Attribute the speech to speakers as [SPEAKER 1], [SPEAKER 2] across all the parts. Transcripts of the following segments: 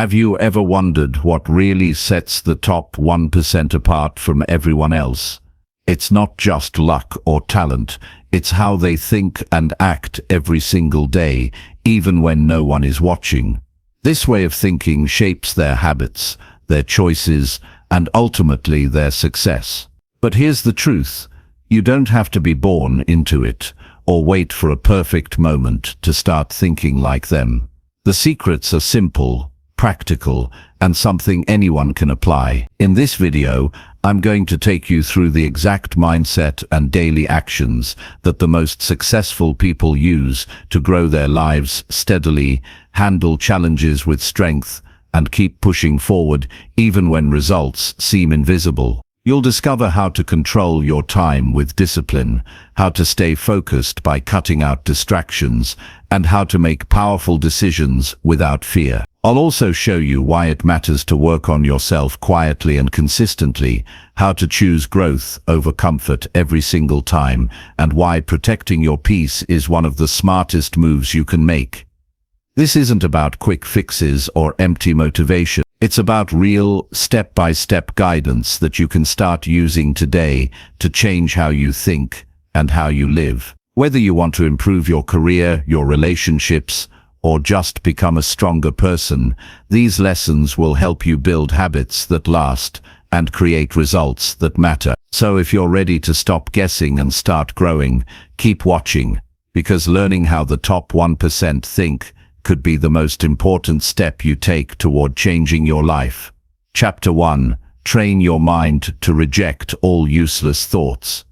[SPEAKER 1] Have you ever wondered what really sets the top 1% apart from everyone else? It's not just luck or talent, it's how they think and act every single day, even when no one is watching. This way of thinking shapes their habits, their choices, and ultimately their success. But here's the truth. You don't have to be born into it, or wait for a perfect moment to start thinking like them. The secrets are simple, practical, and something anyone can apply. In this video, I'm going to take you through the exact mindset and daily actions that the most successful people use to grow their lives steadily, handle challenges with strength, and keep pushing forward even when results seem invisible. You'll discover how to control your time with discipline, how to stay focused by cutting out distractions, and how to make powerful decisions without fear. I'll also show you why it matters to work on yourself quietly and consistently, how to choose growth over comfort every single time, and why protecting your peace is one of the smartest moves you can make. This isn't about quick fixes or empty motivation. It's about real, step-by-step guidance that you can start using today to change how you think and how you live. Whether you want to improve your career, your relationships, or just become a stronger person, these lessons will help you build habits that last and create results that matter. So if you're ready to stop guessing and start growing, keep watching, because learning how the top 1% think could be the most important step you take toward changing your life. Chapter 1. Train your mind to reject all useless thoughts.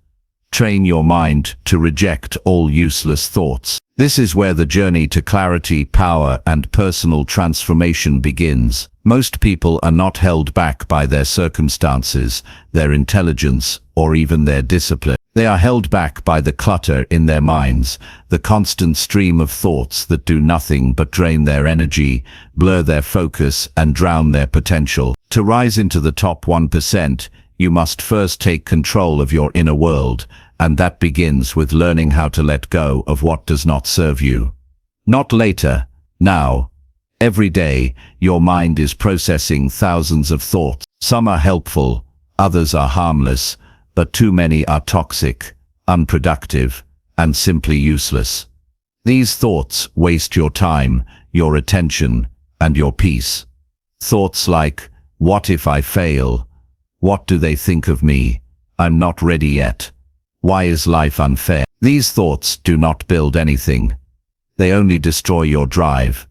[SPEAKER 1] Train your mind to reject all useless thoughts. This is where the journey to clarity, power, and personal transformation begins. Most people are not held back by their circumstances, their intelligence, or even their discipline. They are held back by the clutter in their minds, the constant stream of thoughts that do nothing but drain their energy, blur their focus, and drown their potential. To rise into the top 1%, you must first take control of your inner world, and that begins with learning how to let go of what does not serve you. Not later, now. Every day, your mind is processing thousands of thoughts. Some are helpful, others are harmless, but too many are toxic, unproductive, and simply useless. These thoughts waste your time, your attention, and your peace. Thoughts like, what if I fail? What do they think of me? I'm not ready yet. Why is life unfair? These thoughts do not build anything. They only destroy your drive.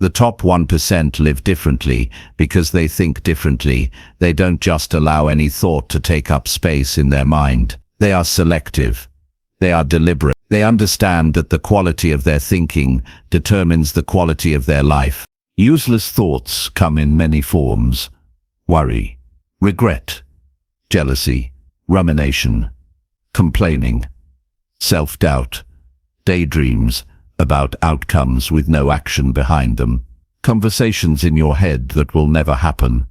[SPEAKER 1] The top 1% live differently because they think differently. They don't just allow any thought to take up space in their mind. They are selective. They are deliberate. They understand that the quality of their thinking determines the quality of their life. Useless thoughts come in many forms: worry, regret, jealousy, rumination, complaining, self-doubt, daydreams about outcomes with no action behind them, conversations in your head that will never happen,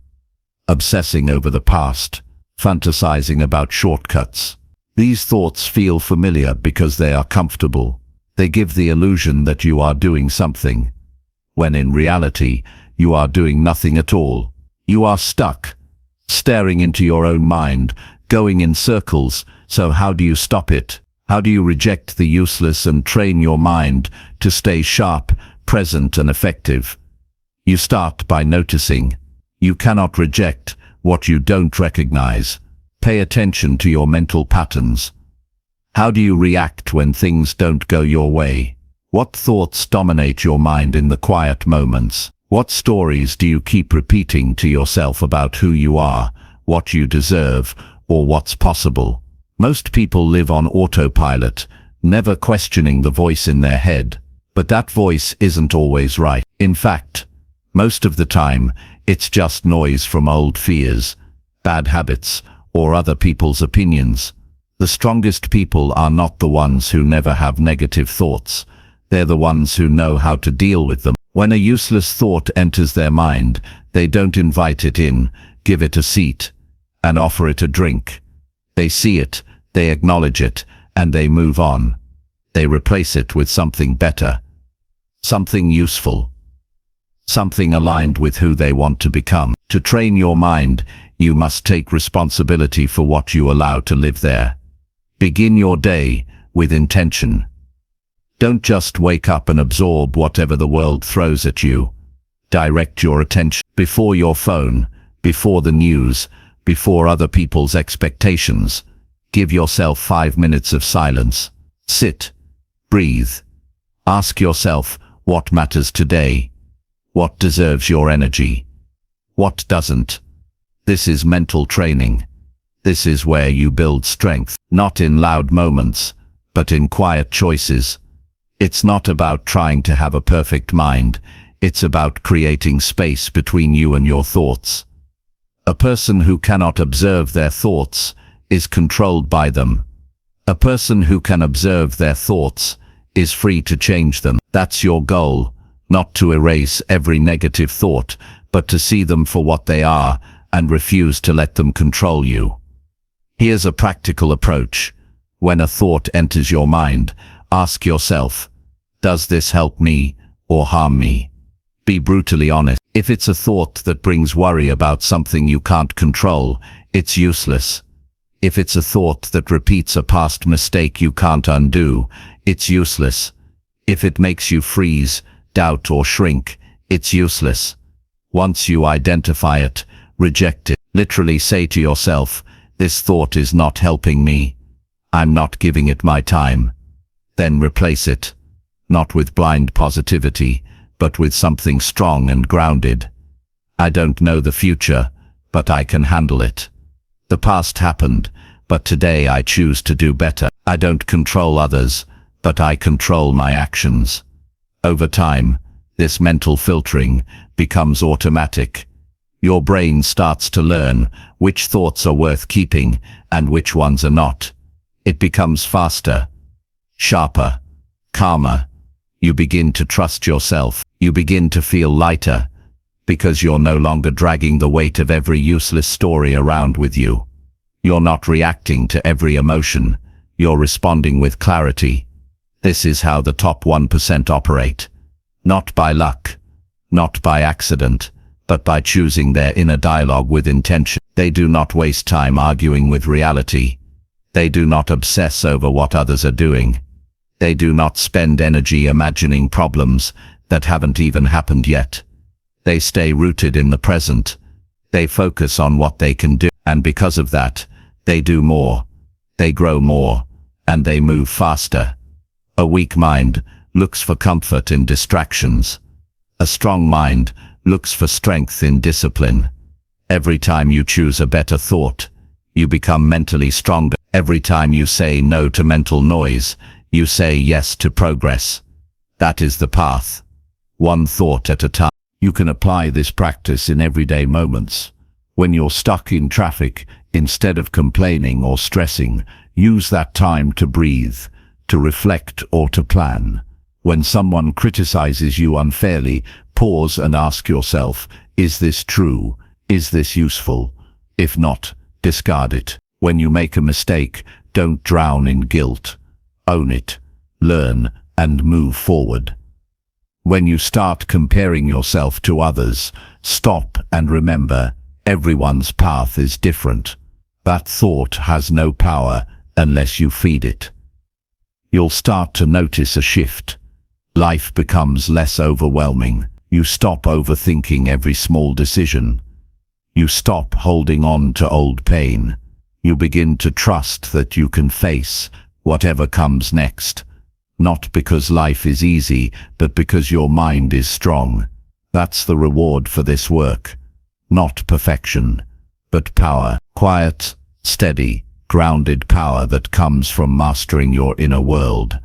[SPEAKER 1] obsessing over the past, fantasizing about shortcuts. These thoughts feel familiar because they are comfortable. They give the illusion that you are doing something, when in reality, you are doing nothing at all. You are stuck, staring into your own mind, going in circles. So how do you stop it? How do you reject the useless and train your mind to stay sharp, present, and effective? You start by noticing. You cannot reject what you don't recognize. Pay attention to your mental patterns. How do you react when things don't go your way? What thoughts dominate your mind in the quiet moments? What stories do you keep repeating to yourself about who you are, what you deserve, or what's possible? Most people live on autopilot, never questioning the voice in their head. But that voice isn't always right. In fact, most of the time, it's just noise from old fears, bad habits, or other people's opinions. The strongest people are not the ones who never have negative thoughts. They're the ones who know how to deal with them. When a useless thought enters their mind, they don't invite it in, give it a seat, and offer it a drink. They see it, they acknowledge it, and they move on. They replace it with something better, something useful, something aligned with who they want to become. To train your mind, you must take responsibility for what you allow to live there. Begin your day with intention. Don't just wake up and absorb whatever the world throws at you. Direct your attention before your phone, before the news, before other people's expectations. Give yourself 5 minutes of silence. Sit, breathe. Ask yourself what matters today. What deserves your energy? What doesn't? This is mental training. This is where you build strength, not in loud moments, but in quiet choices. It's not about trying to have a perfect mind. It's about creating space between you and your thoughts. A person who cannot observe their thoughts is controlled by them. A person who can observe their thoughts is free to change them. That's your goal, not to erase every negative thought, but to see them for what they are and refuse to let them control you. Here's a practical approach. When a thought enters your mind, ask yourself, does this help me or harm me? Be brutally honest. If it's a thought that brings worry about something you can't control, it's useless. If it's a thought that repeats a past mistake you can't undo, it's useless. If it makes you freeze, doubt or shrink, it's useless. Once you identify it, reject it. Literally say to yourself, this thought is not helping me. I'm not giving it my time. Then replace it, not with blind positivity, but with something strong and grounded. I don't know the future, but I can handle it. The past happened, but today I choose to do better. I don't control others, but I control my actions. Over time, this mental filtering becomes automatic. Your brain starts to learn which thoughts are worth keeping and which ones are not. It becomes faster, sharper, calmer. You begin to trust yourself. You begin to feel lighter, because you're no longer dragging the weight of every useless story around with you. You're not reacting to every emotion. You're responding with clarity. This is how the top 1% operate. Not by luck, not by accident, but by choosing their inner dialogue with intention. They do not waste time arguing with reality. They do not obsess over what others are doing. They do not spend energy imagining problems that haven't even happened yet. They stay rooted in the present. They focus on what they can do, and because of that, they do more. They grow more, and they move faster. A weak mind looks for comfort in distractions. A strong mind looks for strength in discipline. Every time you choose a better thought, you become mentally stronger. Every time you say no to mental noise, you say yes to progress. That is the path. One thought at a time. You can apply this practice in everyday moments. When you're stuck in traffic, instead of complaining or stressing, use that time to breathe, to reflect or to plan. When someone criticizes you unfairly, pause and ask yourself, is this true? Is this useful? If not, discard it. When you make a mistake, don't drown in guilt. Own it, learn, and move forward. When you start comparing yourself to others, stop and remember, everyone's path is different. That thought has no power unless you feed it. You'll start to notice a shift. Life becomes less overwhelming. You stop overthinking every small decision. You stop holding on to old pain. You begin to trust that you can face whatever comes next. Not because life is easy, but because your mind is strong. That's the reward for this work. Not perfection, but power. Quiet, steady, grounded power that comes from mastering your inner world.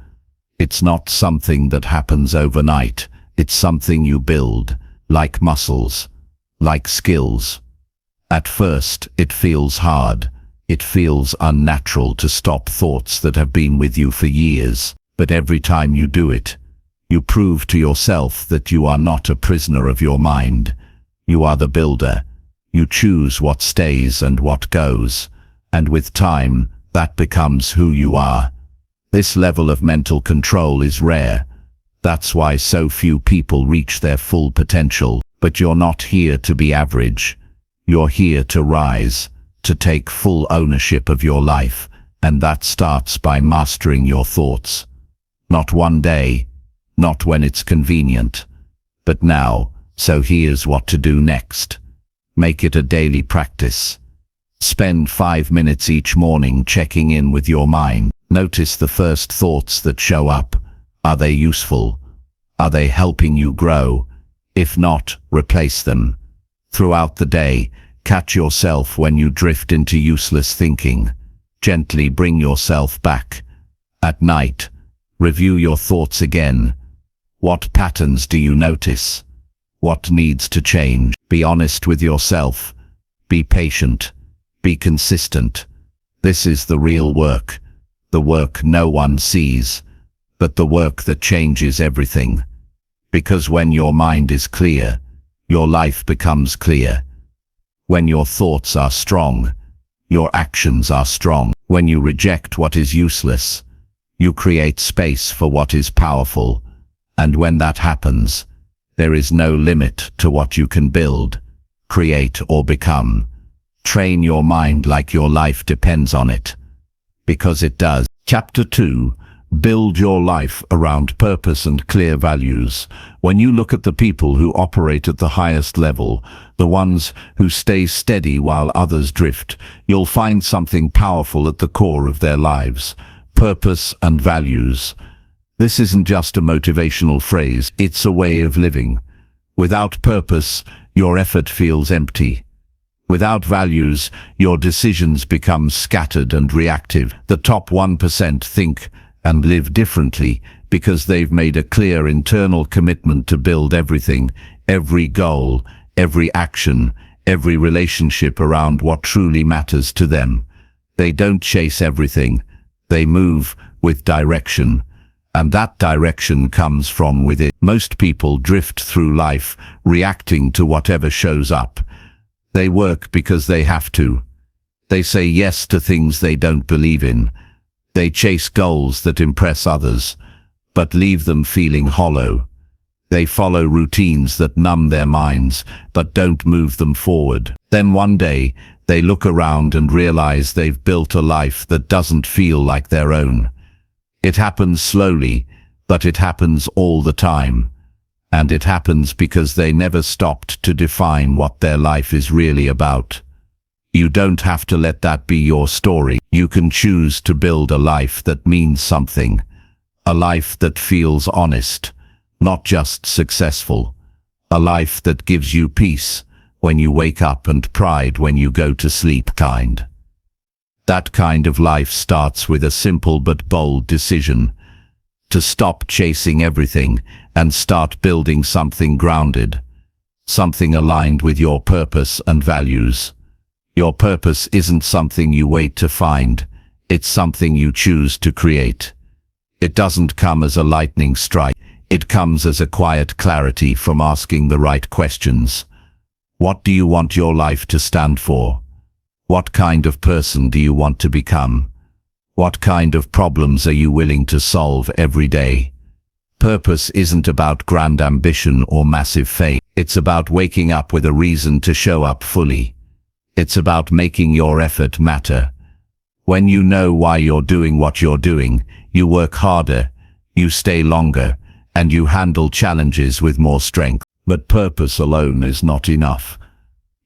[SPEAKER 1] It's not something that happens overnight. It's something you build, like muscles, like skills. At first, it feels hard. It feels unnatural to stop thoughts that have been with you for years. But every time you do it, you prove to yourself that you are not a prisoner of your mind. You are the builder. You choose what stays and what goes. And with time, that becomes who you are. This level of mental control is rare. That's why so few people reach their full potential. But you're not here to be average. You're here to rise, to take full ownership of your life, and that starts by mastering your thoughts. Not one day, not when it's convenient, but now. So here's what to do next. Make it a daily practice. Spend 5 minutes each morning checking in with your mind. Notice the first thoughts that show up. Are they useful? Are they helping you grow? If not, replace them. Throughout the day, catch yourself when you drift into useless thinking. Gently bring yourself back. At night, review your thoughts again. What patterns do you notice? What needs to change? Be honest with yourself. Be patient. Be consistent. This is the real work. The work no one sees, but the work that changes everything. Because when your mind is clear, your life becomes clear. When your thoughts are strong, your actions are strong. When you reject what is useless, you create space for what is powerful. And when that happens, there is no limit to what you can build, create, or become. Train your mind like your life depends on it. Because it does. Chapter 2. Build your life around purpose and clear values. When you look at the people who operate at the highest level, the ones who stay steady while others drift, you'll find something powerful at the core of their lives. Purpose and values. This isn't just a motivational phrase, it's a way of living. Without purpose, your effort feels empty. Without values, your decisions become scattered and reactive. The top 1% think and live differently because they've made a clear internal commitment to build everything, every goal, every action, every relationship around what truly matters to them. They don't chase everything, they move with direction. And that direction comes from within. Most people drift through life reacting to whatever shows up. They work because they have to. They say yes to things they don't believe in. They chase goals that impress others, but leave them feeling hollow. They follow routines that numb their minds, but don't move them forward. Then one day, they look around and realize they've built a life that doesn't feel like their own. It happens slowly, but it happens all the time. And it happens because they never stopped to define what their life is really about. You don't have to let that be your story. You can choose to build a life that means something. A life that feels honest, not just successful. A life that gives you peace when you wake up and pride when you go to sleep kind. That kind of life starts with a simple but bold decision. To stop chasing everything and start building something grounded. Something aligned with your purpose and values. Your purpose isn't something you wait to find, it's something you choose to create. It doesn't come as a lightning strike, it comes as a quiet clarity from asking the right questions. What do you want your life to stand for? What kind of person do you want to become? What kind of problems are you willing to solve every day? Purpose isn't about grand ambition or massive fame, it's about waking up with a reason to show up fully. It's about making your effort matter. When you know why you're doing what you're doing, you work harder, you stay longer, and you handle challenges with more strength. But purpose alone is not enough.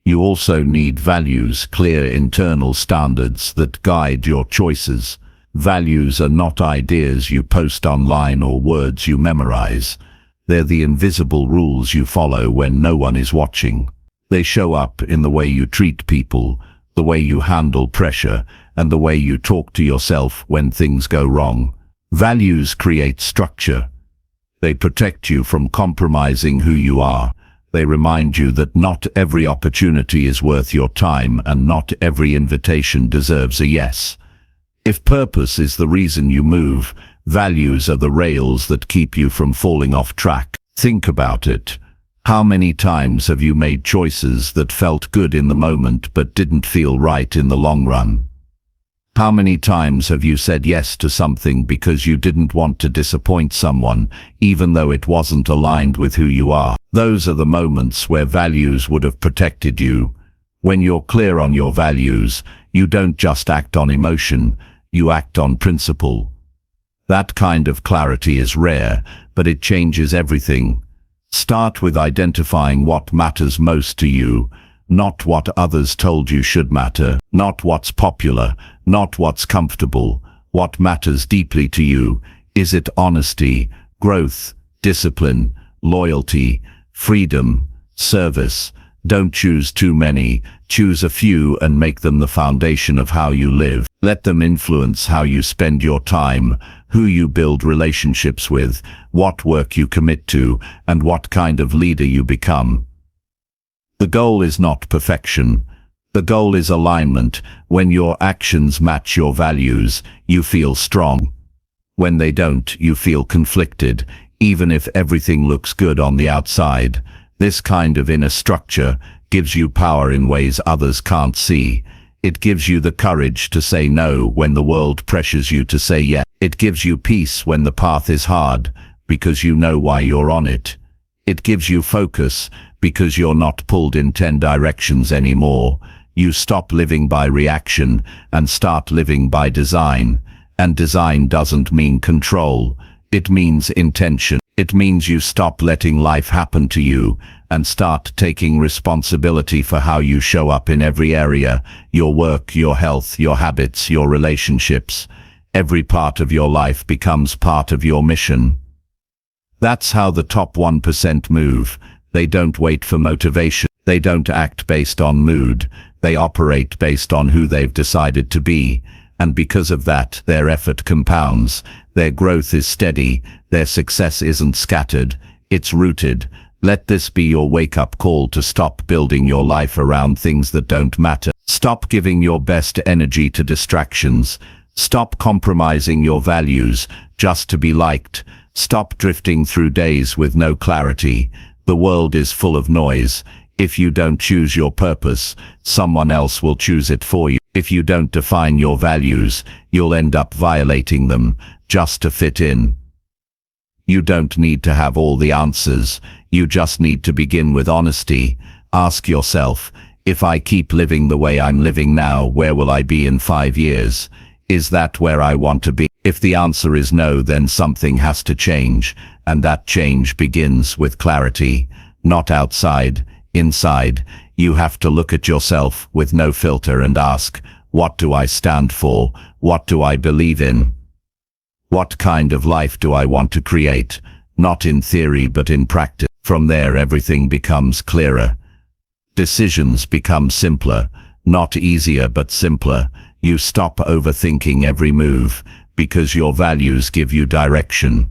[SPEAKER 1] You also need values, clear internal standards that guide your choices. Values are not ideas you post online or words you memorize. They're the invisible rules you follow when no one is watching. They show up in the way you treat people, the way you handle pressure, and the way you talk to yourself when things go wrong. Values create structure. They protect you from compromising who you are. They remind you that not every opportunity is worth your time and not every invitation deserves a yes. If purpose is the reason you move, values are the rails that keep you from falling off track. Think about it. How many times have you made choices that felt good in the moment but didn't feel right in the long run? How many times have you said yes to something because you didn't want to disappoint someone, even though it wasn't aligned with who you are? Those are the moments where values would have protected you. When you're clear on your values, you don't just act on emotion, you act on principle. That kind of clarity is rare, but it changes everything. Start with identifying what matters most to you, not what others told you should matter, not what's popular, not what's comfortable. What matters deeply to you? Is it honesty, growth, discipline, loyalty, freedom, service? Don't choose too many, choose a few and make them the foundation of how you live. Let them influence how you spend your time, who you build relationships with, what work you commit to, and what kind of leader you become. The goal is not perfection. The goal is alignment. When your actions match your values, you feel strong. When they don't, you feel conflicted, even if everything looks good on the outside. This kind of inner structure gives you power in ways others can't see. It gives you the courage to say no when the world pressures you to say yes. It gives you peace when the path is hard, because you know why you're on it. It gives you focus, because you're not pulled in 10 directions anymore. You stop living by reaction and start living by design. And design doesn't mean control. It means intention. It means you stop letting life happen to you and start taking responsibility for how you show up in every area: your work, your health, your habits, your relationships. Every part of your life becomes part of your mission. That's how the top 1% move. They don't wait for motivation. They don't act based on mood. They operate based on who they've decided to be. And because of that, their effort compounds. Their growth is steady. Their success isn't scattered. It's rooted. Let this be your wake-up call to stop building your life around things that don't matter. Stop giving your best energy to distractions. Stop compromising your values just to be liked. Stop drifting through days with no clarity. The world is full of noise. If you don't choose your purpose, someone else will choose it for you. If you don't define your values, you'll end up violating them just to fit in. You don't need to have all the answers. You just need to begin with honesty. Ask yourself, if I keep living the way I'm living now, where will I be in 5 years? Is that where I want to be? If the answer is no, then something has to change, and that change begins with clarity, not outside, inside. You have to look at yourself with no filter and ask, what do I stand for? What do I believe in? What kind of life do I want to create? Not in theory, but in practice. From there, everything becomes clearer. Decisions become simpler, not easier, but simpler. You stop overthinking every move, because your values give you direction.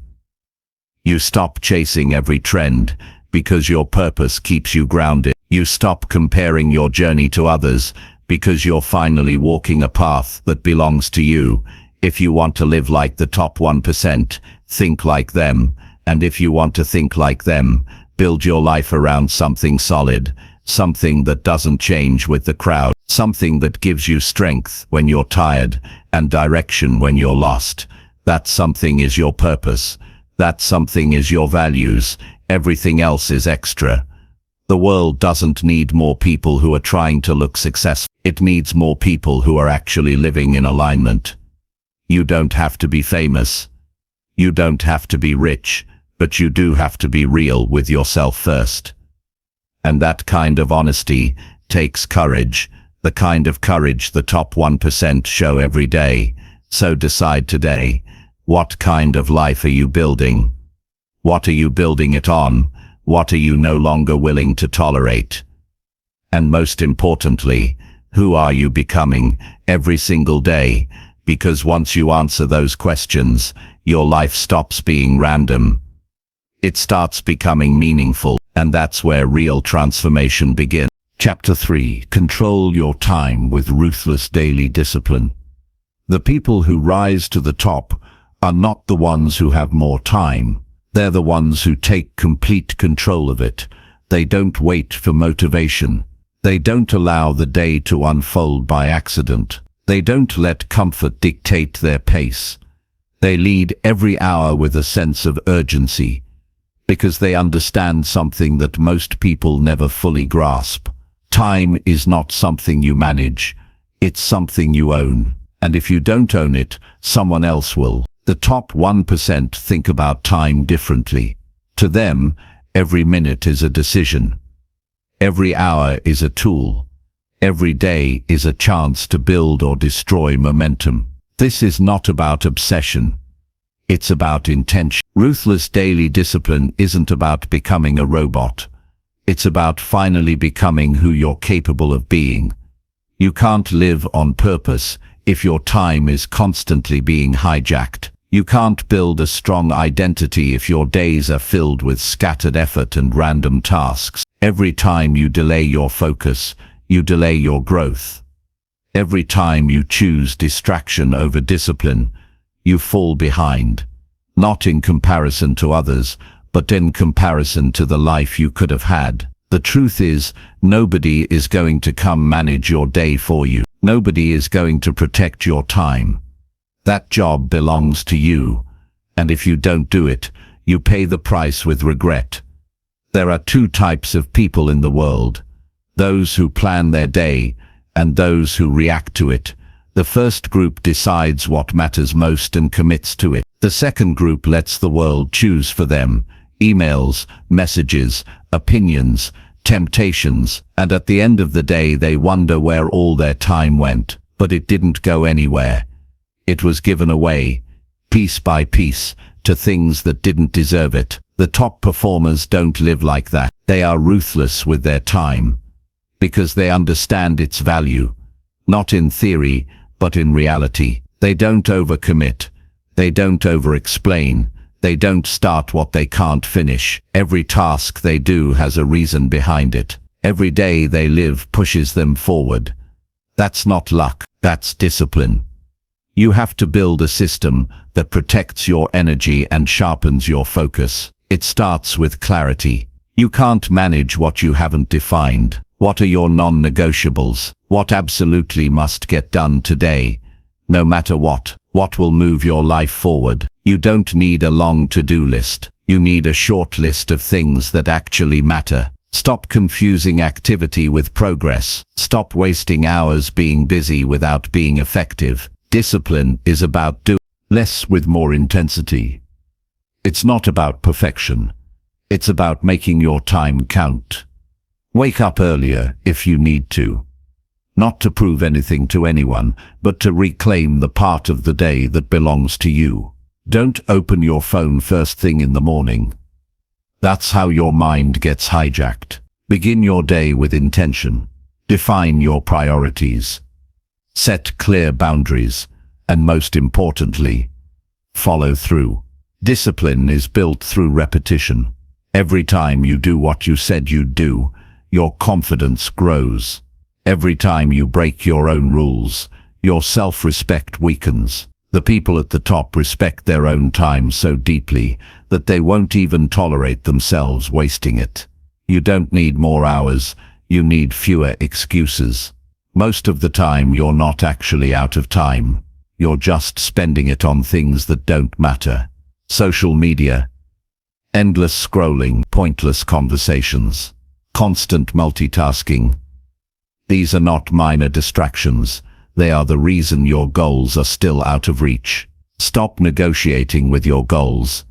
[SPEAKER 1] You stop chasing every trend, because your purpose keeps you grounded. You stop comparing your journey to others, because you're finally walking a path that belongs to you. If you want to live like the top 1%, think like them. And if you want to think like them, build your life around something solid, something that doesn't change with the crowd, something that gives you strength when you're tired and direction when you're lost. That something is your purpose. That something is your values. Everything else is extra. The world doesn't need more people who are trying to look successful. It needs more people who are actually living in alignment. You don't have to be famous. You don't have to be rich, but you do have to be real with yourself first. And that kind of honesty takes courage, the kind of courage the top 1% show every day. So decide today, what kind of life are you building? What are you building it on? What are you no longer willing to tolerate? And most importantly, who are you becoming every single day? Because once you answer those questions, your life stops being random. It starts becoming meaningful, and that's where real transformation begins. Chapter 3. Control your time with ruthless daily discipline. The people who rise to the top are not the ones who have more time. They're the ones who take complete control of it. They don't wait for motivation. They don't allow the day to unfold by accident. They don't let comfort dictate their pace. They lead every hour with a sense of urgency, because they understand something that most people never fully grasp. Time is not something you manage, it's something you own. And if you don't own it, someone else will. The top 1% think about time differently. To them, every minute is a decision. Every hour is a tool. Every day is a chance to build or destroy momentum. This is not about obsession. It's about intention. Ruthless daily discipline isn't about becoming a robot. It's about finally becoming who you're capable of being. You can't live on purpose if your time is constantly being hijacked. You can't build a strong identity if your days are filled with scattered effort and random tasks. Every time you delay your focus, you delay your growth. Every time you choose distraction over discipline, you fall behind. Not in comparison to others, but in comparison to the life you could have had. The truth is, nobody is going to come manage your day for you. Nobody is going to protect your time. That job belongs to you, and if you don't do it, you pay the price with regret. There are two types of people in the world: those who plan their day and those who react to it. The first group decides what matters most and commits to it. The second group lets the world choose for them: emails, messages, opinions, temptations, and at the end of the day they wonder where all their time went. But it didn't go anywhere. It was given away, piece by piece, to things that didn't deserve it. The top performers don't live like that. They are ruthless with their time, because they understand its value, not in theory, but in reality. They don't overcommit. They don't over-explain. They don't start what they can't finish. Every task they do has a reason behind it. Every day they live pushes them forward. That's not luck, that's discipline. You have to build a system that protects your energy and sharpens your focus. It starts with clarity. You can't manage what you haven't defined. What are your non-negotiables? What absolutely must get done today, no matter what? What will move your life forward? You don't need a long to-do list. You need a short list of things that actually matter. Stop confusing activity with progress. Stop wasting hours being busy without being effective. Discipline is about doing less with more intensity. It's not about perfection. It's about making your time count. Wake up earlier if you need to. Not to prove anything to anyone, but to reclaim the part of the day that belongs to you. Don't open your phone first thing in the morning. That's how your mind gets hijacked. Begin your day with intention. Define your priorities. Set clear boundaries, and most importantly, follow through. Discipline is built through repetition. Every time you do what you said you'd do, your confidence grows. Every time you break your own rules, your self-respect weakens. The people at the top respect their own time so deeply that they won't even tolerate themselves wasting it. You don't need more hours, you need fewer excuses. Most of the time you're not actually out of time. You're just spending it on things that don't matter. Social media, endless scrolling, pointless conversations, constant multitasking. These are not minor distractions. They are the reason your goals are still out of reach. Stop negotiating with your goals.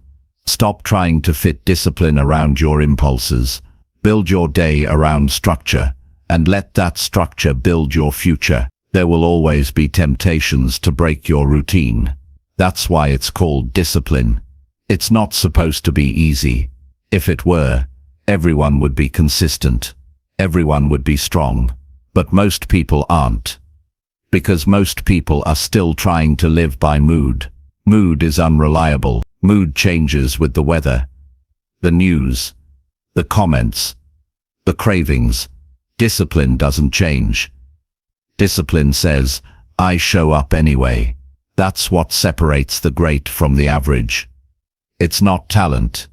[SPEAKER 1] Stop trying to fit discipline around your impulses. Build your day around structure, and let that structure build your future. There will always be temptations to break your routine. That's why it's called discipline. It's not supposed to be easy. If it were, everyone would be consistent. Everyone would be strong. But most people aren't. Because most people are still trying to live by mood. Mood is unreliable. Mood changes with the weather, the news, the comments, the cravings. Discipline doesn't change. Discipline says, I show up anyway. That's what separates the great from the average. It's not talent.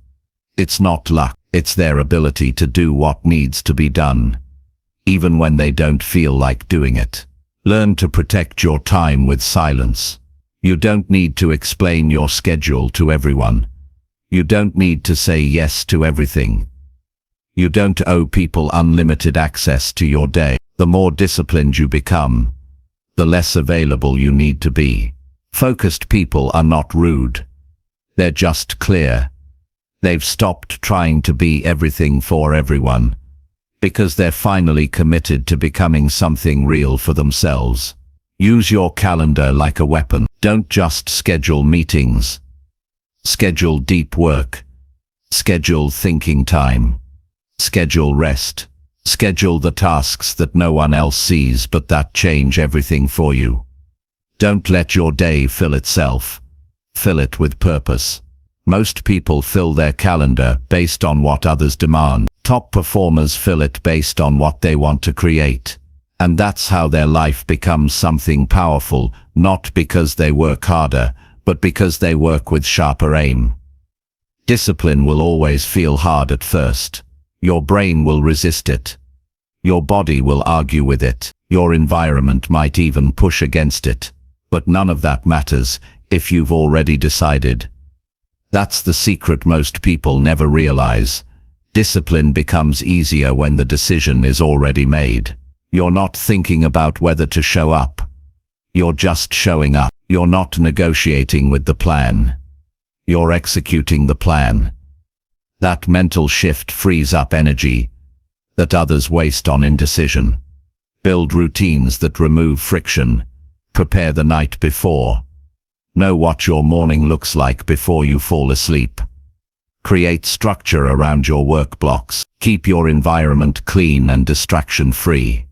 [SPEAKER 1] It's not luck. It's their ability to do what needs to be done, even when they don't feel like doing it. Learn to protect your time with silence. You don't need to explain your schedule to everyone. You don't need to say yes to everything. You don't owe people unlimited access to your day. The more disciplined you become, the less available you need to be. Focused people are not rude. They're just clear. They've stopped trying to be everything for everyone, because they're finally committed to becoming something real for themselves. Use your calendar like a weapon. Don't just schedule meetings. Schedule deep work. Schedule thinking time. Schedule rest. Schedule the tasks that no one else sees but that change everything for you. Don't let your day fill itself. Fill it with purpose. Most people fill their calendar based on what others demand. Top performers fill it based on what they want to create. And that's how their life becomes something powerful, not because they work harder, but because they work with sharper aim. Discipline will always feel hard at first. Your brain will resist it. Your body will argue with it. Your environment might even push against it. But none of that matters if you've already decided. That's the secret most people never realize. Discipline becomes easier when the decision is already made. You're not thinking about whether to show up. You're just showing up. You're not negotiating with the plan. You're executing the plan. That mental shift frees up energy that others waste on indecision. Build routines that remove friction. Prepare the night before. Know what your morning looks like before you fall asleep. Create structure around your work blocks. Keep your environment clean and distraction-free.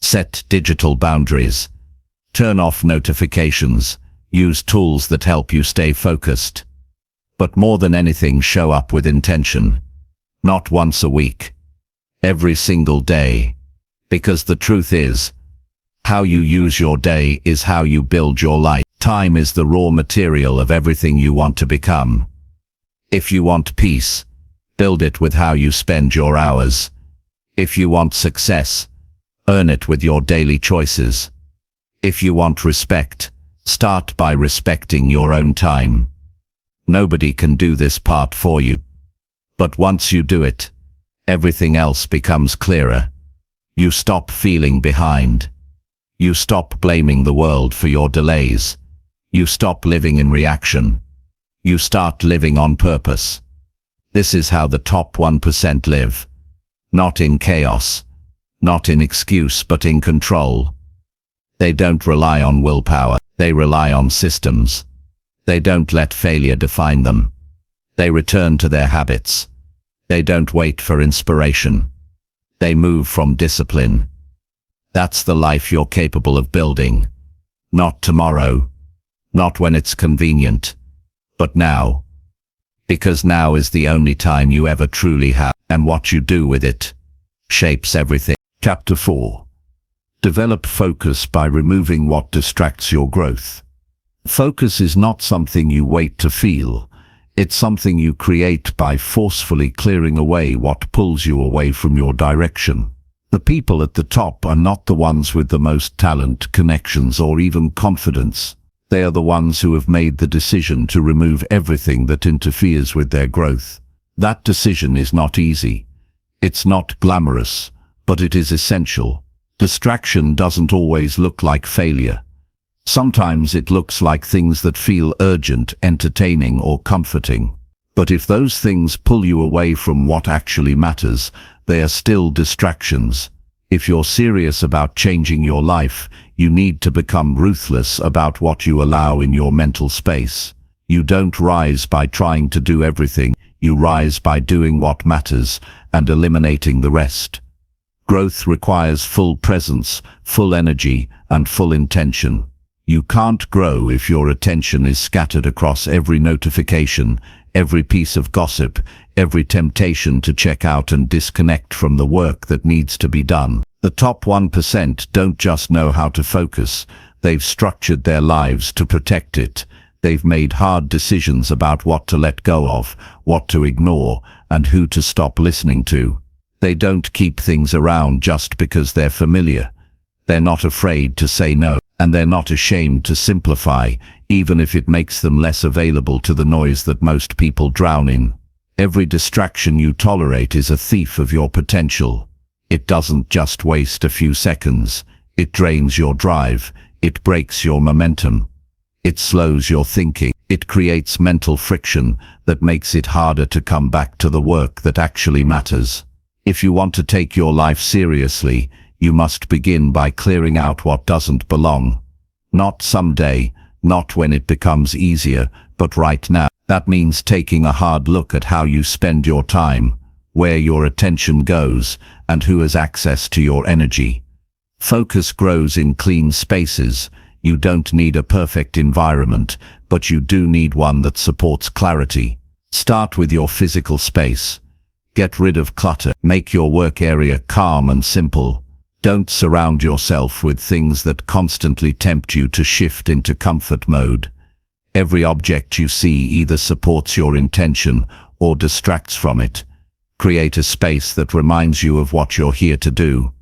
[SPEAKER 1] Set digital boundaries. Turn off notifications. Use tools that help you stay focused. But more than anything, show up with intention. Not once a week. Every single day. Because the truth is, how you use your day is how you build your life. Time is the raw material of everything you want to become. If you want peace, build it with how you spend your hours. If you want success, earn it with your daily choices. If you want respect, start by respecting your own time. Nobody can do this part for you. But once you do it, everything else becomes clearer. You stop feeling behind. You stop blaming the world for your delays. You stop living in reaction. You start living on purpose. This is how the top 1% live. Not in chaos. Not in excuse, but in control. They don't rely on willpower. They rely on systems. They don't let failure define them. They return to their habits. They don't wait for inspiration. They move from discipline. That's the life you're capable of building. Not tomorrow. Not when it's convenient. But now. Because now is the only time you ever truly have, and what you do with it shapes everything. Chapter 4. Develop focus by removing what distracts your growth. Focus is not something you wait to feel. It's something you create by forcefully clearing away what pulls you away from your direction. The people at the top are not the ones with the most talent, connections, or even confidence. They are the ones who have made the decision to remove everything that interferes with their growth. That decision is not easy. It's not glamorous, but it is essential. Distraction doesn't always look like failure. Sometimes it looks like things that feel urgent, entertaining, or comforting. But if those things pull you away from what actually matters, they are still distractions. If you're serious about changing your life, you need to become ruthless about what you allow in your mental space. You don't rise by trying to do everything. You rise by doing what matters and eliminating the rest. Growth requires full presence, full energy, and full intention. You can't grow if your attention is scattered across every notification, every piece of gossip, every temptation to check out and disconnect from the work that needs to be done. The top 1% don't just know how to focus, they've structured their lives to protect it. They've made hard decisions about what to let go of, what to ignore, and who to stop listening to. They don't keep things around just because they're familiar. They're not afraid to say no, and they're not ashamed to simplify, even if it makes them less available to the noise that most people drown in. Every distraction you tolerate is a thief of your potential. It doesn't just waste a few seconds. It drains your drive. It breaks your momentum. It slows your thinking. It creates mental friction that makes it harder to come back to the work that actually matters. If you want to take your life seriously, you must begin by clearing out what doesn't belong. Not someday, not when it becomes easier, but right now. That means taking a hard look at how you spend your time, where your attention goes, and who has access to your energy. Focus grows in clean spaces. You don't need a perfect environment, but you do need one that supports clarity. Start with your physical space. Get rid of clutter. Make your work area calm and simple. Don't surround yourself with things that constantly tempt you to shift into comfort mode. Every object you see either supports your intention or distracts from it. Create a space that reminds you of what you're here to do.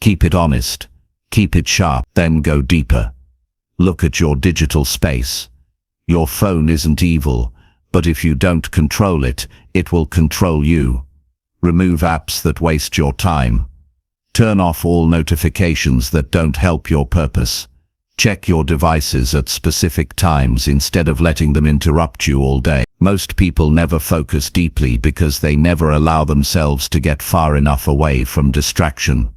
[SPEAKER 1] Keep it honest. Keep it sharp. Then go deeper. Look at your digital space. Your phone isn't evil, but if you don't control it, it will control you. Remove apps that waste your time. Turn off all notifications that don't help your purpose. Check your devices at specific times instead of letting them interrupt you all day. Most people never focus deeply because they never allow themselves to get far enough away from distraction.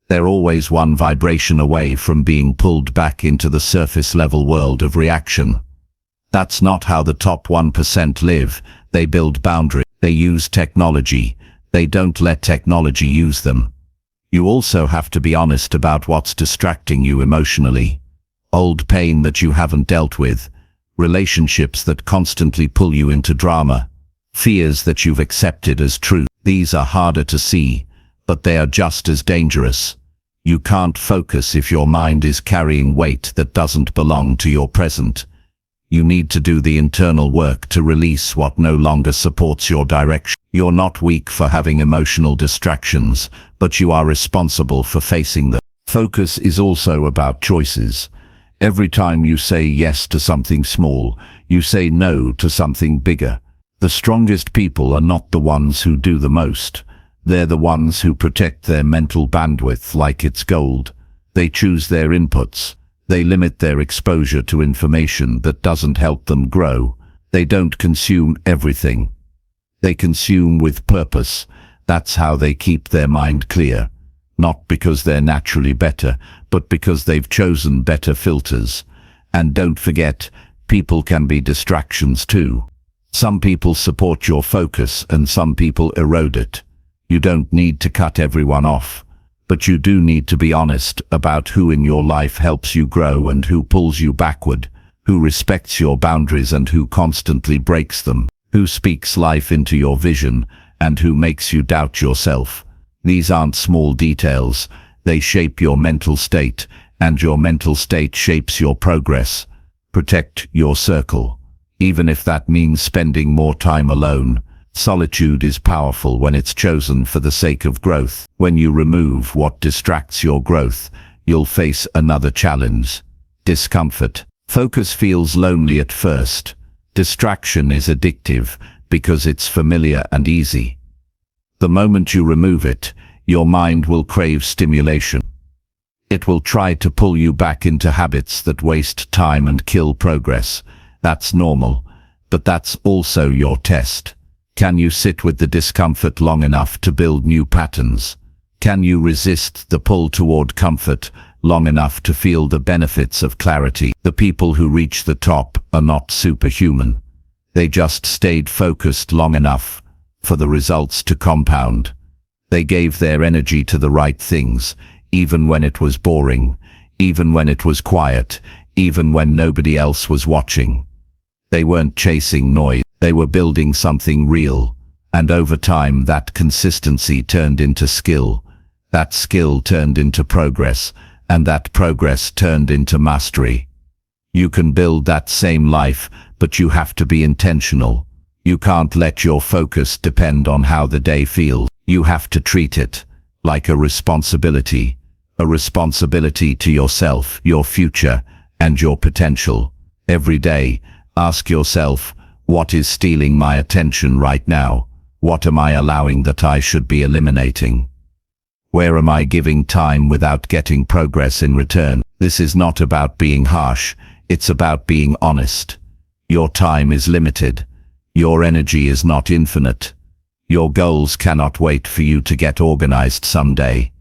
[SPEAKER 1] They're always one vibration away from being pulled back into the surface-level world of reaction. That's not how the top 1% live. They build boundaries. They use technology. They don't let technology use them. You also have to be honest about what's distracting you emotionally. Old pain that you haven't dealt with, relationships that constantly pull you into drama, fears that you've accepted as true. These are harder to see, but they are just as dangerous. You can't focus if your mind is carrying weight that doesn't belong to your present. You need to do the internal work to release what no longer supports your direction. You're not weak for having emotional distractions, but you are responsible for facing them. Focus is also about choices. Every time you say yes to something small, you say no to something bigger. The strongest people are not the ones who do the most. They're the ones who protect their mental bandwidth like it's gold. They choose their inputs. They limit their exposure to information that doesn't help them grow. They don't consume everything. They consume with purpose. That's how they keep their mind clear. Not because they're naturally better, but because they've chosen better filters. And don't forget, people can be distractions too. Some people support your focus and some people erode it. You don't need to cut everyone off, but you do need to be honest about who in your life helps you grow and who pulls you backward, who respects your boundaries and who constantly breaks them, who speaks life into your vision and who makes you doubt yourself. These aren't small details. They shape your mental state, and your mental state shapes your progress. Protect your circle, even if that means spending more time alone. Solitude is powerful when it's chosen for the sake of growth. When you remove what distracts your growth, you'll face another challenge: discomfort. Focus feels lonely at first. Distraction is addictive because it's familiar and easy. The moment you remove it, your mind will crave stimulation. It will try to pull you back into habits that waste time and kill progress. That's normal, but that's also your test. Can you sit with the discomfort long enough to build new patterns? Can you resist the pull toward comfort long enough to feel the benefits of clarity? The people who reach the top are not superhuman. They just stayed focused long enough for the results to compound. They gave their energy to the right things, even when it was boring, even when it was quiet, even when nobody else was watching. They weren't chasing noise. They were building something real, and over time that consistency turned into skill. That skill turned into progress, and that progress turned into mastery. You can build that same life, but you have to be intentional. You can't let your focus depend on how the day feels. You have to treat it like a responsibility, a responsibility to yourself, your future, and your potential. Every day, ask yourself, what is stealing my attention right now? What am I allowing that I should be eliminating? Where am I giving time without getting progress in return? This is not about being harsh, it's about being honest. Your time is limited. Your energy is not infinite. Your goals cannot wait for you to get organized someday.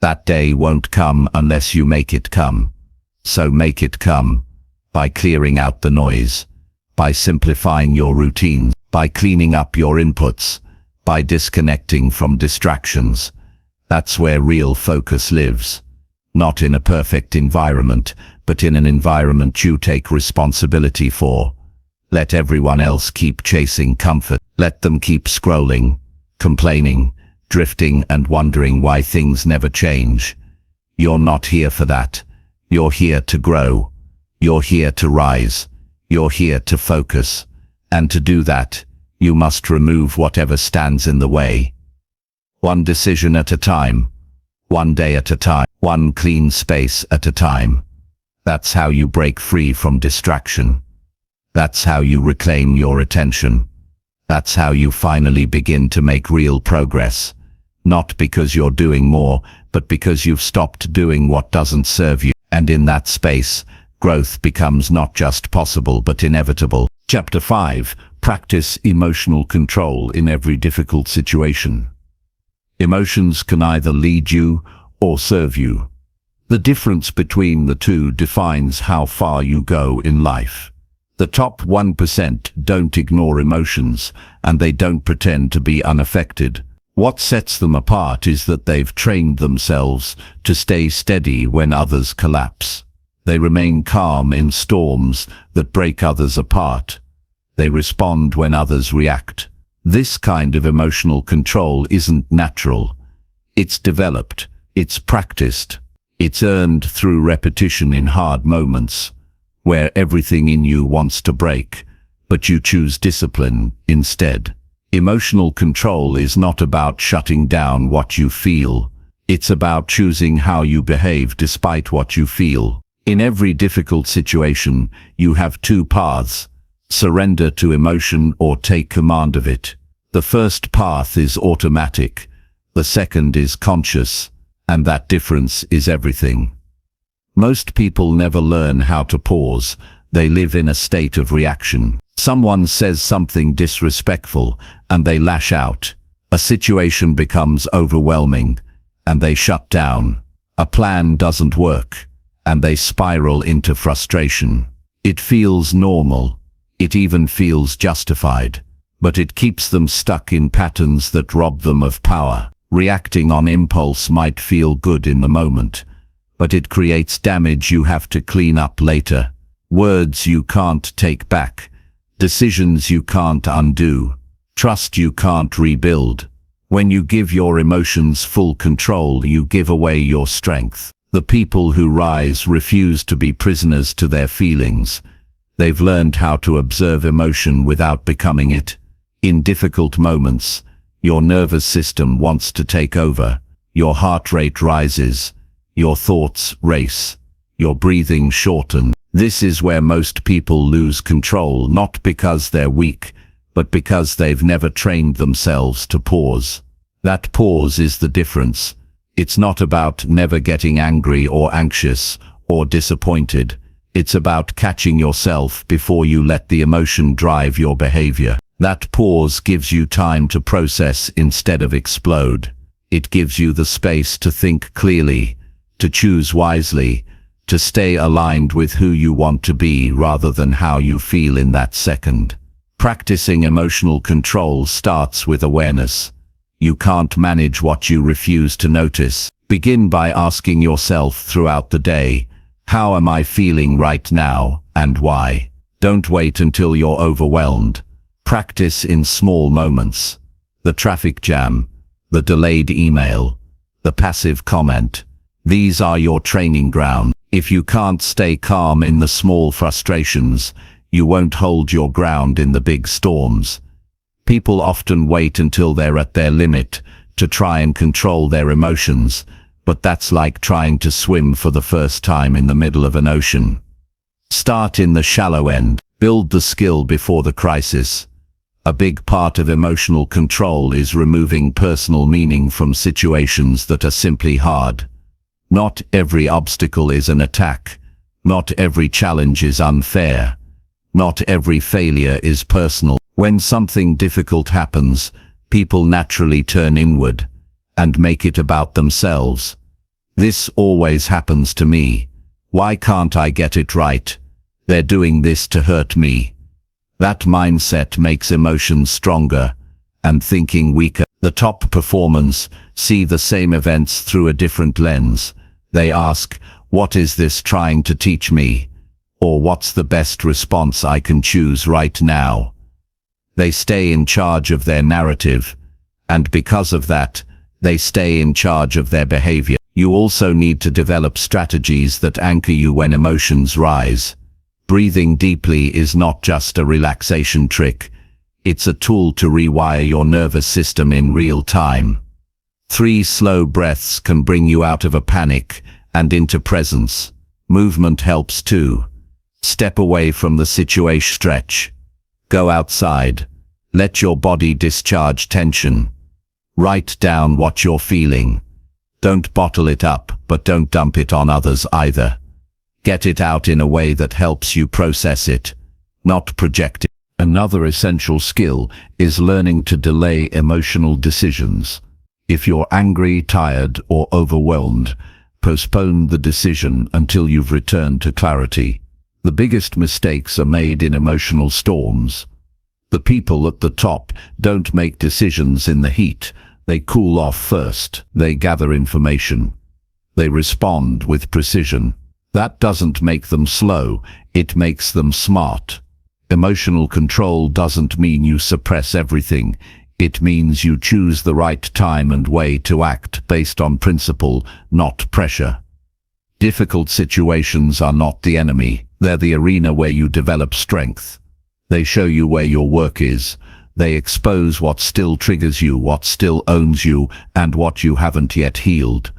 [SPEAKER 1] That day won't come unless you make it come. So make it come by clearing out the noise, by simplifying your routines, by cleaning up your inputs, by disconnecting from distractions. That's where real focus lives. Not in a perfect environment, but in an environment you take responsibility for. Let everyone else keep chasing comfort. Let them keep scrolling, complaining, drifting and wondering why things never change. You're not here for that. You're here to grow. You're here to rise. You're here to focus. And to do that, you must remove whatever stands in the way. One decision at a time. One day at a time. One clean space at a time. That's how you break free from distraction. That's how you reclaim your attention. That's how you finally begin to make real progress. Not because you're doing more, but because you've stopped doing what doesn't serve you. And in that space, growth becomes not just possible but inevitable. Chapter 5. Practice emotional control in every difficult situation. Emotions can either lead you or serve you. The difference between the two defines how far you go in life. The top 1% don't ignore emotions, and they don't pretend to be unaffected. What sets them apart is that they've trained themselves to stay steady when others collapse. They remain calm in storms that break others apart. They respond when others react. This kind of emotional control isn't natural. It's developed, it's practiced, it's earned through repetition in hard moments, where everything in you wants to break, but you choose discipline instead. Emotional control is not about shutting down what you feel. It's about choosing how you behave despite what you feel. In every difficult situation, you have two paths: surrender to emotion or take command of it. The first path is automatic. The second is conscious, and that difference is everything. Most people never learn how to pause. They live in a state of reaction. Someone says something disrespectful, and they lash out. A situation becomes overwhelming, and they shut down. A plan doesn't work, and they spiral into frustration. It feels normal. It even feels justified. But it keeps them stuck in patterns that rob them of power. Reacting on impulse might feel good in the moment, but it creates damage you have to clean up later. Words you can't take back. Decisions you can't undo. Trust you can't rebuild. When you give your emotions full control, you give away your strength. The people who rise refuse to be prisoners to their feelings. They've learned how to observe emotion without becoming it. In difficult moments, your nervous system wants to take over. Your heart rate rises. Your thoughts race. Your breathing shortens. This is where most people lose control, not because they're weak, but because they've never trained themselves to pause. That pause is the difference. It's not about never getting angry or anxious or disappointed. It's about catching yourself before you let the emotion drive your behavior. That pause gives you time to process instead of explode. It gives you the space to think clearly, to choose wisely, to stay aligned with who you want to be rather than how you feel in that second. Practicing emotional control starts with awareness. You can't manage what you refuse to notice. Begin by asking yourself throughout the day, how am I feeling right now, and why? Don't wait until you're overwhelmed. Practice in small moments. The traffic jam, the delayed email, the passive comment. These are your training ground. If you can't stay calm in the small frustrations, you won't hold your ground in the big storms. People often wait until they're at their limit to try and control their emotions, but that's like trying to swim for the first time in the middle of an ocean. Start in the shallow end. Build the skill before the crisis. A big part of emotional control is removing personal meaning from situations that are simply hard. Not every obstacle is an attack. Not every challenge is unfair. Not every failure is personal. When something difficult happens, people naturally turn inward and make it about themselves. This always happens to me. Why can't I get it right? They're doing this to hurt me. That mindset makes emotions stronger and thinking weaker. The top performers see the same events through a different lens. They ask, what is this trying to teach me? Or what's the best response I can choose right now? They stay in charge of their narrative, and because of that, they stay in charge of their behavior. You also need to develop strategies that anchor you when emotions rise. Breathing deeply is not just a relaxation trick. It's a tool to rewire your nervous system in real time. 3 slow breaths can bring you out of a panic and into presence. Movement helps too. Step away from the situation. Stretch. Go outside. Let your body discharge tension. Write down what you're feeling. Don't bottle it up, but don't dump it on others either. Get it out in a way that helps you process it, not project it. Another essential skill is learning to delay emotional decisions. If you're angry, tired, or overwhelmed, postpone the decision until you've returned to clarity. The biggest mistakes are made in emotional storms. The people at the top don't make decisions in the heat. They cool off first. They gather information. They respond with precision. That doesn't make them slow, it makes them smart. Emotional control doesn't mean you suppress everything. It means you choose the right time and way to act based on principle, not pressure. Difficult situations are not the enemy. They're the arena where you develop strength. They show you where your work is. They expose what still triggers you, what still owns you, and what you haven't yet healed.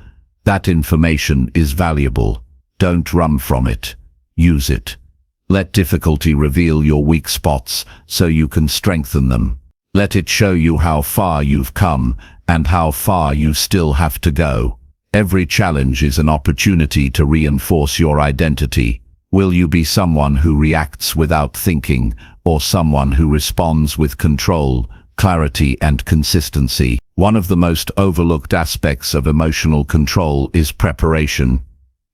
[SPEAKER 1] That information is valuable. Don't run from it. Use it. Let difficulty reveal your weak spots so you can strengthen them. Let it show you how far you've come and how far you still have to go. Every challenge is an opportunity to reinforce your identity. Will you be someone who reacts without thinking, or someone who responds with control, clarity, and consistency? One of the most overlooked aspects of emotional control is preparation.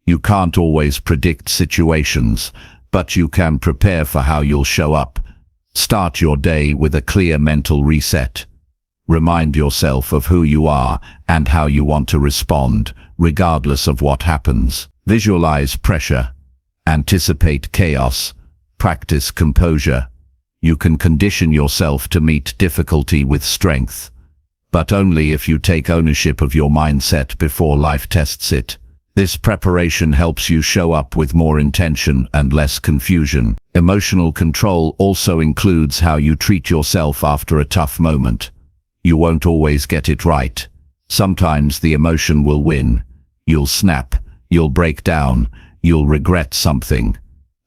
[SPEAKER 1] You can't always predict situations, but you can prepare for how you'll show up. Start your day with a clear mental reset. Remind yourself of who you are and how you want to respond, regardless of what happens. Visualize pressure. Anticipate chaos. Practice composure. You can condition yourself to meet difficulty with strength, but only if you take ownership of your mindset before life tests it. This preparation helps you show up with more intention and less confusion. Emotional control also includes how you treat yourself after a tough moment. You won't always get it right. Sometimes the emotion will win. You'll snap, you'll break down, you'll regret something.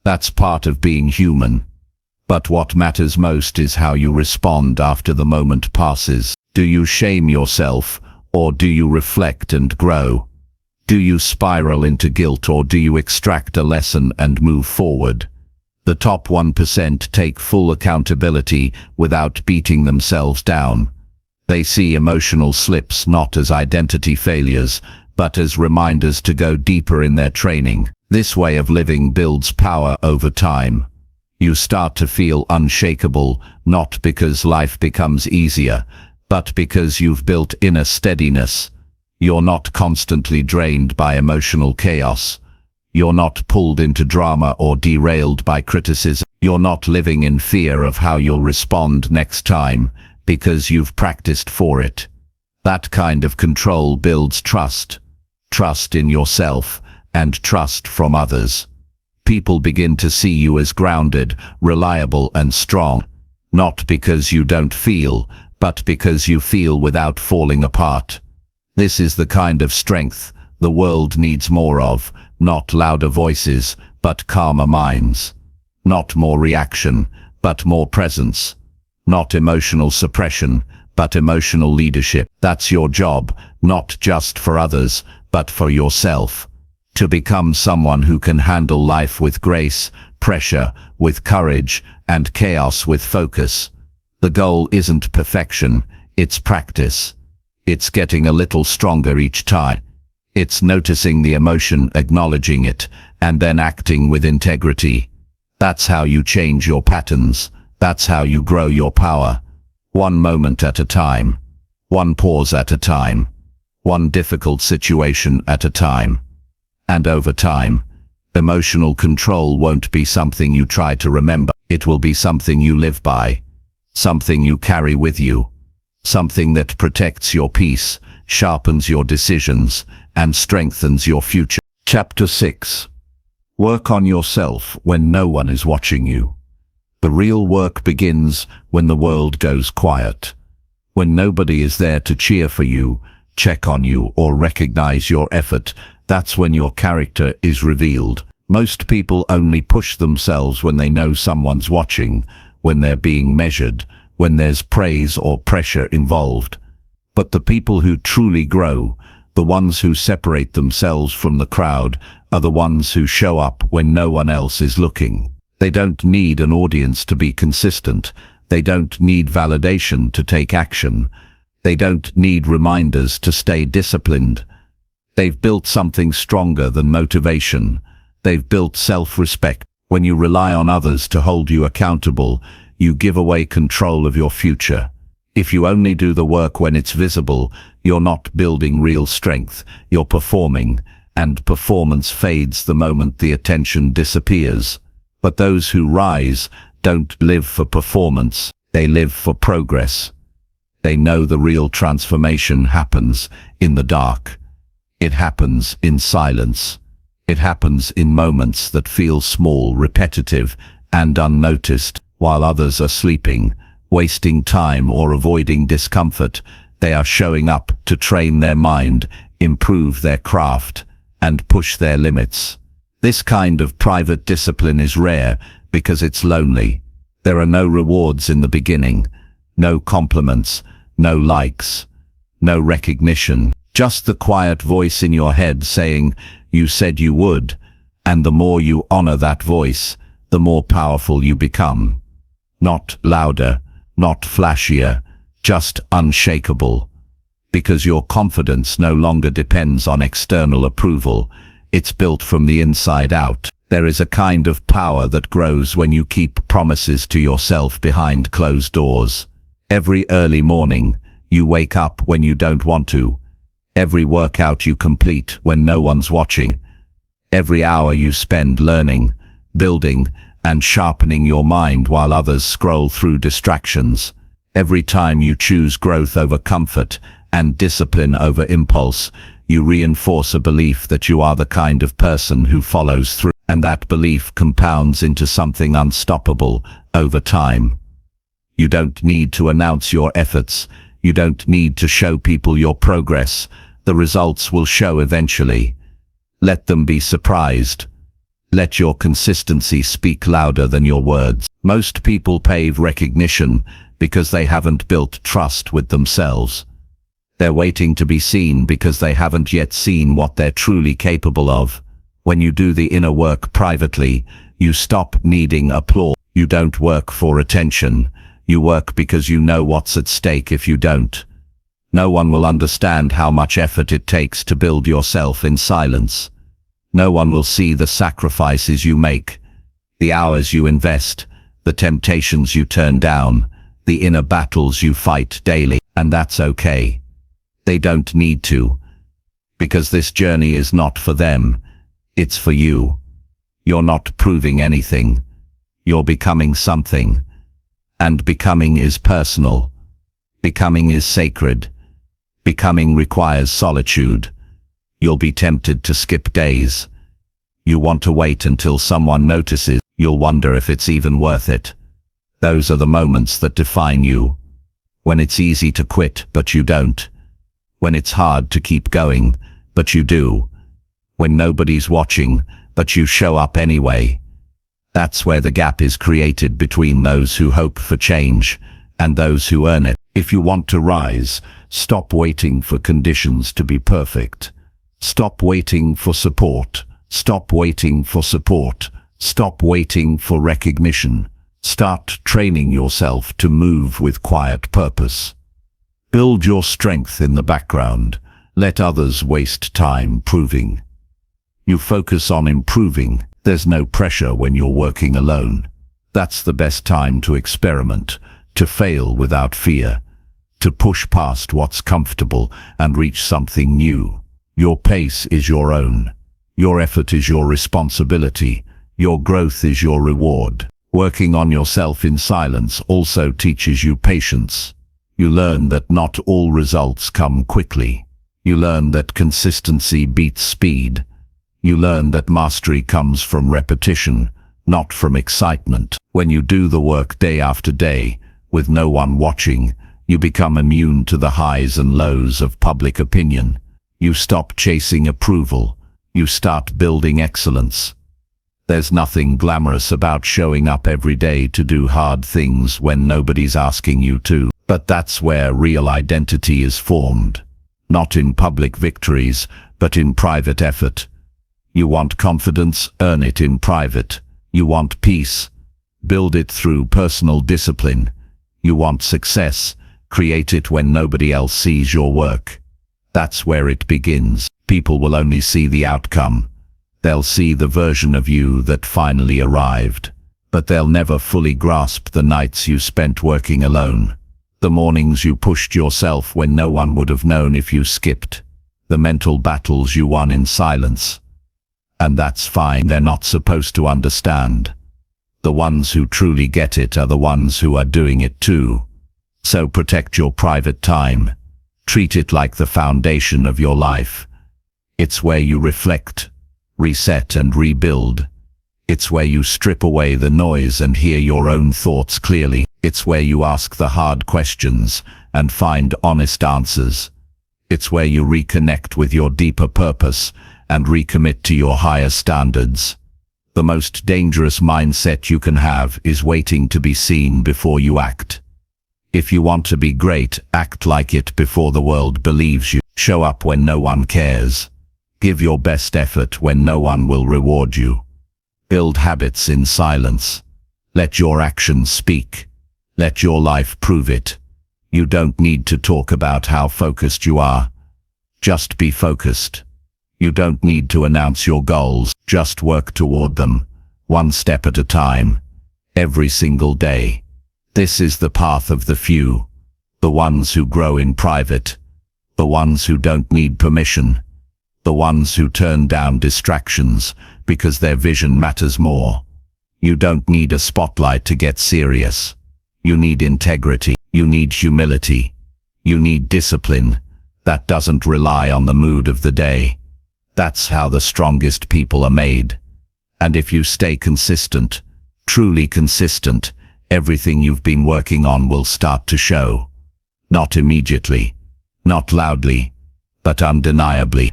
[SPEAKER 1] That's part of being human. But what matters most is how you respond after the moment passes. Do you shame yourself, or do you reflect and grow? Do you spiral into guilt, or do you extract a lesson and move forward? The top 1% take full accountability without beating themselves down. They see emotional slips not as identity failures, but as reminders to go deeper in their training. This way of living builds power over time. You start to feel unshakable, not because life becomes easier, but because you've built inner steadiness. You're not constantly drained by emotional chaos. You're not pulled into drama or derailed by criticism. You're not living in fear of how you'll respond next time, because you've practiced for it. That kind of control builds trust. Trust in yourself and trust from others. People begin to see you as grounded, reliable, and strong, not because you don't feel, but because you feel without falling apart. This is the kind of strength the world needs more of, not louder voices, but calmer minds. Not more reaction, but more presence. Not emotional suppression, but emotional leadership. That's your job, not just for others, but for yourself. To become someone who can handle life with grace, pressure with courage, and chaos with focus. The goal isn't perfection, it's practice. It's getting a little stronger each time. It's noticing the emotion, acknowledging it, and then acting with integrity. That's how you change your patterns. That's how you grow your power. One moment at a time. One pause at a time. One difficult situation at a time. And over time, emotional control won't be something you try to remember. It will be something you live by. Something you carry with you. Something that protects your peace, sharpens your decisions, and strengthens your future. Chapter 6. Work on yourself when no one is watching you. The real work begins when the world goes quiet. When nobody is there to cheer for you, check on you, or recognize your effort. That's when your character is revealed. Most people only push themselves when they know someone's watching, when they're being measured, when there's praise or pressure involved. But the people who truly grow, the ones who separate themselves from the crowd, are the ones who show up when no one else is looking. They don't need an audience to be consistent. They don't need validation to take action. They don't need reminders to stay disciplined. They've built something stronger than motivation. They've built self-respect. When you rely on others to hold you accountable, you give away control of your future. If you only do the work when it's visible, you're not building real strength, you're performing, and performance fades the moment the attention disappears. But those who rise don't live for performance, they live for progress. They know the real transformation happens in the dark. It happens in silence. It happens in moments that feel small, repetitive, and unnoticed. While others are sleeping, wasting time, or avoiding discomfort, they are showing up to train their mind, improve their craft, and push their limits. This kind of private discipline is rare because it's lonely. There are no rewards in the beginning, no compliments, no likes, no recognition, just the quiet voice in your head saying, "You said you would," and the more you honor that voice, the more powerful you become. Not louder, not flashier, just unshakable. Because your confidence no longer depends on external approval. It's built from the inside out. There is a kind of power that grows when you keep promises to yourself behind closed doors. Every early morning, you wake up when you don't want to. Every workout you complete when no one's watching. Every hour you spend learning, building, and sharpening your mind while others scroll through distractions. Every time you choose growth over comfort and discipline over impulse, you reinforce a belief that you are the kind of person who follows through, and that belief compounds into something unstoppable over time. You don't need to announce your efforts. You don't need to show people your progress. The results will show eventually. Let them be surprised. Let your consistency speak louder than your words. Most people pave recognition because they haven't built trust with themselves. They're waiting to be seen because they haven't yet seen what they're truly capable of. When you do the inner work privately, you stop needing applause. You don't work for attention. You work because you know what's at stake if you don't. No one will understand how much effort it takes to build yourself in silence. No one will see the sacrifices you make, the hours you invest, the temptations you turn down, the inner battles you fight daily, and that's okay. They don't need to, because this journey is not for them, it's for you. You're not proving anything, you're becoming something, and becoming is personal. Becoming is sacred. Becoming requires solitude. You'll be tempted to skip days. You want to wait until someone notices. You'll wonder if it's even worth it. Those are the moments that define you. When it's easy to quit, but you don't. When it's hard to keep going, but you do. when nobody's watching, but you show up anyway. That's where the gap is created between those who hope for change and those who earn it. If you want to rise, stop waiting for conditions to be perfect. Stop waiting for support. Stop waiting for support. Stop waiting for recognition. Start training yourself to move with quiet purpose. Build your strength in the background. Let others waste time proving. You focus on improving. There's no pressure when you're working alone. That's the best time to experiment, to fail without fear, to push past what's comfortable and reach something new. Your pace is your own. Your effort is your responsibility. Your growth is your reward. Working on yourself in silence also teaches you patience. You learn that not all results come quickly. You learn that consistency beats speed. You learn that mastery comes from repetition, not from excitement. When you do the work day after day, with no one watching, you become immune to the highs and lows of public opinion. You stop chasing approval. You start building excellence. There's nothing glamorous about showing up every day to do hard things when nobody's asking you to. But that's where real identity is formed. Not in public victories, but in private effort. You want confidence, earn it in private. You want peace, build it through personal discipline. You want success, create it when nobody else sees your work. That's where it begins. People will only see the outcome. They'll see the version of you that finally arrived. But they'll never fully grasp the nights you spent working alone. The mornings you pushed yourself when no one would have known if you skipped. The mental battles you won in silence. And that's fine, they're not supposed to understand. The ones who truly get it are the ones who are doing it too. So protect your private time. Treat it like the foundation of your life. It's where you reflect, reset and rebuild. It's where you strip away the noise and hear your own thoughts clearly. It's where you ask the hard questions and find honest answers. It's where you reconnect with your deeper purpose and recommit to your higher standards. The most dangerous mindset you can have is waiting to be seen before you act. If you want to be great, act like it before the world believes you. Show up when no one cares. Give your best effort when no one will reward you. Build habits in silence. Let your actions speak. Let your life prove it. You don't need to talk about how focused you are. Just be focused. You don't need to announce your goals. Just work toward them, one step at a time, every single day. This is the path of the few, the ones who grow in private, the ones who don't need permission, the ones who turn down distractions because their vision matters more. You don't need a spotlight to get serious. You need integrity. You need humility. You need discipline that doesn't rely on the mood of the day. That's how the strongest people are made. And if you stay consistent, truly consistent, everything you've been working on will start to show. Not immediately, not loudly, but undeniably.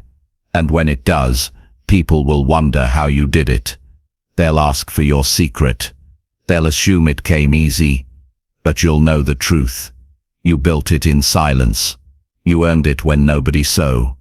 [SPEAKER 1] And when it does, people will wonder how you did it. They'll ask for your secret. They'll assume it came easy, but you'll know the truth. You built it in silence. You earned it when nobody saw.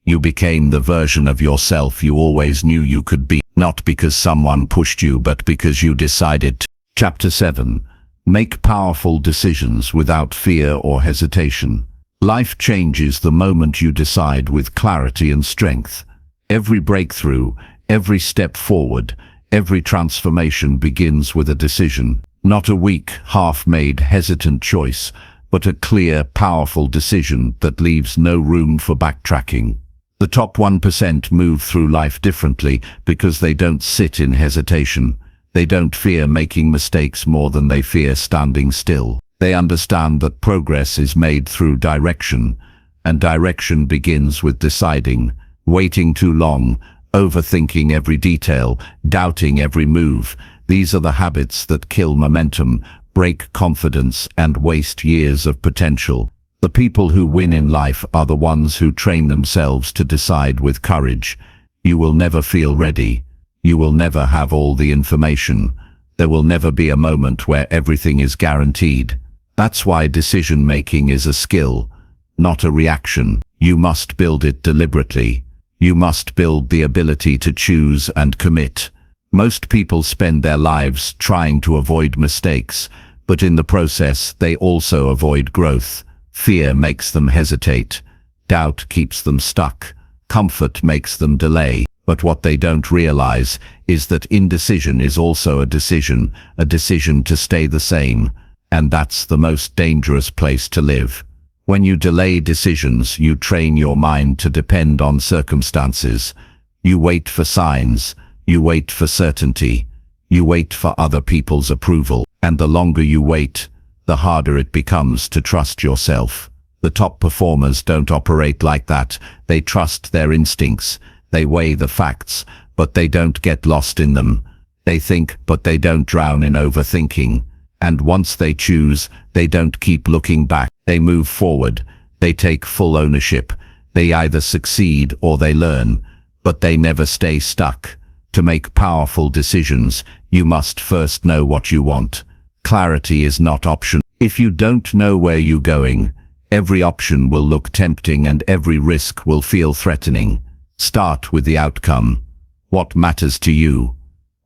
[SPEAKER 1] You became the version of yourself you always knew you could be, not because someone pushed you, but because you decided to. Chapter 7. Make powerful decisions without fear or hesitation. Life changes the moment you decide with clarity and strength. Every breakthrough, every step forward, every transformation begins with a decision. Not a weak, half-made, hesitant choice, but a clear, powerful decision that leaves no room for backtracking. The top 1% move through life differently because they don't sit in hesitation. They don't fear making mistakes more than they fear standing still. They understand that progress is made through direction, and direction begins with deciding. Waiting too long, overthinking every detail, doubting every move. These are the habits that kill momentum, break confidence, and waste years of potential. The people who win in life are the ones who train themselves to decide with courage, You will never feel ready. You will never have all the information. There will never be a moment where everything is guaranteed. That's why decision-making is a skill, not a reaction. You must build it deliberately. You must build the ability to choose and commit. Most people spend their lives trying to avoid mistakes, but in the process they also avoid growth. Fear makes them hesitate. Doubt keeps them stuck. Comfort makes them delay. But what they don't realize is that indecision is also a decision to stay the same. And that's the most dangerous place to live. When you delay decisions, you train your mind to depend on circumstances. You wait for signs. You wait for certainty. You wait for other people's approval. And the longer you wait, the harder it becomes to trust yourself. The top performers don't operate like that. They trust their instincts. They weigh the facts, but they don't get lost in them. They think, but they don't drown in overthinking. And once they choose, they don't keep looking back. They move forward. They take full ownership. They either succeed or they learn, but they never stay stuck. To make powerful decisions, you must first know what you want. Clarity is not optional. If you don't know where you're going, every option will look tempting and every risk will feel threatening. Start with the outcome. What matters to you?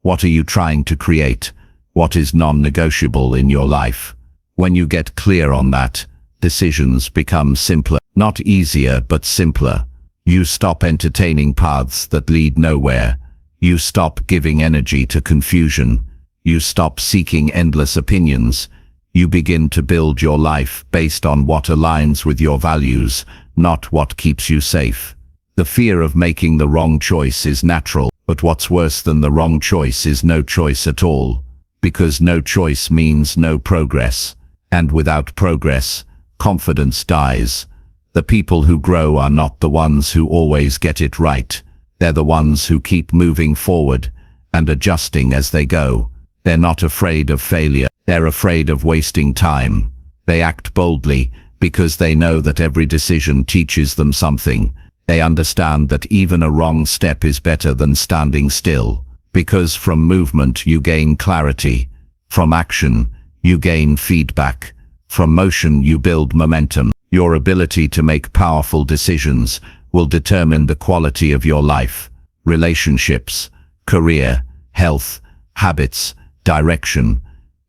[SPEAKER 1] What are you trying to create? What is non-negotiable in your life? When you get clear on that, decisions become simpler. Not easier, but simpler. You stop entertaining paths that lead nowhere. You stop giving energy to confusion. You stop seeking endless opinions. You begin to build your life based on what aligns with your values, not what keeps you safe. The fear of making the wrong choice is natural, but what's worse than the wrong choice is no choice at all. Because no choice means no progress. And without progress, confidence dies. The people who grow are not the ones who always get it right. They're the ones who keep moving forward and adjusting as they go. They're not afraid of failure. They're afraid of wasting time. They act boldly because they know that every decision teaches them something. They understand that even a wrong step is better than standing still. Because from movement you gain clarity. From action, you gain feedback. From motion you build momentum. Your ability to make powerful decisions will determine the quality of your life, relationships, career, health, habits, direction.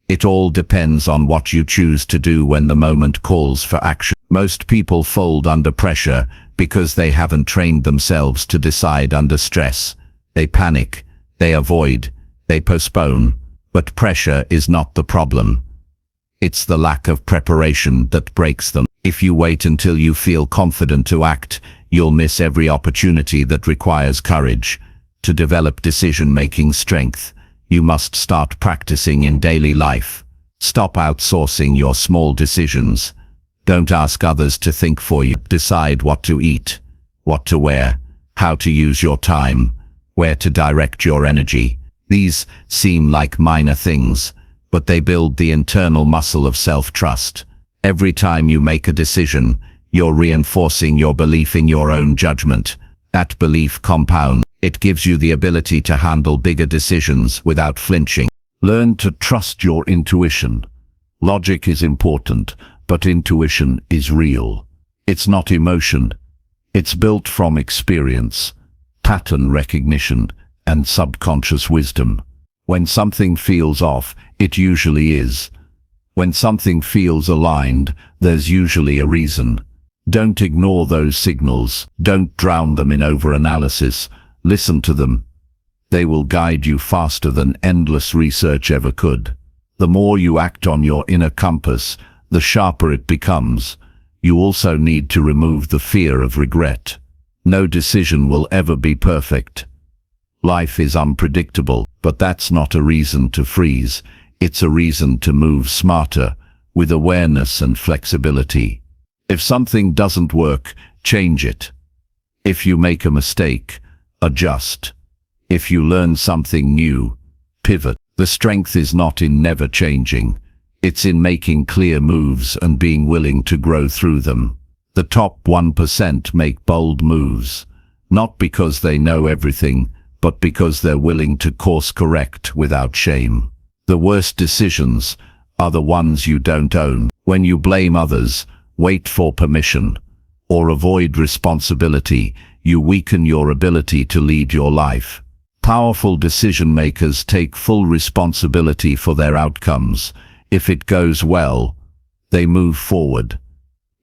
[SPEAKER 1] It all depends on what you choose to do when the moment calls for action. Most people fold under pressure because they haven't trained themselves to decide under stress. They panic, they avoid, they postpone. But pressure is not the problem. It's the lack of preparation that breaks them. If you wait until you feel confident to act, you'll miss every opportunity that requires courage. To develop decision-making strength, you must start practicing in daily life. Stop outsourcing your small decisions. Don't ask others to think for you. Decide what to eat, what to wear, how to use your time, where to direct your energy. These seem like minor things, but they build the internal muscle of self-trust. Every time you make a decision, you're reinforcing your belief in your own judgment. That belief compounds. It gives you the ability to handle bigger decisions without flinching. Learn to trust your intuition. Logic is important, but intuition is real. It's not emotion. It's built from experience, pattern recognition, and subconscious wisdom. When something feels off, it usually is. When something feels aligned, there's usually a reason. Don't ignore those signals. Don't drown them in overanalysis. Listen to them. They will guide you faster than endless research ever could. The more you act on your inner compass, the sharper it becomes. You also need to remove the fear of regret. No decision will ever be perfect. Life is unpredictable, but that's not a reason to freeze. It's a reason to move smarter, with awareness and flexibility. If something doesn't work, change it. If you make a mistake, adjust. If you learn something new, pivot. The strength is not in never changing. It's in making clear moves and being willing to grow through them. The top 1% make bold moves. not because they know everything, but because they're willing to course correct without shame. The worst decisions are the ones you don't own. When you blame others, wait for permission, or avoid responsibility, you weaken your ability to lead your life. Powerful decision makers take full responsibility for their outcomes. If it goes well, they move forward.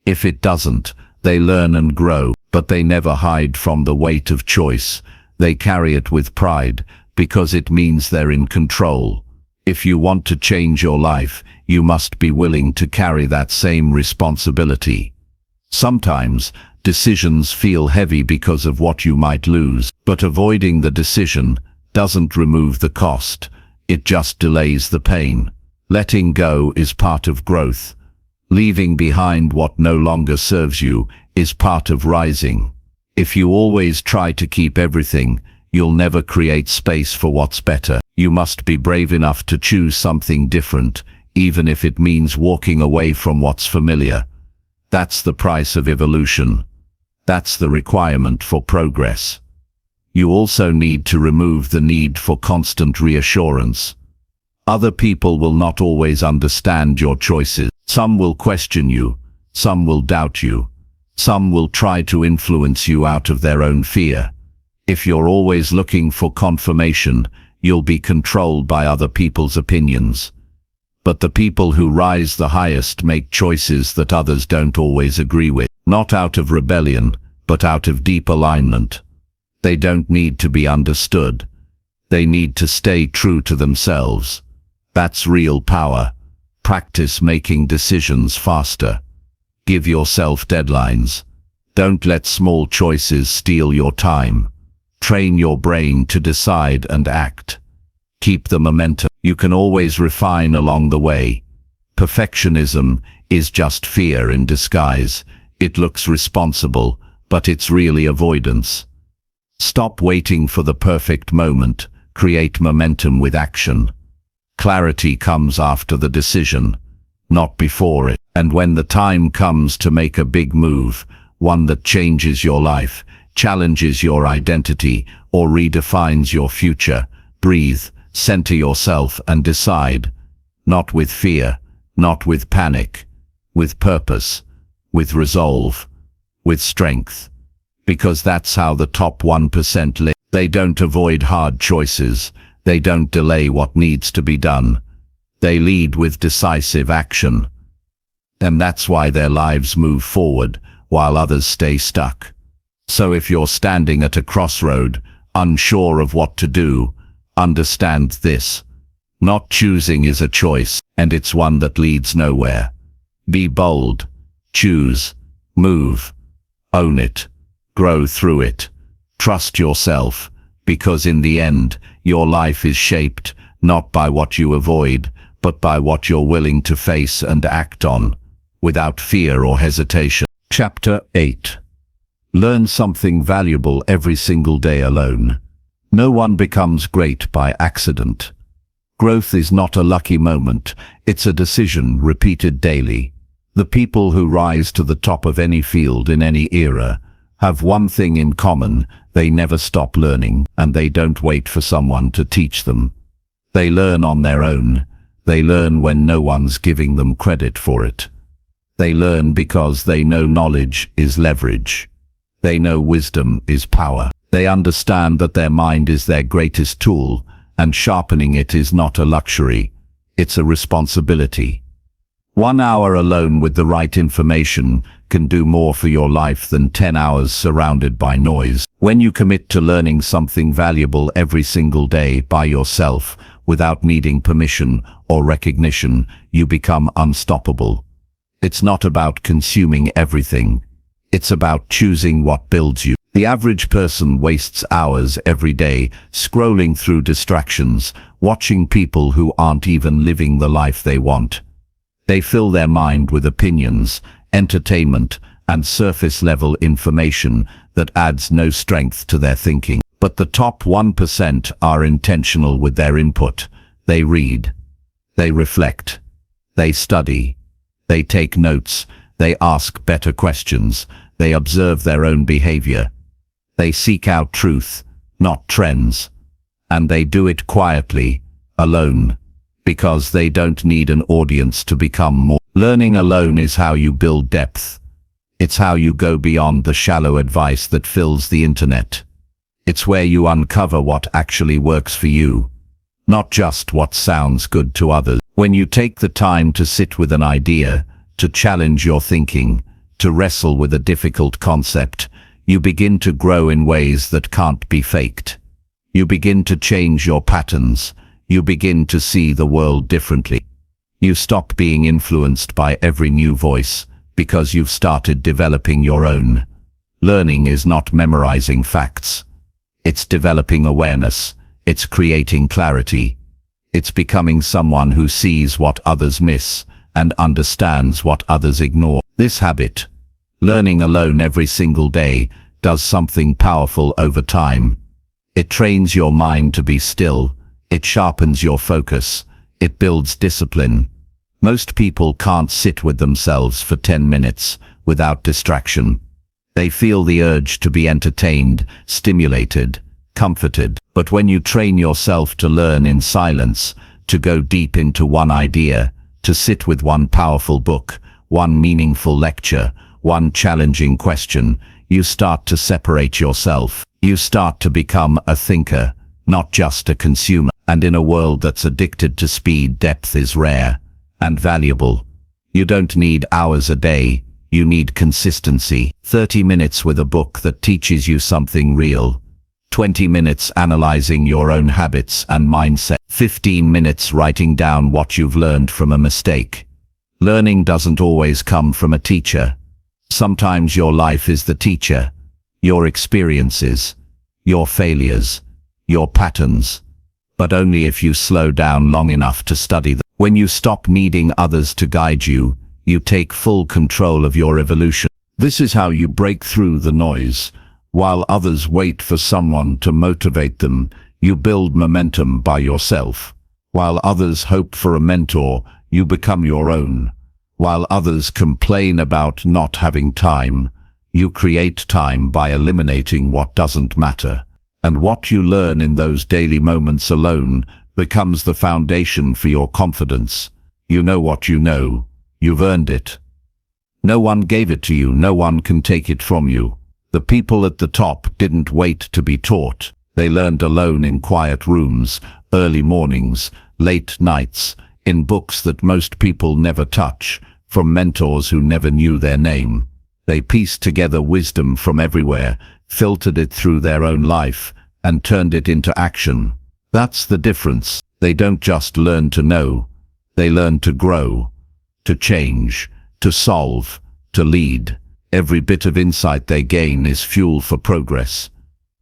[SPEAKER 1] If it doesn't, they learn and grow, but they never hide from the weight of choice. They carry it with pride, because it means they're in control. If you want to change your life, you must be willing to carry that same responsibility. Sometimes, decisions feel heavy because of what you might lose, but avoiding the decision doesn't remove the cost. It just delays the pain. Letting go is part of growth. Leaving behind what no longer serves you is part of rising. If you always try to keep everything, you'll never create space for what's better. You must be brave enough to choose something different, even if it means walking away from what's familiar. That's the price of evolution. That's the requirement for progress. You also need to remove the need for constant reassurance. Other people will not always understand your choices. Some will question you, some will doubt you, some will try to influence you out of their own fear. If you're always looking for confirmation, you'll be controlled by other people's opinions. But the people who rise the highest make choices that others don't always agree with, not out of rebellion, but out of deep alignment. They don't need to be understood. They need to stay true to themselves. That's real power. Practice making decisions faster. Give yourself deadlines. Don't let small choices steal your time. Train your brain to decide and act. Keep the momentum. You can always refine along the way. Perfectionism is just fear in disguise. It looks responsible, but it's really avoidance. Stop waiting for the perfect moment. Create momentum with action. Clarity comes after the decision, not before it. And when the time comes to make a big move, one that changes your life, challenges your identity, or redefines your future, breathe, center yourself and decide. Not with fear, not with panic, with purpose, with resolve, with strength. Because that's how the top 1% live. They don't avoid hard choices. They don't delay what needs to be done. They lead with decisive action. And that's why their lives move forward, while others stay stuck. So if you're standing at a crossroad, unsure of what to do, understand this. Not choosing is a choice, and it's one that leads nowhere. Be bold. Choose. Move. Own it. Grow through it. Trust yourself, because in the end, your life is shaped not by what you avoid, but by what you're willing to face and act on, without fear or hesitation. Chapter 8. Learn something valuable every single day alone. No one becomes great by accident. Growth is not a lucky moment, it's a decision repeated daily. The people who rise to the top of any field in any era have one thing in common: they never stop learning, and they don't wait for someone to teach them. They learn on their own. They learn when no one's giving them credit for it. They learn because they know knowledge is leverage. They know wisdom is power. They understand that their mind is their greatest tool, and sharpening it is not a luxury, it's a responsibility. 1 hour alone with the right information can do more for your life than 10 hours surrounded by noise. When you commit to learning something valuable every single day by yourself, without needing permission or recognition, you become unstoppable. It's not about consuming everything. It's about choosing what builds you. The average person wastes hours every day scrolling through distractions, watching people who aren't even living the life they want. They fill their mind with opinions, entertainment, and surface-level information that adds no strength to their thinking. But the top 1% are intentional with their input. They read. They reflect. They study. They take notes. They ask better questions. They observe their own behavior. They seek out truth, not trends. And they do it quietly, alone, because they don't need an audience to become more. Learning alone is how you build depth. It's how you go beyond the shallow advice that fills the internet. It's where you uncover what actually works for you, not just what sounds good to others. When you take the time to sit with an idea, to challenge your thinking, to wrestle with a difficult concept, you begin to grow in ways that can't be faked. You begin to change your patterns. You begin to see the world differently. You stop being influenced by every new voice because you've started developing your own. Learning is not memorizing facts. It's developing awareness. It's creating clarity. It's becoming someone who sees what others miss and understands what others ignore. This habit, learning alone every single day, does something powerful over time. It trains your mind to be still. It sharpens your focus. It builds discipline. Most people can't sit with themselves for 10 minutes without distraction. They feel the urge to be entertained, stimulated, comforted. But when you train yourself to learn in silence, to go deep into one idea, to sit with one powerful book, one meaningful lecture, one challenging question, you start to separate yourself. You start to become a thinker, not just a consumer. And in a world that's addicted to speed, depth is rare and valuable. You don't need hours a day, you need consistency. 30 minutes with a book that teaches you something real. 20 minutes analyzing your own habits and mindset. 15 minutes writing down what you've learned from a mistake. Learning doesn't always come from a teacher. Sometimes your life is the teacher. Your experiences, your failures, your patterns. But only if you slow down long enough to study them. When you stop needing others to guide you, you take full control of your evolution. This is how you break through the noise. While others wait for someone to motivate them, you build momentum by yourself. While others hope for a mentor, you become your own. While others complain about not having time, you create time by eliminating what doesn't matter. And what you learn in those daily moments alone becomes the foundation for your confidence. You know what you know. You've earned it. No one gave it to you. No one can take it from you. The people at the top didn't wait to be taught. They learned alone in quiet rooms, early mornings, late nights, in books that most people never touch, from mentors who never knew their name. They pieced together wisdom from everywhere, filtered it through their own life, and turned it into action. That's the difference. They don't just learn to know. They learn to grow, to change, to solve, to lead. Every bit of insight they gain is fuel for progress.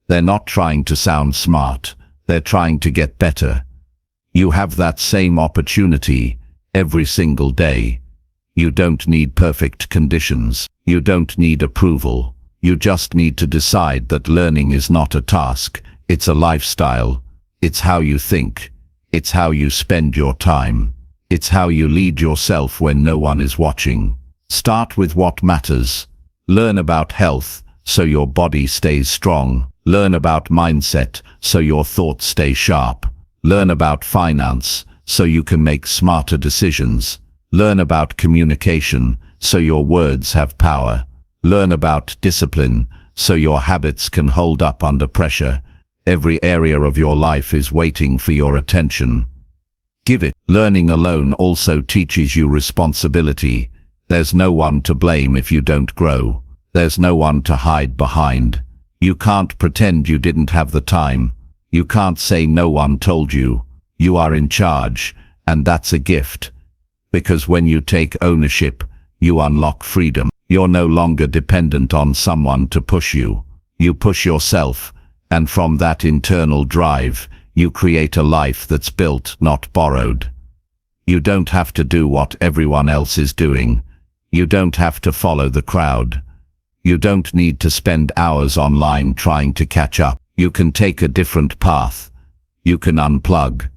[SPEAKER 1] They're not trying to sound smart. They're trying to get better. You have that same opportunity every single day. You don't need perfect conditions. You don't need approval. You just need to decide that learning is not a task. It's a lifestyle. It's how you think. It's how you spend your time. It's how you lead yourself when no one is watching. Start with what matters. Learn about health so your body stays strong. Learn about mindset so your thoughts stay sharp. Learn about finance so you can make smarter decisions. Learn about communication so your words have power. Learn about discipline so your habits can hold up under pressure. Every area of your life is waiting for your attention. Give it. Learning alone also teaches you responsibility. There's no one to blame if you don't grow. There's no one to hide behind. You can't pretend you didn't have the time. You can't say no one told you. You are in charge, and that's a gift. Because when you take ownership, you unlock freedom. You're no longer dependent on someone to push you. You push yourself, and from that internal drive, you create a life that's built, not borrowed. You don't have to do what everyone else is doing. You don't have to follow the crowd. You don't need to spend hours online trying to catch up. You can take a different path. You can unplug.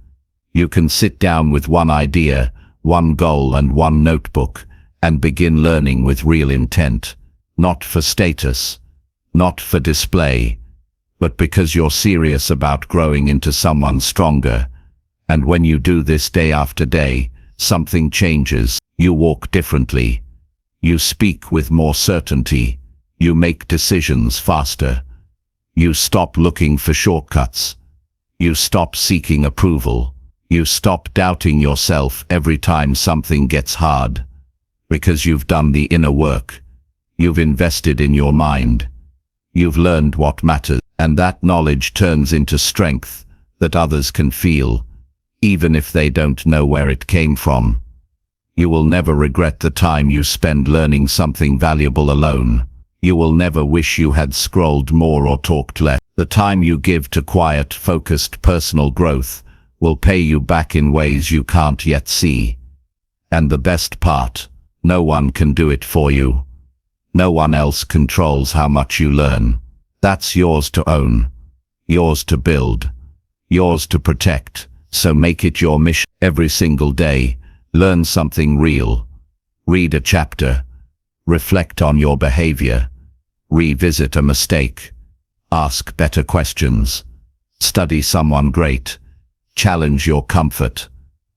[SPEAKER 1] You can sit down with one idea, one goal and one notebook, and begin learning with real intent. Not for status, not for display, but because you're serious about growing into someone stronger. And when you do this day after day, something changes. You walk differently. You speak with more certainty. You make decisions faster. You stop looking for shortcuts. You stop seeking approval. You stop doubting yourself every time something gets hard. Because you've done the inner work. You've invested in your mind. You've learned what matters. And that knowledge turns into strength that others can feel, even if they don't know where it came from. You will never regret the time you spend learning something valuable alone. You will never wish you had scrolled more or talked less. The time you give to quiet, focused personal growth will pay you back in ways you can't yet see. And the best part, no one can do it for you. No one else controls how much you learn. That's yours to own, yours to build, yours to protect. So make it your mission every single day. Learn something real. Read a chapter. Reflect on your behavior. Revisit a mistake. Ask better questions. Study someone great. Challenge your comfort.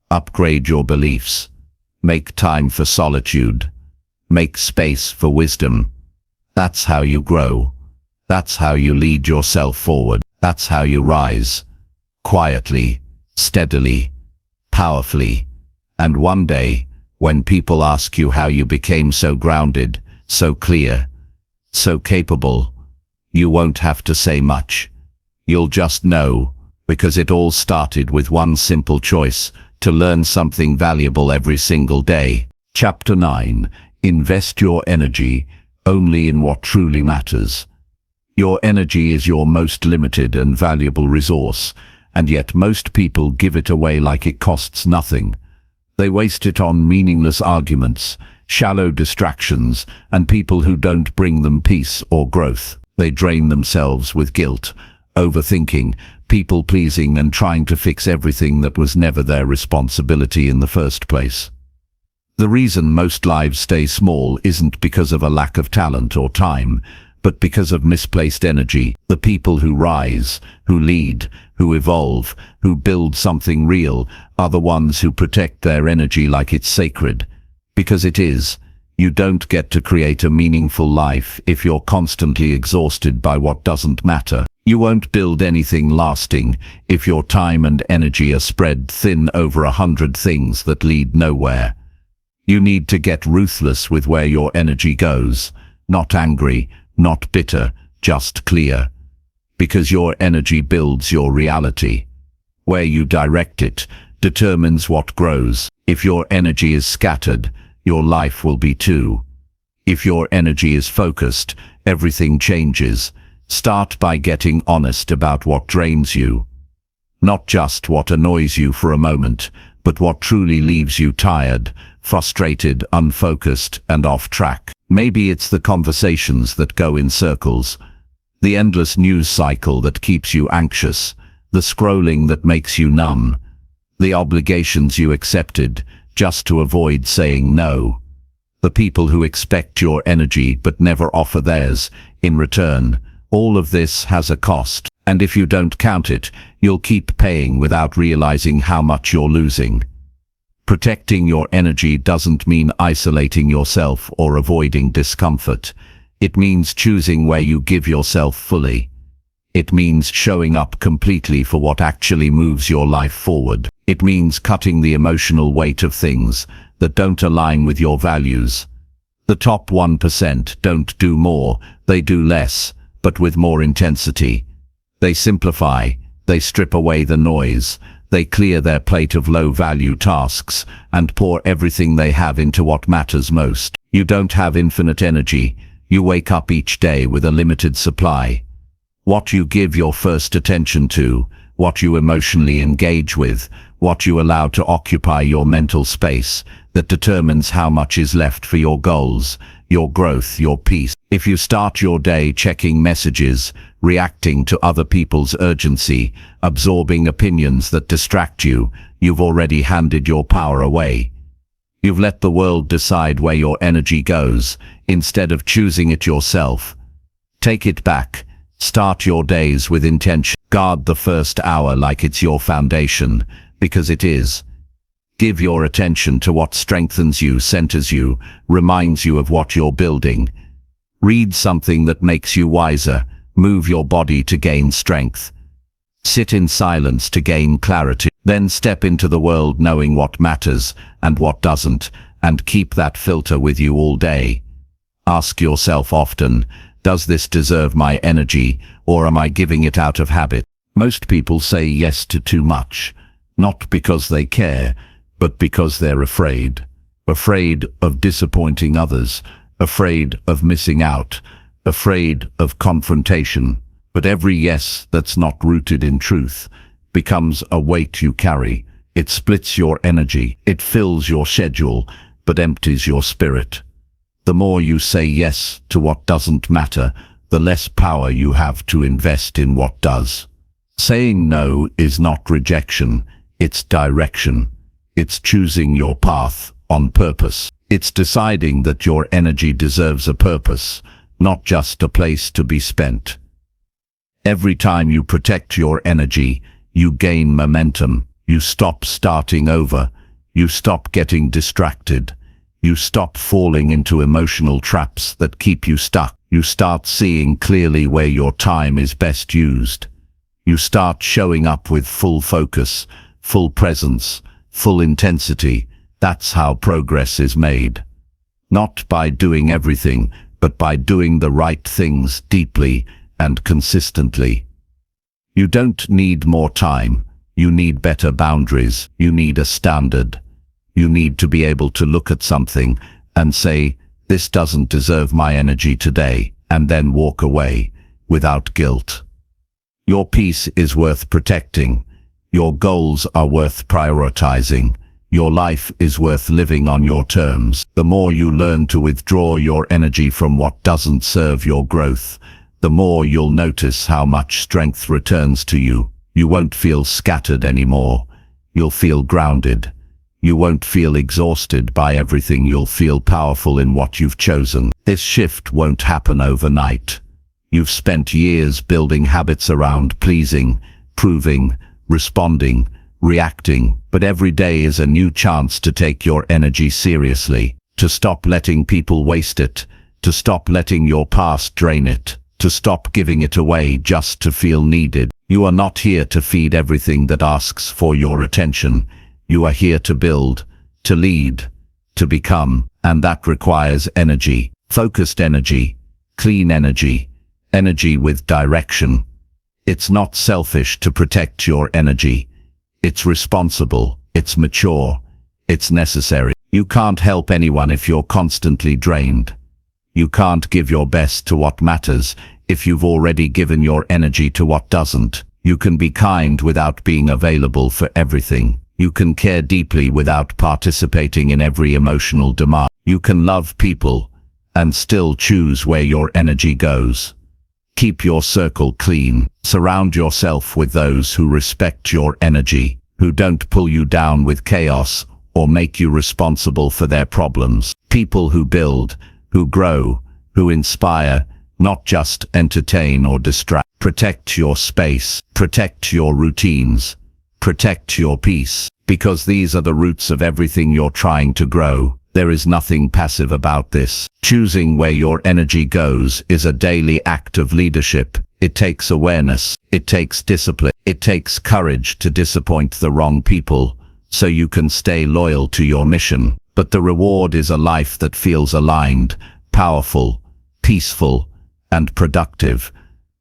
[SPEAKER 1] Upgrade your beliefs. Make time for solitude. Make space for wisdom. That's how you grow. That's how you lead yourself forward. That's how you rise. Quietly, steadily, powerfully. And one day, when people ask you how you became so grounded, so clear, so capable, you won't have to say much. You'll just know, because it all started with one simple choice, to learn something valuable every single day. Chapter 9. Invest your energy only in what truly matters. Your energy is your most limited and valuable resource, and yet most people give it away like it costs nothing. They waste it on meaningless arguments, shallow distractions, and people who don't bring them peace or growth. They drain themselves with guilt, overthinking, people-pleasing, and trying to fix everything that was never their responsibility in the first place. The reason most lives stay small isn't because of a lack of talent or time, but because of misplaced energy. The people who rise, who lead, who evolve, who build something real, are the ones who protect their energy like it's sacred. Because it is. You don't get to create a meaningful life if you're constantly exhausted by what doesn't matter. You won't build anything lasting if your time and energy are spread thin over 100 things that lead nowhere. You need to get ruthless with where your energy goes. Not angry, not bitter, just clear. Because your energy builds your reality. Where you direct it determines what grows. If your energy is scattered, your life will be too. If your energy is focused, everything changes. Start by getting honest about what drains you. Not just what annoys you for a moment, but what truly leaves you tired, frustrated, unfocused, and off track. Maybe it's the conversations that go in circles, the endless news cycle that keeps you anxious, the scrolling that makes you numb, the obligations you accepted just to avoid saying no, the people who expect your energy but never offer theirs in return. All of this has a cost, and if you don't count it, you'll keep paying without realizing how much you're losing. Protecting your energy doesn't mean isolating yourself or avoiding discomfort. It means choosing where you give yourself fully. It means showing up completely for what actually moves your life forward. It means cutting the emotional weight of things that don't align with your values. The top 1% don't do more, they do less, but with more intensity. They simplify, they strip away the noise, they clear their plate of low-value tasks and pour everything they have into what matters most. You don't have infinite energy. You wake up each day with a limited supply. What you give your first attention to, what you emotionally engage with, what you allow to occupy your mental space, that determines how much is left for your goals, your growth, your peace. If you start your day checking messages, reacting to other people's urgency, absorbing opinions that distract you, you've already handed your power away. You've let the world decide where your energy goes, instead of choosing it yourself. Take it back. Start your days with intention. Guard the first hour like it's your foundation, because it is. Give your attention to what strengthens you, centers you, reminds you of what you're building. Read something that makes you wiser. Move your body to gain strength. Sit in silence to gain clarity. Then step into the world knowing what matters and what doesn't, and keep that filter with you all day. Ask yourself often, does this deserve my energy, or am I giving it out of habit? Most people say yes to too much, not because they care, but because they're afraid. Afraid of disappointing others, afraid of missing out, afraid of confrontation. But every yes that's not rooted in truth becomes a weight you carry. It splits your energy, it fills your schedule, but empties your spirit. The more you say yes to what doesn't matter, the less power you have to invest in what does. Saying no is not rejection, it's direction. It's choosing your path on purpose. It's deciding that your energy deserves a purpose, not just a place to be spent. Every time you protect your energy, you gain momentum. You stop starting over. You stop getting distracted. You stop falling into emotional traps that keep you stuck. You start seeing clearly where your time is best used. You start showing up with full focus, full presence, full intensity. That's how progress is made. Not by doing everything, but by doing the right things deeply and consistently. You don't need more time. You need better boundaries. You need a standard. You need to be able to look at something and say, this doesn't deserve my energy today, and then walk away without guilt. Your peace is worth protecting. Your goals are worth prioritizing. Your life is worth living on your terms. The more you learn to withdraw your energy from what doesn't serve your growth, the more you'll notice how much strength returns to you. You won't feel scattered anymore. You'll feel grounded. You won't feel exhausted by everything. You'll feel powerful in what you've chosen. This shift won't happen overnight. You've spent years building habits around pleasing, proving, responding, reacting, but every day is a new chance to take your energy seriously, to stop letting people waste it, to stop letting your past drain it, to stop giving it away just to feel needed. You are not here to feed everything that asks for your attention. You are here to build, to lead, to become, and that requires energy, focused energy, clean energy, energy with direction. It's not selfish to protect your energy. It's responsible, it's mature, it's necessary. You can't help anyone if you're constantly drained. You can't give your best to what matters if you've already given your energy to what doesn't. You can be kind without being available for everything. You can care deeply without participating in every emotional demand. You can love people and still choose where your energy goes. Keep your circle clean. Surround yourself with those who respect your energy, who don't pull you down with chaos or make you responsible for their problems. People who build, who grow, who inspire, not just entertain or distract. Protect your space, protect your routines, protect your peace, because these are the roots of everything you're trying to grow. There is nothing passive about this. Choosing where your energy goes is a daily act of leadership. It takes awareness, it takes discipline, it takes courage to disappoint the wrong people, so you can stay loyal to your mission. But the reward is a life that feels aligned, powerful, peaceful, and productive.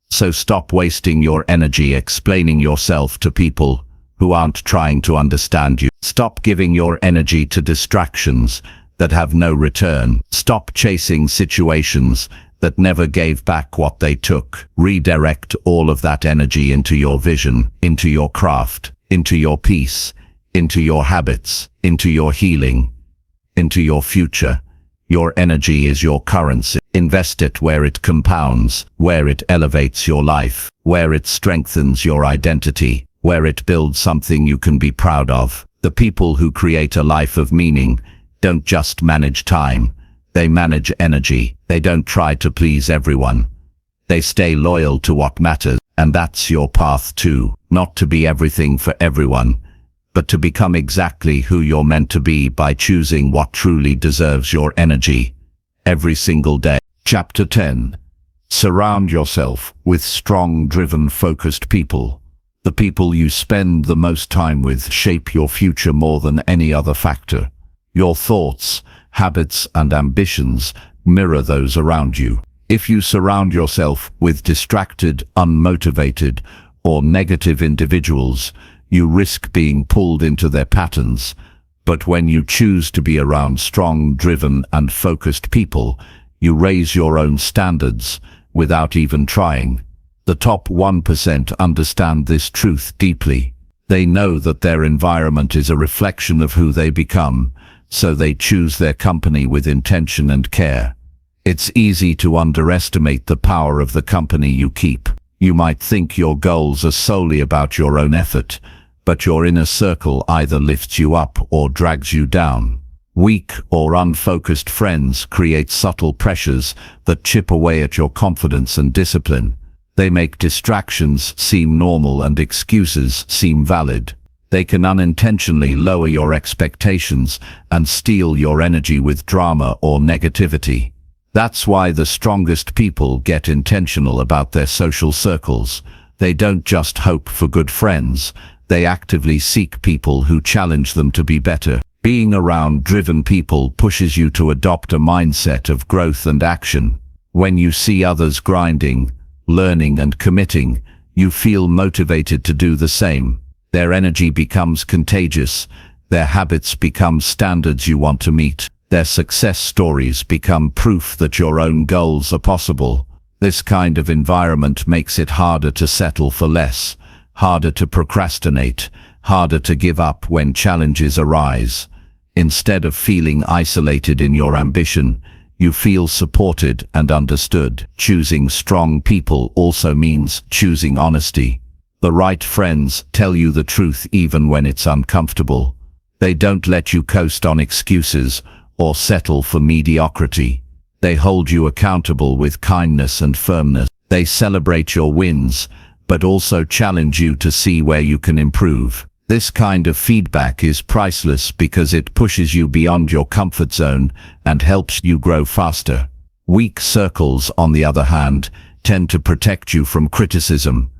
[SPEAKER 1] So stop wasting your energy explaining yourself to people who aren't trying to understand you. Stop giving your energy to distractions that have no return. Stop chasing situations that never gave back what they took. Redirect all of that energy into your vision, into your craft, into your peace, into your habits, into your healing, into your future. Your energy is your currency. Invest it where it compounds, where it elevates your life, where it strengthens your identity, where it builds something you can be proud of. The people who create a life of meaning don't just manage time, they manage energy. They don't try to please everyone. They stay loyal to what matters, and that's your path too. Not to be everything for everyone, but to become exactly who you're meant to be by choosing what truly deserves your energy every single day. Chapter 10. Surround yourself with strong, driven, focused people. The people you spend the most time with shape your future more than any other factor. Your thoughts, habits, and ambitions mirror those around you. If you surround yourself with distracted, unmotivated, or negative individuals, you risk being pulled into their patterns. But when you choose to be around strong, driven, and focused people, you raise your own standards without even trying. The top 1% understand this truth deeply. They know that their environment is a reflection of who they become, so they choose their company with intention and care. It's easy to underestimate the power of the company you keep. You might think your goals are solely about your own effort, but your inner circle either lifts you up or drags you down. Weak or unfocused friends create subtle pressures that chip away at your confidence and discipline. They make distractions seem normal and excuses seem valid. They can unintentionally lower your expectations and steal your energy with drama or negativity. That's why the strongest people get intentional about their social circles. They don't just hope for good friends, they actively seek people who challenge them to be better. Being around driven people pushes you to adopt a mindset of growth and action. When you see others grinding, learning, and committing, you feel motivated to do the same. Their energy becomes contagious, their habits become standards you want to meet. Their success stories become proof that your own goals are possible. This kind of environment makes it harder to settle for less, harder to procrastinate, harder to give up when challenges arise. Instead of feeling isolated in your ambition, you feel supported and understood. Choosing strong people also means choosing honesty. The right friends tell you the truth even when it's uncomfortable. They don't let you coast on excuses or settle for mediocrity. They hold you accountable with kindness and firmness. They celebrate your wins, but also challenge you to see where you can improve. This kind of feedback is priceless because it pushes you beyond your comfort zone and helps you grow faster. Weak circles, on the other hand, tend to protect you from criticism,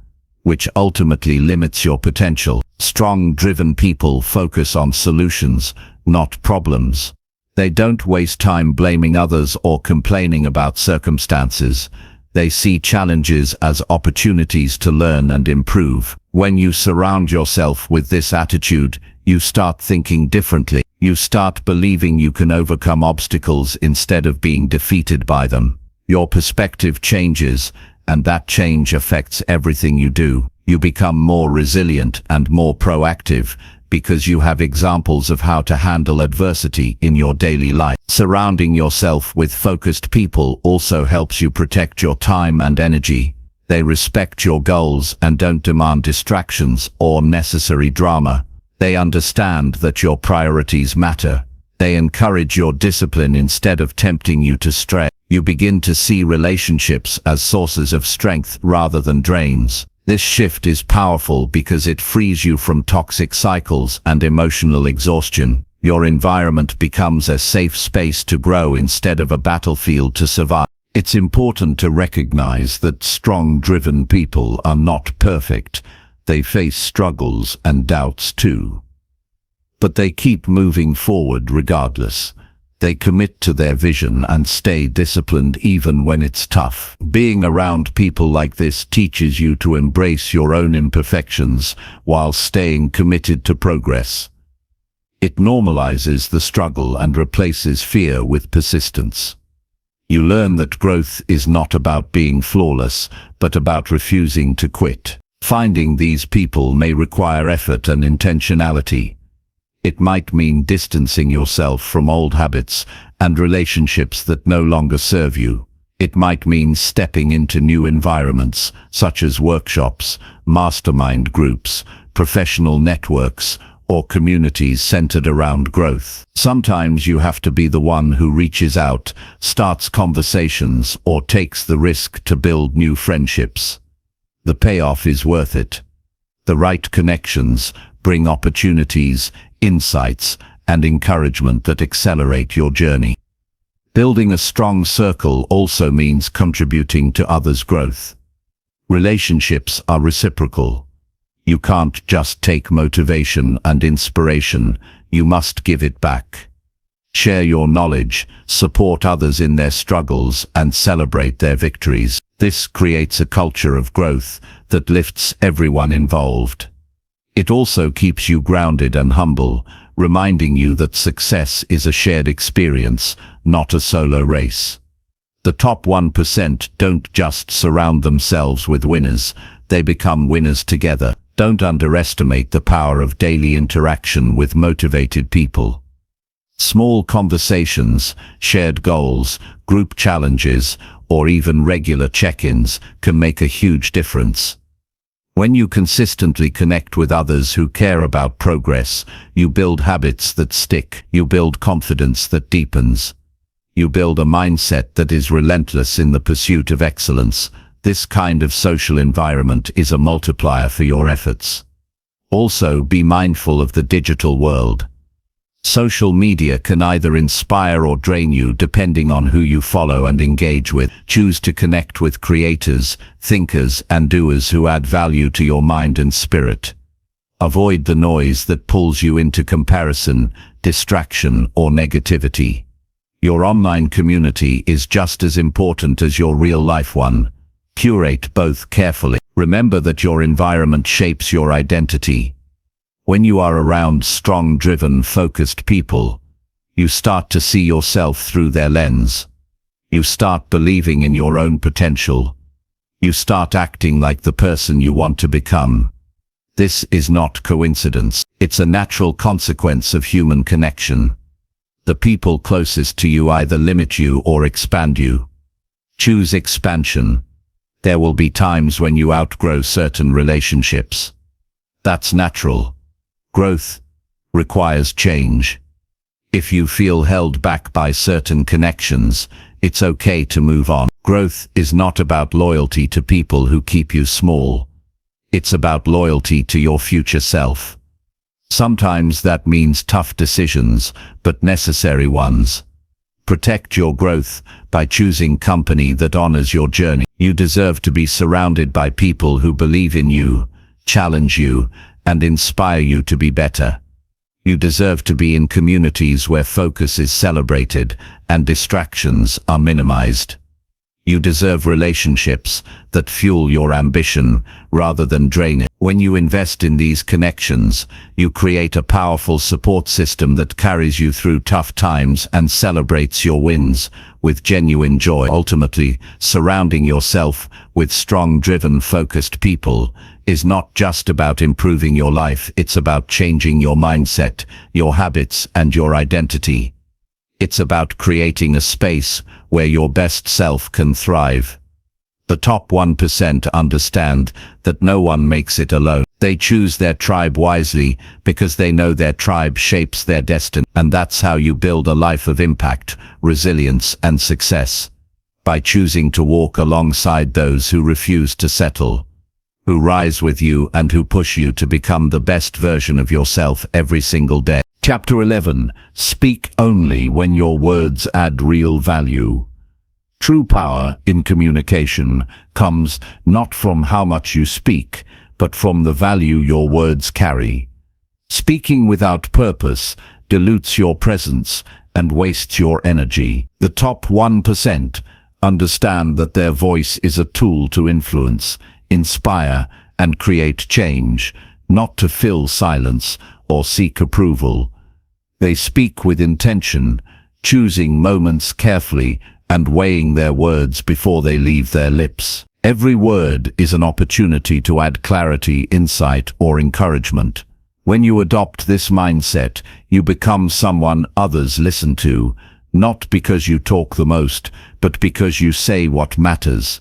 [SPEAKER 1] which ultimately limits your potential. Strong, driven people focus on solutions, not problems. They don't waste time blaming others or complaining about circumstances. They see challenges as opportunities to learn and improve. When you surround yourself with this attitude, you start thinking differently. You start believing you can overcome obstacles instead of being defeated by them. Your perspective changes, and that change affects everything you do. You become more resilient and more proactive, because you have examples of how to handle adversity in your daily life. Surrounding yourself with focused people also helps you protect your time and energy. They respect your goals and don't demand distractions or unnecessary drama. They understand that your priorities matter. They encourage your discipline instead of tempting you to stray. You begin to see relationships as sources of strength rather than drains. This shift is powerful because it frees you from toxic cycles and emotional exhaustion. Your environment becomes a safe space to grow instead of a battlefield to survive. It's important to recognize that strong, driven people are not perfect. They face struggles and doubts too. But they keep moving forward regardless. They commit to their vision and stay disciplined even when it's tough. Being around people like this teaches you to embrace your own imperfections while staying committed to progress. It normalizes the struggle and replaces fear with persistence. You learn that growth is not about being flawless, but about refusing to quit. Finding these people may require effort and intentionality. It might mean distancing yourself from old habits and relationships that no longer serve you. It might mean stepping into new environments, such as workshops, mastermind groups, professional networks, or communities centered around growth. Sometimes you have to be the one who reaches out, starts conversations, or takes the risk to build new friendships. The payoff is worth it. The right connections bring opportunities, insights, and encouragement that accelerate your journey. Building a strong circle also means contributing to others' growth. Relationships are reciprocal. You can't just take motivation and inspiration, you must give it back. Share your knowledge, support others in their struggles, and celebrate their victories. This creates a culture of growth that lifts everyone involved. It also keeps you grounded and humble, reminding you that success is a shared experience, not a solo race. The top 1% don't just surround themselves with winners, they become winners together. Don't underestimate the power of daily interaction with motivated people. Small conversations, shared goals, group challenges, or even regular check-ins can make a huge difference. When you consistently connect with others who care about progress, you build habits that stick, you build confidence that deepens. You build a mindset that is relentless in the pursuit of excellence. This kind of social environment is a multiplier for your efforts. Also, be mindful of the digital world. Social media can either inspire or drain you depending on who you follow and engage with. Choose to connect with creators, thinkers, and doers who add value to your mind and spirit. Avoid the noise that pulls you into comparison, distraction, or negativity. Your online community is just as important as your real-life one. Curate both carefully. Remember that your environment shapes your identity. When you are around strong, driven, focused people, you start to see yourself through their lens. You start believing in your own potential. You start acting like the person you want to become. This is not coincidence. It's a natural consequence of human connection. The people closest to you either limit you or expand you. Choose expansion. There will be times when you outgrow certain relationships. That's natural. Growth requires change. If you feel held back by certain connections, it's okay to move on. Growth is not about loyalty to people who keep you small. It's about loyalty to your future self. Sometimes that means tough decisions, but necessary ones. Protect your growth by choosing company that honors your journey. You deserve to be surrounded by people who believe in you, challenge you, and inspire you to be better. You deserve to be in communities where focus is celebrated and distractions are minimized. You deserve relationships that fuel your ambition rather than drain it. When you invest in these connections, you create a powerful support system that carries you through tough times and celebrates your wins with genuine joy. Ultimately, surrounding yourself with strong, driven, focused people is not just about improving your life, it's about changing your mindset, your habits, and your identity. It's about creating a space where your best self can thrive. The top 1% understand that no one makes it alone. They choose their tribe wisely because they know their tribe shapes their destiny. And that's how you build a life of impact, resilience, and success. By choosing to walk alongside those who refuse to settle, who rise with you and who push you to become the best version of yourself every single day. Chapter 11. Speak only when your words add real value. True power in communication comes not from how much you speak, but from the value your words carry. Speaking without purpose dilutes your presence and wastes your energy. The top 1% understand that their voice is a tool to influence, inspire, and create change, not to fill silence or seek approval. They speak with intention, choosing moments carefully and weighing their words before they leave their lips. Every word is an opportunity to add clarity, insight, or encouragement. When you adopt this mindset, you become someone others listen to, not because you talk the most, but because you say what matters.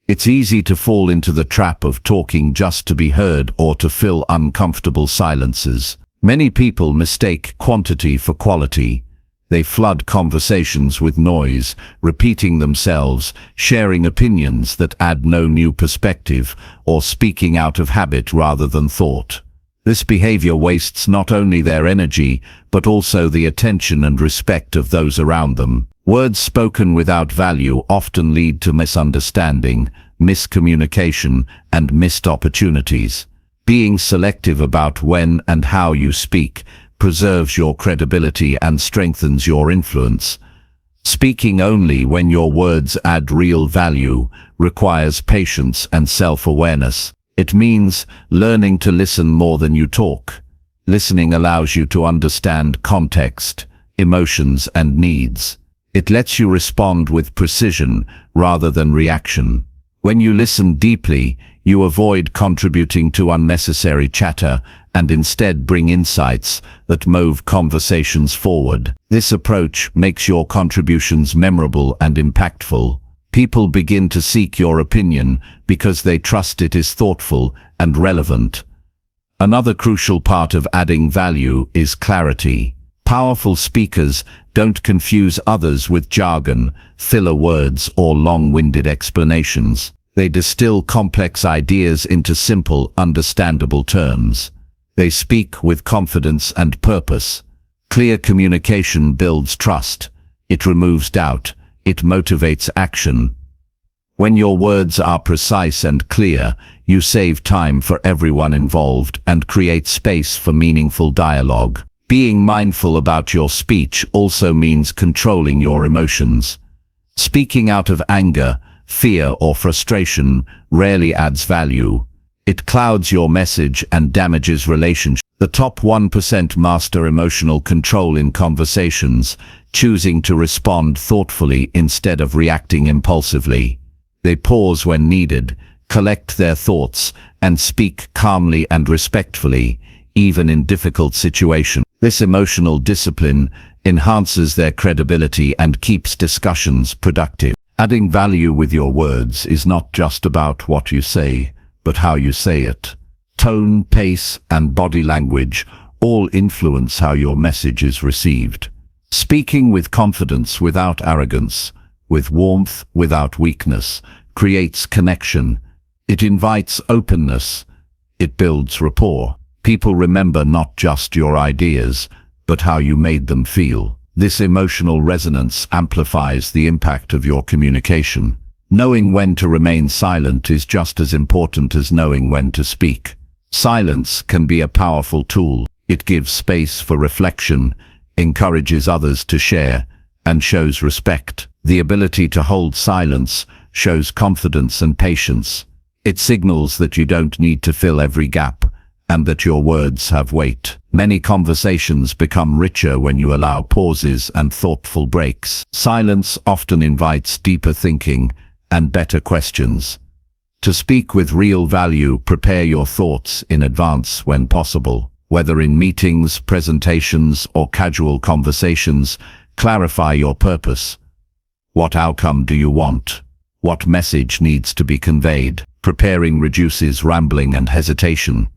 [SPEAKER 1] It's easy to fall into the trap of talking just to be heard or to fill uncomfortable silences. Many people mistake quantity for quality. They flood conversations with noise, repeating themselves, sharing opinions that add no new perspective, or speaking out of habit rather than thought. This behavior wastes not only their energy, but also the attention and respect of those around them. Words spoken without value often lead to misunderstanding, miscommunication, and missed opportunities. Being selective about when and how you speak preserves your credibility and strengthens your influence. Speaking only when your words add real value requires patience and self-awareness. It means learning to listen more than you talk. Listening allows you to understand context, emotions, and needs. It lets you respond with precision rather than reaction. When you listen deeply, you avoid contributing to unnecessary chatter and instead bring insights that move conversations forward. This approach makes your contributions memorable and impactful. People begin to seek your opinion because they trust it is thoughtful and relevant. Another crucial part of adding value is clarity. Powerful speakers don't confuse others with jargon, filler words, or long-winded explanations. They distill complex ideas into simple, understandable terms. They speak with confidence and purpose. Clear communication builds trust. It removes doubt. It motivates action. When your words are precise and clear, you save time for everyone involved and create space for meaningful dialogue. Being mindful about your speech also means controlling your emotions. Speaking out of anger, fear, or frustration rarely adds value. It clouds your message and damages relationships. The top 1% master emotional control in conversations, choosing to respond thoughtfully instead of reacting impulsively. They pause when needed, collect their thoughts, and speak calmly and respectfully, even in difficult situations. This emotional discipline enhances their credibility and keeps discussions productive. Adding value with your words is not just about what you say, but how you say it. Tone, pace, and body language all influence how your message is received. Speaking with confidence without arrogance, with warmth without weakness, creates connection. It invites openness. It builds rapport. People remember not just your ideas, but how you made them feel. This emotional resonance amplifies the impact of your communication. Knowing when to remain silent is just as important as knowing when to speak. Silence can be a powerful tool. It gives space for reflection, encourages others to share, and shows respect. The ability to hold silence shows confidence and patience. It signals that you don't need to fill every gap, and that your words have weight. Many conversations become richer when you allow pauses and thoughtful breaks. Silence often invites deeper thinking and better questions. To speak with real value, prepare your thoughts in advance when possible. Whether in meetings, presentations, or casual conversations, clarify your purpose. What outcome do you want? What message needs to be conveyed? Preparing reduces rambling and hesitation.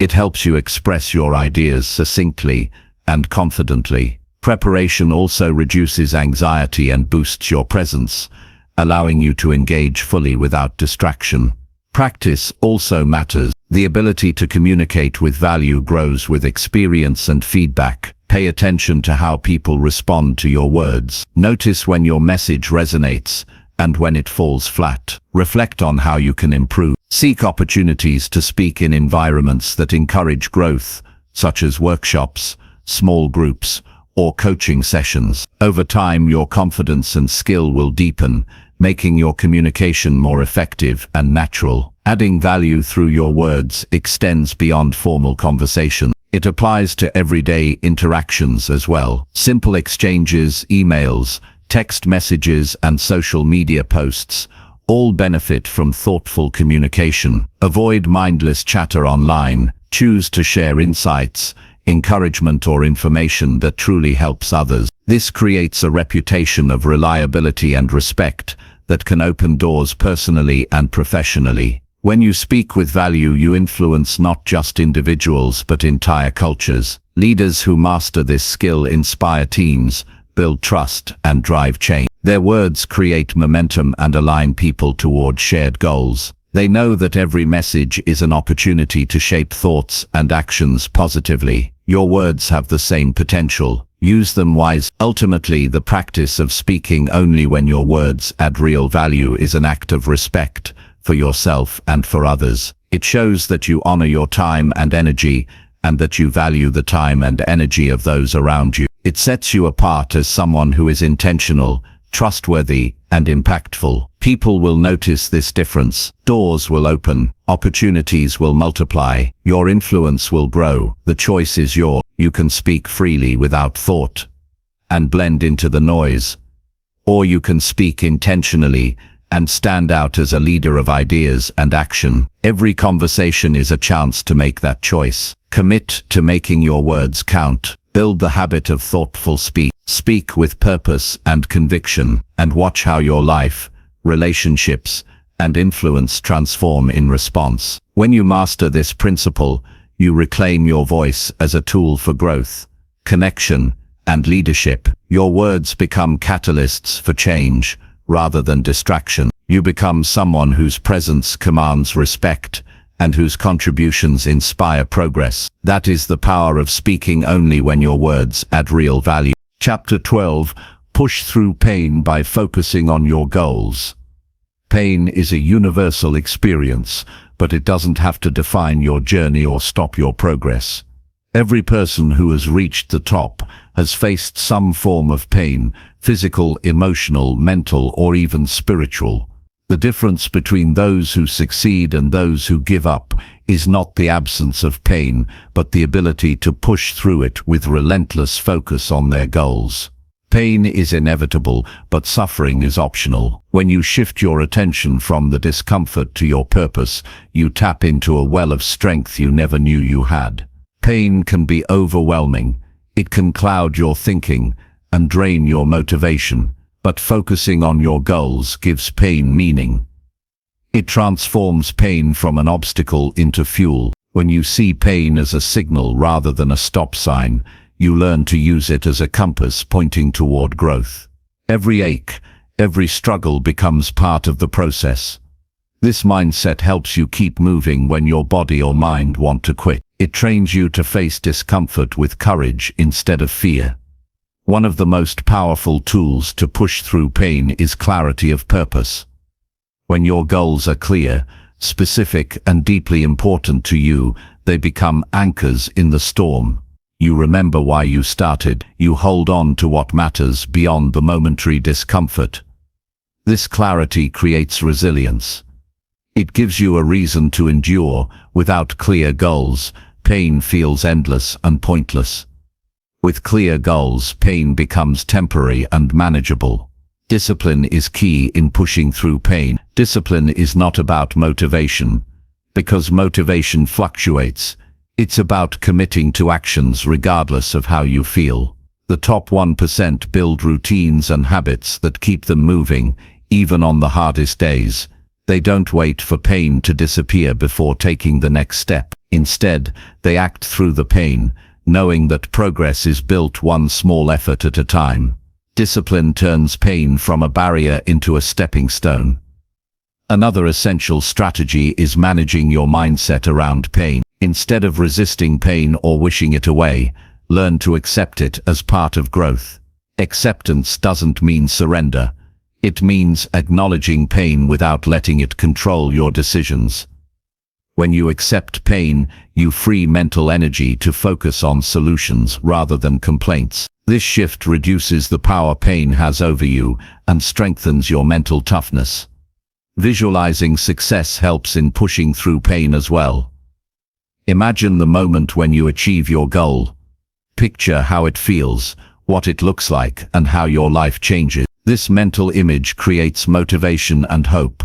[SPEAKER 1] It helps you express your ideas succinctly and confidently. Preparation also reduces anxiety and boosts your presence, allowing you to engage fully without distraction. Practice also matters. The ability to communicate with value grows with experience and feedback. Pay attention to how people respond to your words. Notice when your message resonates and when it falls flat. Reflect on how you can improve. Seek opportunities to speak in environments that encourage growth, such as workshops, small groups, or coaching sessions. Over time, your confidence and skill will deepen, making your communication more effective and natural. Adding value through your words extends beyond formal conversation. It applies to everyday interactions as well. Simple exchanges, emails, text messages, and social media posts all benefit from thoughtful communication. Avoid mindless chatter online. Choose to share insights, encouragement, or information that truly helps others. This creates a reputation of reliability and respect that can open doors personally and professionally. When you speak with value, you influence not just individuals but entire cultures. Leaders who master this skill inspire teams, build trust, and drive change. Their words create momentum and align people toward shared goals. They know that every message is an opportunity to shape thoughts and actions positively. Your words have the same potential. Use them wisely. Ultimately, the practice of speaking only when your words add real value is an act of respect for yourself and for others. It shows that you honor your time and energy, and that you value the time and energy of those around you. It sets you apart as someone who is intentional, trustworthy, and impactful. People will notice this difference. Doors will open. Opportunities will multiply. Your influence will grow. The choice is yours. You can speak freely without thought and blend into the noise, or you can speak intentionally and stand out as a leader of ideas and action. Every conversation is a chance to make that choice. Commit to making your words count. Build the habit of thoughtful speech. Speak with purpose and conviction, and watch how your life, relationships, and influence transform in response. When you master this principle, you reclaim your voice as a tool for growth, connection, and leadership. Your words become catalysts for change rather than distraction. You become someone whose presence commands respect and whose contributions inspire progress. That is the power of speaking only when your words add real value. Chapter 12. Push through pain by focusing on your goals. Pain is a universal experience, but it doesn't have to define your journey or stop your progress. Every person who has reached the top has faced some form of pain, physical, emotional, mental, or even spiritual. The difference between those who succeed and those who give up is not the absence of pain, but the ability to push through it with relentless focus on their goals. Pain is inevitable, but suffering is optional. When you shift your attention from the discomfort to your purpose, you tap into a well of strength you never knew you had. Pain can be overwhelming. It can cloud your thinking and drain your motivation. But focusing on your goals gives pain meaning. It transforms pain from an obstacle into fuel. When you see pain as a signal rather than a stop sign, you learn to use it as a compass pointing toward growth. Every ache, every struggle becomes part of the process. This mindset helps you keep moving when your body or mind want to quit. It trains you to face discomfort with courage instead of fear. One of the most powerful tools to push through pain is clarity of purpose. When your goals are clear, specific, and deeply important to you, they become anchors in the storm. You remember why you started. You hold on to what matters beyond the momentary discomfort. This clarity creates resilience. It gives you a reason to endure. Without clear goals, pain feels endless and pointless. With clear goals, pain becomes temporary and manageable. Discipline is key in pushing through pain. Discipline is not about motivation, because motivation fluctuates. It's about committing to actions regardless of how you feel. The top 1% build routines and habits that keep them moving, even on the hardest days. They don't wait for pain to disappear before taking the next step. Instead, they act through the pain, knowing that progress is built one small effort at a time. Discipline turns pain from a barrier into a stepping stone. Another essential strategy is managing your mindset around pain. Instead of resisting pain or wishing it away, learn to accept it as part of growth. Acceptance doesn't mean surrender. It means acknowledging pain without letting it control your decisions. When you accept pain, you free mental energy to focus on solutions rather than complaints. This shift reduces the power pain has over you and strengthens your mental toughness. Visualizing success helps in pushing through pain as well. Imagine the moment when you achieve your goal. Picture how it feels, what it looks like, and how your life changes. This mental image creates motivation and hope.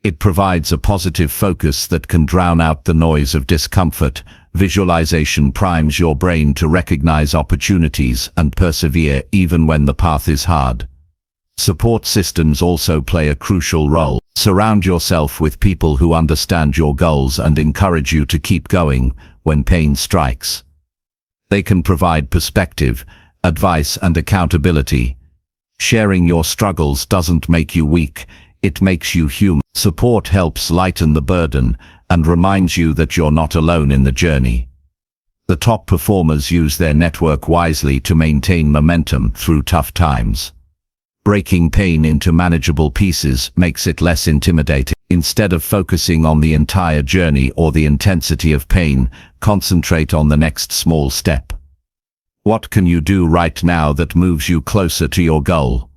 [SPEAKER 1] It provides a positive focus that can drown out the noise of discomfort. Visualization primes your brain to recognize opportunities and persevere even when the path is hard. Support systems also play a crucial role. Surround yourself with people who understand your goals and encourage you to keep going when pain strikes. They can provide perspective, advice, and accountability. Sharing your struggles doesn't make you weak, it makes you human. Support helps lighten the burden and reminds you that you're not alone in the journey. The top performers use their network wisely to maintain momentum through tough times. Breaking pain into manageable pieces makes it less intimidating. Instead of focusing on the entire journey or the intensity of pain, concentrate on the next small step. What can you do right now that moves you closer to your goal?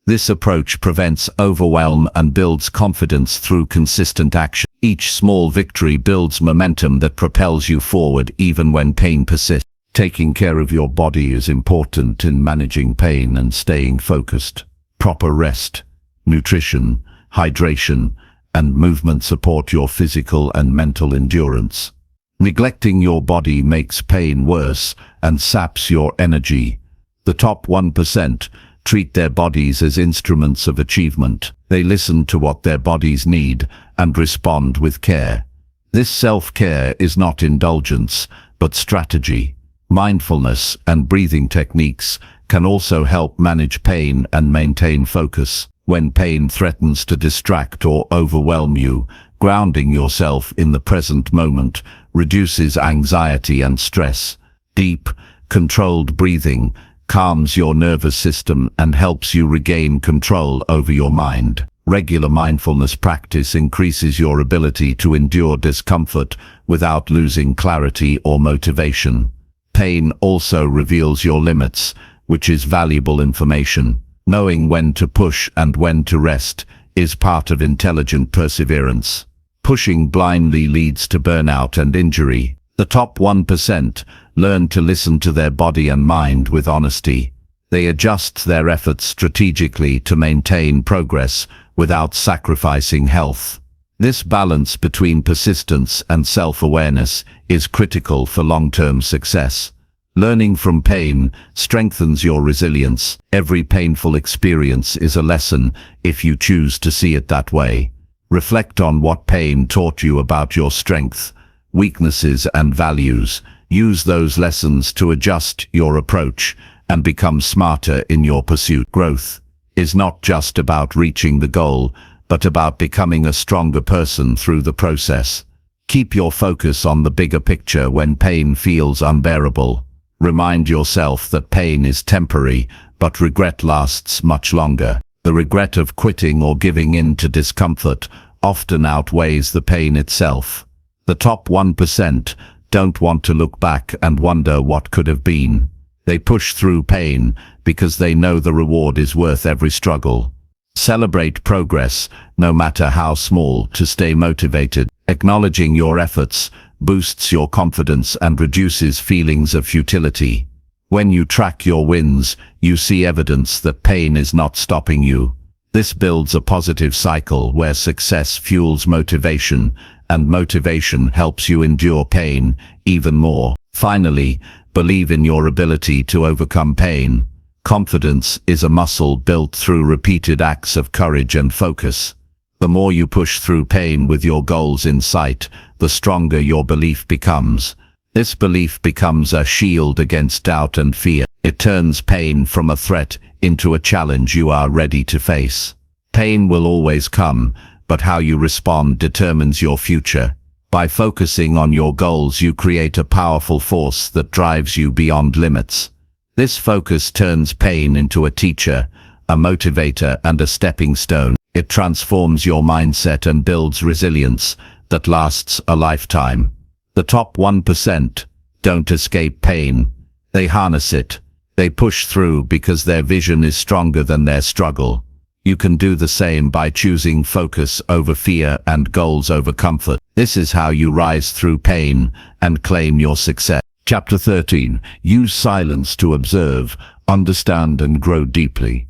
[SPEAKER 1] This approach prevents overwhelm and builds confidence through consistent action. Each small victory builds momentum that propels you forward even when pain persists. Taking care of your body is important in managing pain and staying focused. Proper rest, nutrition, hydration, and movement support your physical and mental endurance. Neglecting your body makes pain worse and saps your energy. The top 1% treat their bodies as instruments of achievement. They listen to what their bodies need and respond with care. This self-care is not indulgence, but strategy. Mindfulness and breathing techniques can also help manage pain and maintain focus. When pain threatens to distract or overwhelm you, grounding yourself in the present moment reduces anxiety and stress. Deep, controlled breathing calms your nervous system and helps you regain control over your mind. Regular mindfulness practice increases your ability to endure discomfort without losing clarity or motivation. Pain also reveals your limits, which is valuable information. Knowing when to push and when to rest is part of intelligent perseverance. Pushing blindly leads to burnout and injury. The top 1% learn to listen to their body and mind with honesty. They adjust their efforts strategically to maintain progress without sacrificing health. This balance between persistence and self-awareness is critical for long-term success. Learning from pain strengthens your resilience. Every painful experience is a lesson if you choose to see it that way. Reflect on what pain taught you about your strengths, weaknesses, and values. Use those lessons to adjust your approach and become smarter in your pursuit. Growth is not just about reaching the goal, but about becoming a stronger person through the process. Keep your focus on the bigger picture when pain feels unbearable. Remind yourself that pain is temporary, but regret lasts much longer. The regret of quitting or giving in to discomfort often outweighs the pain itself. The top 1% don't want to look back and wonder what could have been. They push through pain because they know the reward is worth every struggle. Celebrate progress, no matter how small, to stay motivated. Acknowledging your efforts boosts your confidence and reduces feelings of futility. When you track your wins, you see evidence that pain is not stopping you. This builds a positive cycle where success fuels motivation, and motivation helps you endure pain even more. Finally, believe in your ability to overcome pain. Confidence is a muscle built through repeated acts of courage and focus. The more you push through pain with your goals in sight, the stronger your belief becomes. This belief becomes a shield against doubt and fear. It turns pain from a threat into a challenge you are ready to face. Pain will always come, but how you respond determines your future. By focusing on your goals, you create a powerful force that drives you beyond limits. This focus turns pain into a teacher, a motivator, and a stepping stone. It transforms your mindset and builds resilience that lasts a lifetime. The top 1% don't escape pain. They harness it. They push through because their vision is stronger than their struggle. You can do the same by choosing focus over fear and goals over comfort. This is how you rise through pain and claim your success. Chapter 13. Use silence to observe, understand, and grow deeply.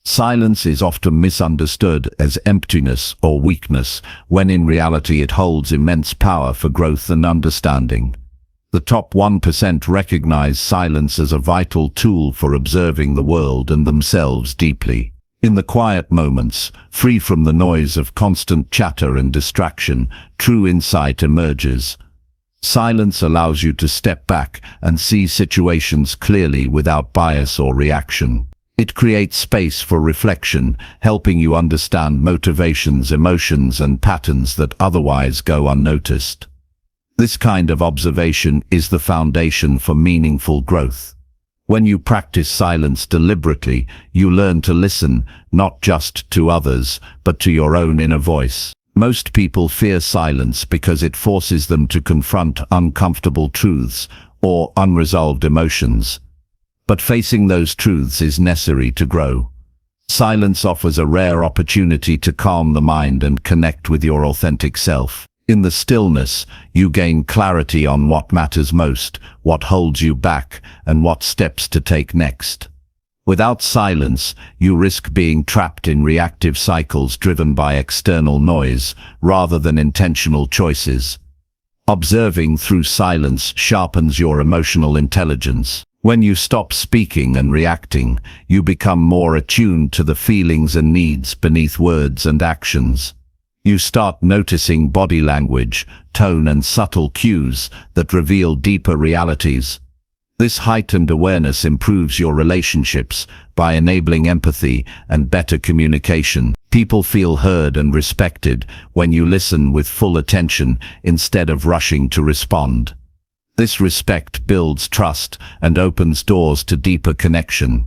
[SPEAKER 1] Silence is often misunderstood as emptiness or weakness, when in reality it holds immense power for growth and understanding. The top 1% recognize silence as a vital tool for observing the world and themselves deeply. In the quiet moments, free from the noise of constant chatter and distraction, true insight emerges. Silence allows you to step back and see situations clearly without bias or reaction. It creates space for reflection, helping you understand motivations, emotions, and patterns that otherwise go unnoticed. This kind of observation is the foundation for meaningful growth. When you practice silence deliberately, you learn to listen, not just to others, but to your own inner voice. Most people fear silence because it forces them to confront uncomfortable truths or unresolved emotions. But facing those truths is necessary to grow. Silence offers a rare opportunity to calm the mind and connect with your authentic self. In the stillness, you gain clarity on what matters most, what holds you back, and what steps to take next. Without silence, you risk being trapped in reactive cycles driven by external noise, rather than intentional choices. Observing through silence sharpens your emotional intelligence. When you stop speaking and reacting, you become more attuned to the feelings and needs beneath words and actions. You start noticing body language, tone, and subtle cues that reveal deeper realities. This heightened awareness improves your relationships by enabling empathy and better communication. People feel heard and respected when you listen with full attention instead of rushing to respond. This respect builds trust and opens doors to deeper connection.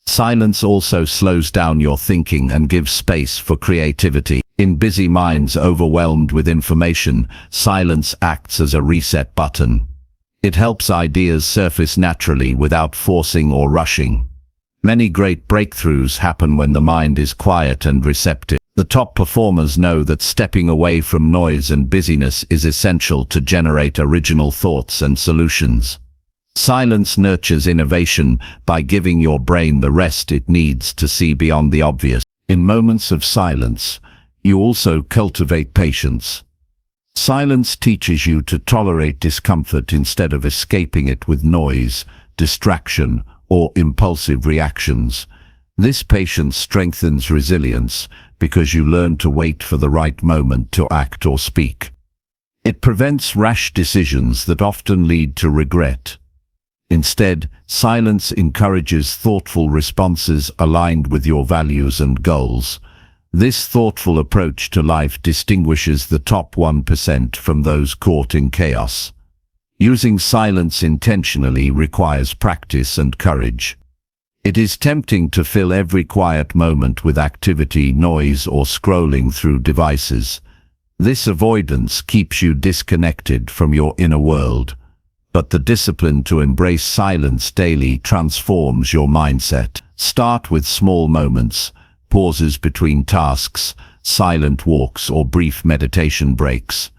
[SPEAKER 1] Silence also slows down your thinking and gives space for creativity. In busy minds overwhelmed with information, silence acts as a reset button. It helps ideas surface naturally without forcing or rushing. Many great breakthroughs happen when the mind is quiet and receptive. The top performers know that stepping away from noise and busyness is essential to generate original thoughts and solutions. Silence nurtures innovation by giving your brain the rest it needs to see beyond the obvious. In moments of silence, you also cultivate patience. Silence teaches you to tolerate discomfort instead of escaping it with noise, distraction, or impulsive reactions. This patience strengthens resilience because you learn to wait for the right moment to act or speak. It prevents rash decisions that often lead to regret. Instead, silence encourages thoughtful responses aligned with your values and goals. This thoughtful approach to life distinguishes the top 1% from those caught in chaos. Using silence intentionally requires practice and courage. It is tempting to fill every quiet moment with activity, noise, or scrolling through devices. This avoidance keeps you disconnected from your inner world. But the discipline to embrace silence daily transforms your mindset. Start with small moments, pauses between tasks, silent walks, or brief meditation breaks.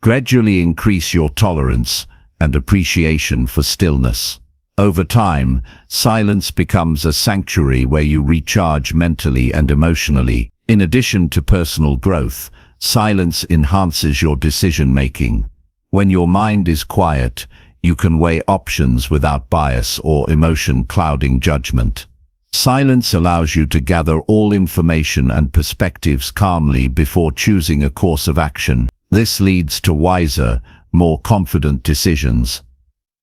[SPEAKER 1] Gradually increase your tolerance and appreciation for stillness. Over time, silence becomes a sanctuary where you recharge mentally and emotionally. In addition to personal growth, silence enhances your decision-making. When your mind is quiet, you can weigh options without bias or emotion clouding judgment. Silence allows you to gather all information and perspectives calmly before choosing a course of action. This leads to wiser, more confident decisions.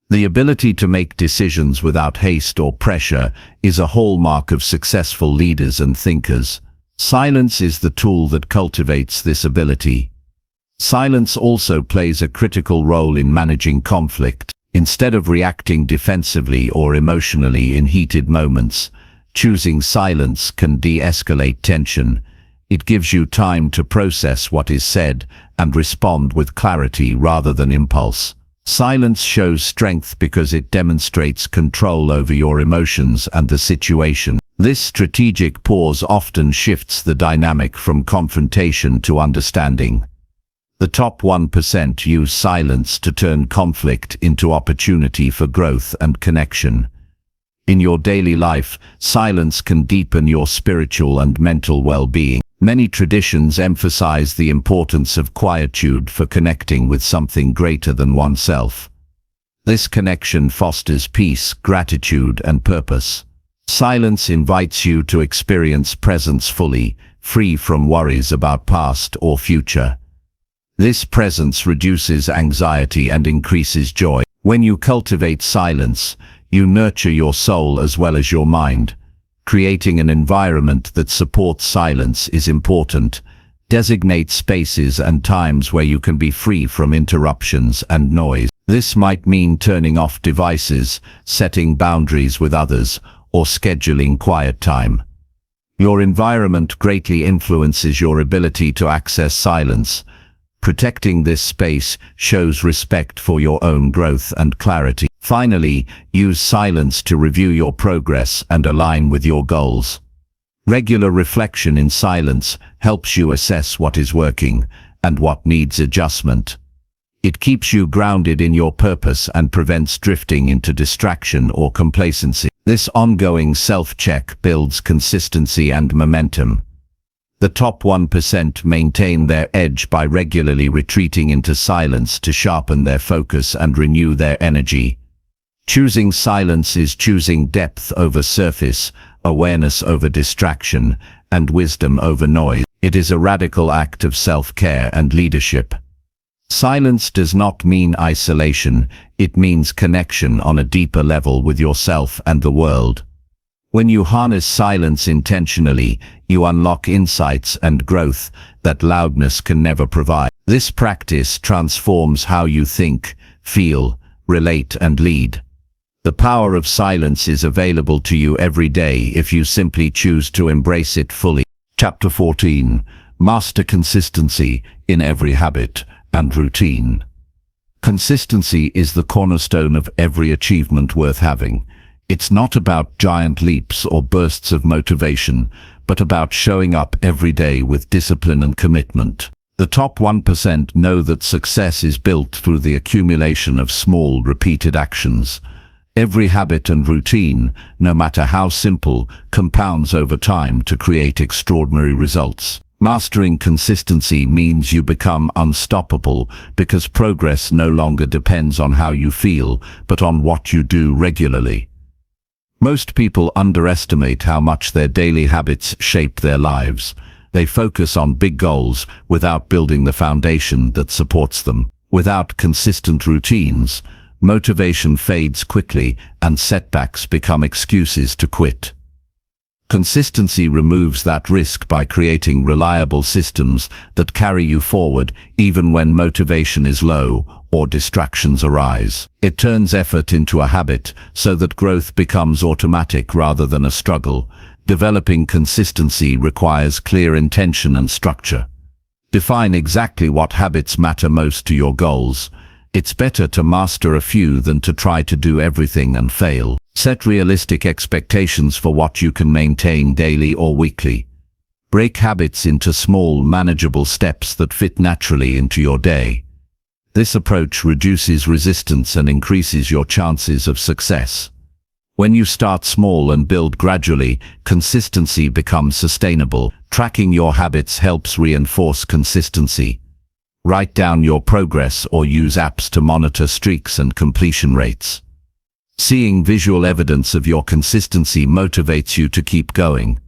[SPEAKER 1] The ability to make decisions without haste or pressure is a hallmark of successful leaders and thinkers. Silence is the tool that cultivates this ability. Silence also plays a critical role in managing conflict. Instead of reacting defensively or emotionally in heated moments, choosing silence can de-escalate tension. It gives you time to process what is said and respond with clarity rather than impulse. Silence shows strength because it demonstrates control over your emotions and the situation. This strategic pause often shifts the dynamic from confrontation to understanding. The top 1% use silence to turn conflict into opportunity for growth and connection. In your daily life, silence can deepen your spiritual and mental well-being. Many traditions emphasize the importance of quietude for connecting with something greater than oneself. This connection fosters peace, gratitude, and purpose. Silence invites you to experience presence fully, free from worries about past or future. This presence reduces anxiety and increases joy. When you cultivate silence, you nurture your soul as well as your mind. Creating an environment that supports silence is important. Designate spaces and times where you can be free from interruptions and noise. This might mean turning off devices, setting boundaries with others, or scheduling quiet time. Your environment greatly influences your ability to access silence. Protecting this space shows respect for your own growth and clarity. Finally, use silence to review your progress and align with your goals. Regular reflection in silence helps you assess what is working and what needs adjustment. It keeps you grounded in your purpose and prevents drifting into distraction or complacency. This ongoing self-check builds consistency and momentum. The top 1% maintain their edge by regularly retreating into silence to sharpen their focus and renew their energy. Choosing silence is choosing depth over surface, awareness over distraction, and wisdom over noise. It is a radical act of self-care and leadership. Silence does not mean isolation, it means connection on a deeper level with yourself and the world. When you harness silence intentionally, you unlock insights and growth that loudness can never provide. This practice transforms how you think, feel, relate, and lead. The power of silence is available to you every day if you simply choose to embrace it fully. Chapter 14. Master consistency in every habit and routine. Consistency is the cornerstone of every achievement worth having. It's not about giant leaps or bursts of motivation, but about showing up every day with discipline and commitment. The top 1% know that success is built through the accumulation of small, repeated actions. Every habit and routine, no matter how simple, compounds over time to create extraordinary results. Mastering consistency means you become unstoppable because progress no longer depends on how you feel, but on what you do regularly. Most people underestimate how much their daily habits shape their lives. They focus on big goals without building the foundation that supports them. Without consistent routines, motivation fades quickly and setbacks become excuses to quit. Consistency removes that risk by creating reliable systems that carry you forward even when motivation is low or distractions arise. It turns effort into a habit so that growth becomes automatic rather than a struggle. Developing consistency requires clear intention and structure. Define exactly what habits matter most to your goals. It's better to master a few than to try to do everything and fail. Set realistic expectations for what you can maintain daily or weekly. Break habits into small, manageable steps that fit naturally into your day. This approach reduces resistance and increases your chances of success. When you start small and build gradually, consistency becomes sustainable. Tracking your habits helps reinforce consistency. Write down your progress or use apps to monitor streaks and completion rates. Seeing visual evidence of your consistency motivates you to keep going.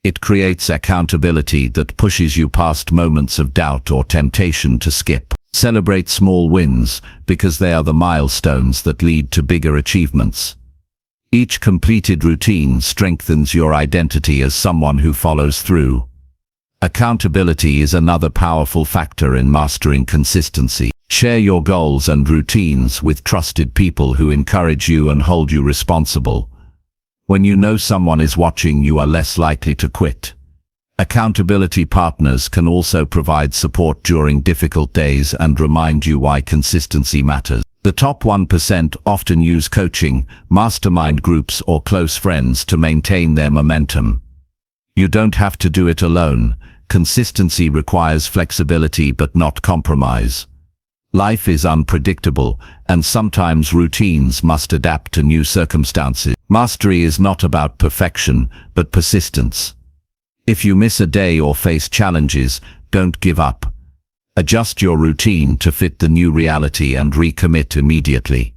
[SPEAKER 1] It creates accountability that pushes you past moments of doubt or temptation to skip. Celebrate small wins because they are the milestones that lead to bigger achievements. Each completed routine strengthens your identity as someone who follows through. Accountability is another powerful factor in mastering consistency. Share your goals and routines with trusted people who encourage you and hold you responsible. When you know someone is watching, you are less likely to quit. Accountability partners can also provide support during difficult days and remind you why consistency matters. The top 1% often use coaching, mastermind groups, or close friends to maintain their momentum. You don't have to do it alone. Consistency requires flexibility but not compromise. Life is unpredictable, and sometimes routines must adapt to new circumstances. Mastery is not about perfection, but persistence. If you miss a day or face challenges, don't give up. Adjust your routine to fit the new reality and recommit immediately.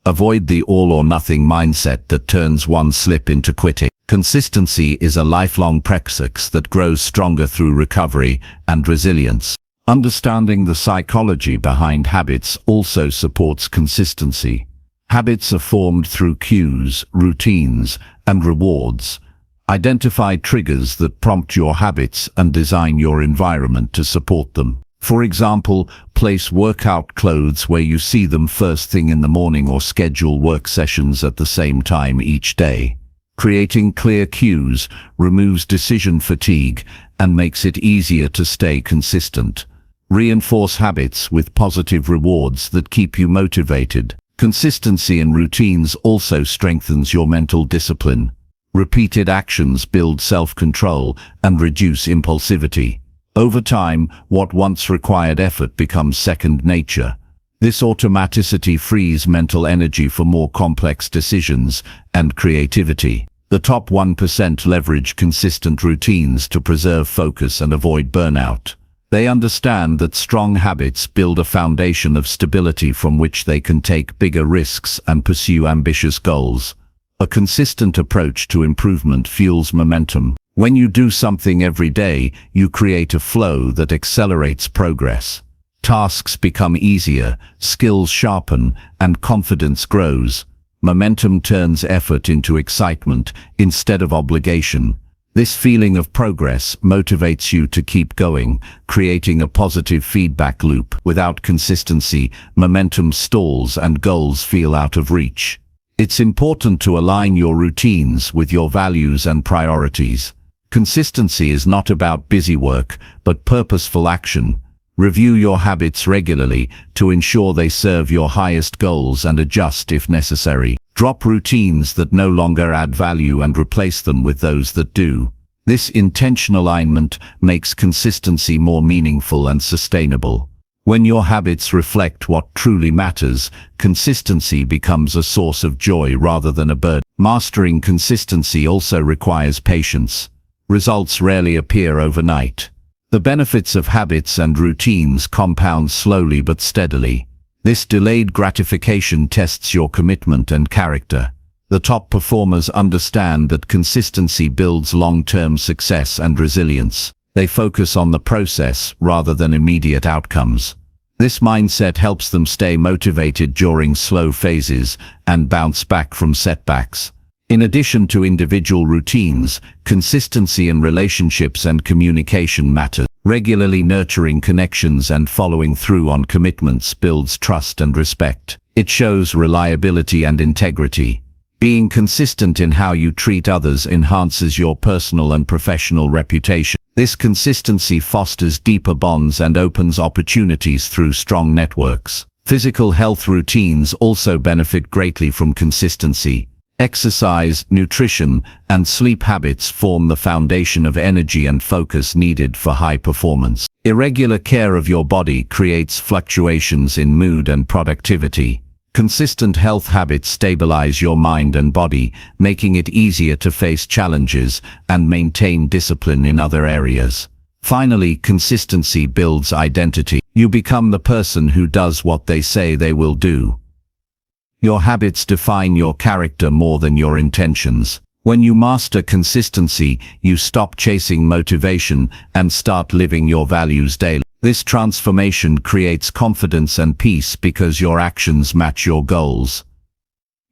[SPEAKER 1] Avoid the all-or-nothing mindset that turns one slip into quitting. Consistency is a lifelong practice that grows stronger through recovery and resilience. Understanding the psychology behind habits also supports consistency. Habits are formed through cues, routines, and rewards. Identify triggers that prompt your habits and design your environment to support them. For example, place workout clothes where you see them first thing in the morning or schedule work sessions at the same time each day. Creating clear cues removes decision fatigue and makes it easier to stay consistent. Reinforce habits with positive rewards that keep you motivated. Consistency in routines also strengthens your mental discipline. Repeated actions build self-control and reduce impulsivity. Over time, what once required effort becomes second nature. This automaticity frees mental energy for more complex decisions and creativity. The top 1% leverage consistent routines to preserve focus and avoid burnout. They understand that strong habits build a foundation of stability from which they can take bigger risks and pursue ambitious goals. A consistent approach to improvement fuels momentum. When you do something every day, you create a flow that accelerates progress. Tasks become easier, skills sharpen, and confidence grows. Momentum turns effort into excitement instead of obligation. This feeling of progress motivates you to keep going, creating a positive feedback loop. Without consistency, momentum stalls and goals feel out of reach. It's important to align your routines with your values and priorities. Consistency is not about busy work, but purposeful action. Review your habits regularly to ensure they serve your highest goals and adjust if necessary. Drop routines that no longer add value and replace them with those that do. This intentional alignment makes consistency more meaningful and sustainable. When your habits reflect what truly matters, consistency becomes a source of joy rather than a burden. Mastering consistency also requires patience. Results rarely appear overnight. The benefits of habits and routines compound slowly but steadily. This delayed gratification tests your commitment and character. The top performers understand that consistency builds long-term success and resilience. They focus on the process rather than immediate outcomes. This mindset helps them stay motivated during slow phases and bounce back from setbacks. In addition to individual routines, consistency in relationships and communication matters. Regularly nurturing connections and following through on commitments builds trust and respect. It shows reliability and integrity. Being consistent in how you treat others enhances your personal and professional reputation. This consistency fosters deeper bonds and opens opportunities through strong networks. Physical health routines also benefit greatly from consistency. Exercise, nutrition, and sleep habits form the foundation of energy and focus needed for high performance. Irregular care of your body creates fluctuations in mood and productivity. Consistent health habits stabilize your mind and body, making it easier to face challenges and maintain discipline in other areas. Finally, consistency builds identity. You become the person who does what they say they will do. Your habits define your character more than your intentions. When you master consistency, you stop chasing motivation and start living your values daily. This transformation creates confidence and peace because your actions match your goals.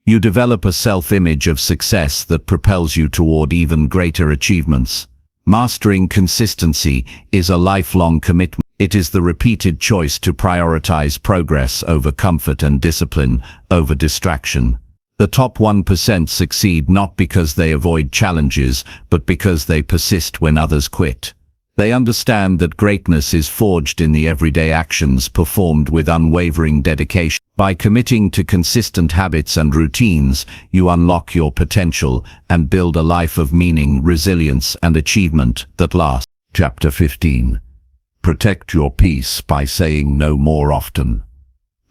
[SPEAKER 1] You develop a self-image of success that propels you toward even greater achievements. Mastering consistency is a lifelong commitment. It is the repeated choice to prioritize progress over comfort and discipline over distraction. The top 1% succeed not because they avoid challenges, but because they persist when others quit. They understand that greatness is forged in the everyday actions performed with unwavering dedication. By committing to consistent habits and routines, you unlock your potential and build a life of meaning, resilience, and achievement that lasts. Chapter 15. Protect your peace by saying no more often.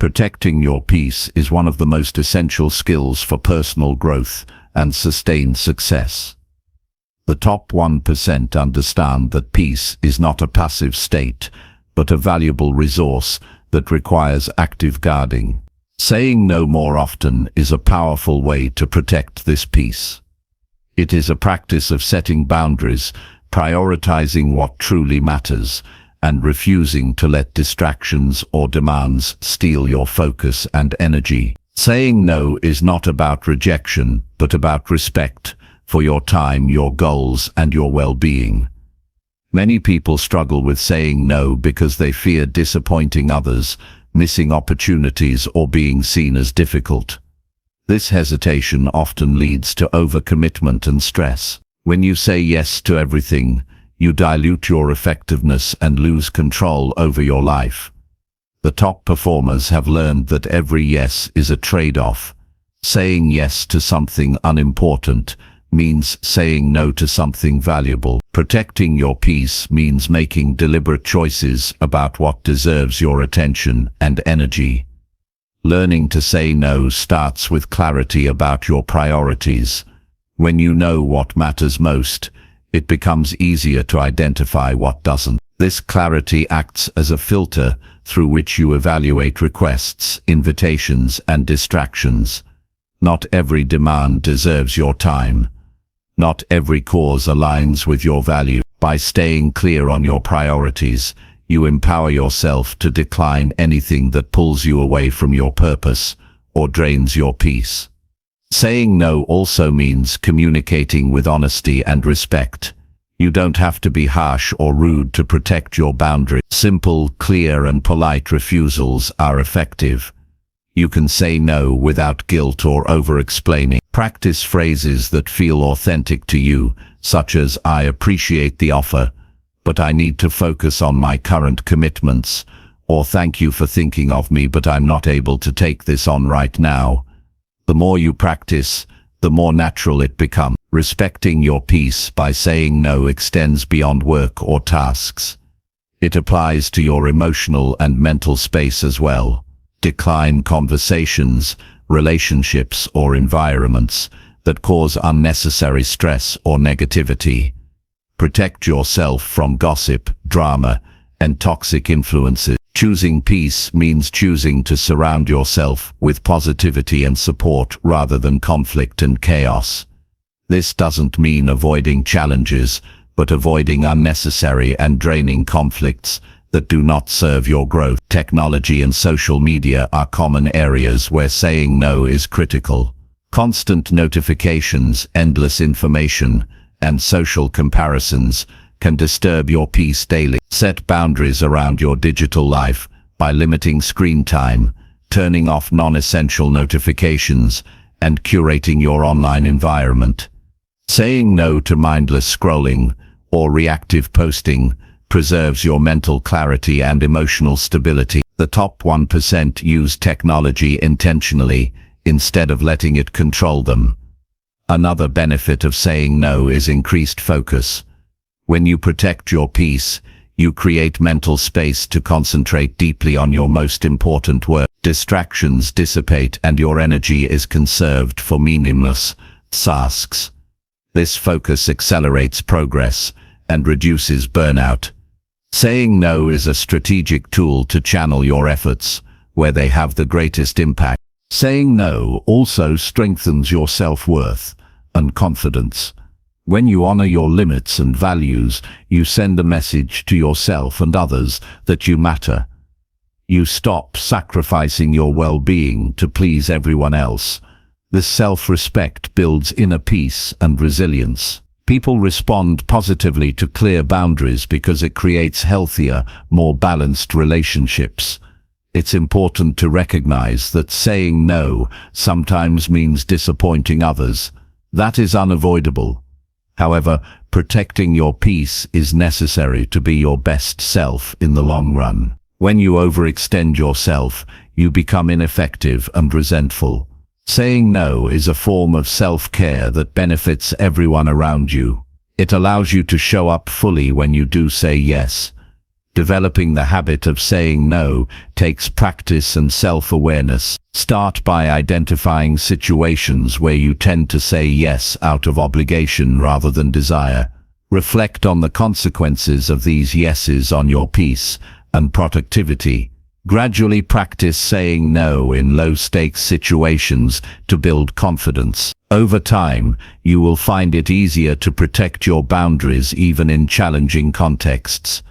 [SPEAKER 1] Protecting your peace is one of the most essential skills for personal growth and sustained success. The top 1% understand that peace is not a passive state, but a valuable resource that requires active guarding. Saying no more often is a powerful way to protect this peace. It is a practice of setting boundaries, prioritizing what truly matters, and refusing to let distractions or demands steal your focus and energy. Saying no is not about rejection, but about respect for your time, your goals, and your well-being. Many people struggle with saying no because they fear disappointing others, missing opportunities, or being seen as difficult. This hesitation often leads to overcommitment and stress. When you say yes to everything, you dilute your effectiveness and lose control over your life. The top performers have learned that every yes is a trade-off. Saying yes to something unimportant means saying no to something valuable. Protecting your peace means making deliberate choices about what deserves your attention and energy. Learning to say no starts with clarity about your priorities. When you know what matters most, it becomes easier to identify what doesn't. This clarity acts as a filter through which you evaluate requests, invitations, and distractions. Not every demand deserves your time. Not every cause aligns with your value. By staying clear on your priorities, you empower yourself to decline anything that pulls you away from your purpose or drains your peace. Saying no also means communicating with honesty and respect. You don't have to be harsh or rude to protect your boundaries. Simple, clear, and polite refusals are effective. You can say no without guilt or over-explaining. Practice phrases that feel authentic to you, such as, "I appreciate the offer, but I need to focus on my current commitments," or "Thank you for thinking of me, but I'm not able to take this on right now." The more you practice, the more natural it becomes. Respecting your peace by saying no extends beyond work or tasks. It applies to your emotional and mental space as well. Decline conversations, relationships, or environments that cause unnecessary stress or negativity. Protect yourself from gossip, drama, and toxic influences. Choosing peace means choosing to surround yourself with positivity and support rather than conflict and chaos. This doesn't mean avoiding challenges, but avoiding unnecessary and draining conflicts that do not serve your growth. Technology and social media are common areas where saying no is critical. Constant notifications, endless information, and social comparisons can disturb your peace daily. Set boundaries around your digital life by limiting screen time, turning off non-essential notifications, and curating your online environment. Saying no to mindless scrolling or reactive posting preserves your mental clarity and emotional stability. The top 1% use technology intentionally instead of letting it control them. Another benefit of saying no is increased focus. When you protect your peace, you create mental space to concentrate deeply on your most important work. Distractions dissipate and your energy is conserved for meaningless tasks. This focus accelerates progress and reduces burnout. Saying no is a strategic tool to channel your efforts where they have the greatest impact. Saying no also strengthens your self-worth and confidence. When you honor your limits and values, you send a message to yourself and others that you matter. You stop sacrificing your well-being to please everyone else. This self-respect builds inner peace and resilience. People respond positively to clear boundaries because it creates healthier, more balanced relationships. It's important to recognize that saying no sometimes means disappointing others. That is unavoidable. However, protecting your peace is necessary to be your best self in the long run. When you overextend yourself, you become ineffective and resentful. Saying no is a form of self-care that benefits everyone around you. It allows you to show up fully when you do say yes. Developing the habit of saying no takes practice and self-awareness. Start by identifying situations where you tend to say yes out of obligation rather than desire. Reflect on the consequences of these yeses on your peace and productivity. Gradually practice saying no in low-stakes situations to build confidence. Over time, you will find it easier to protect your boundaries even in challenging contexts.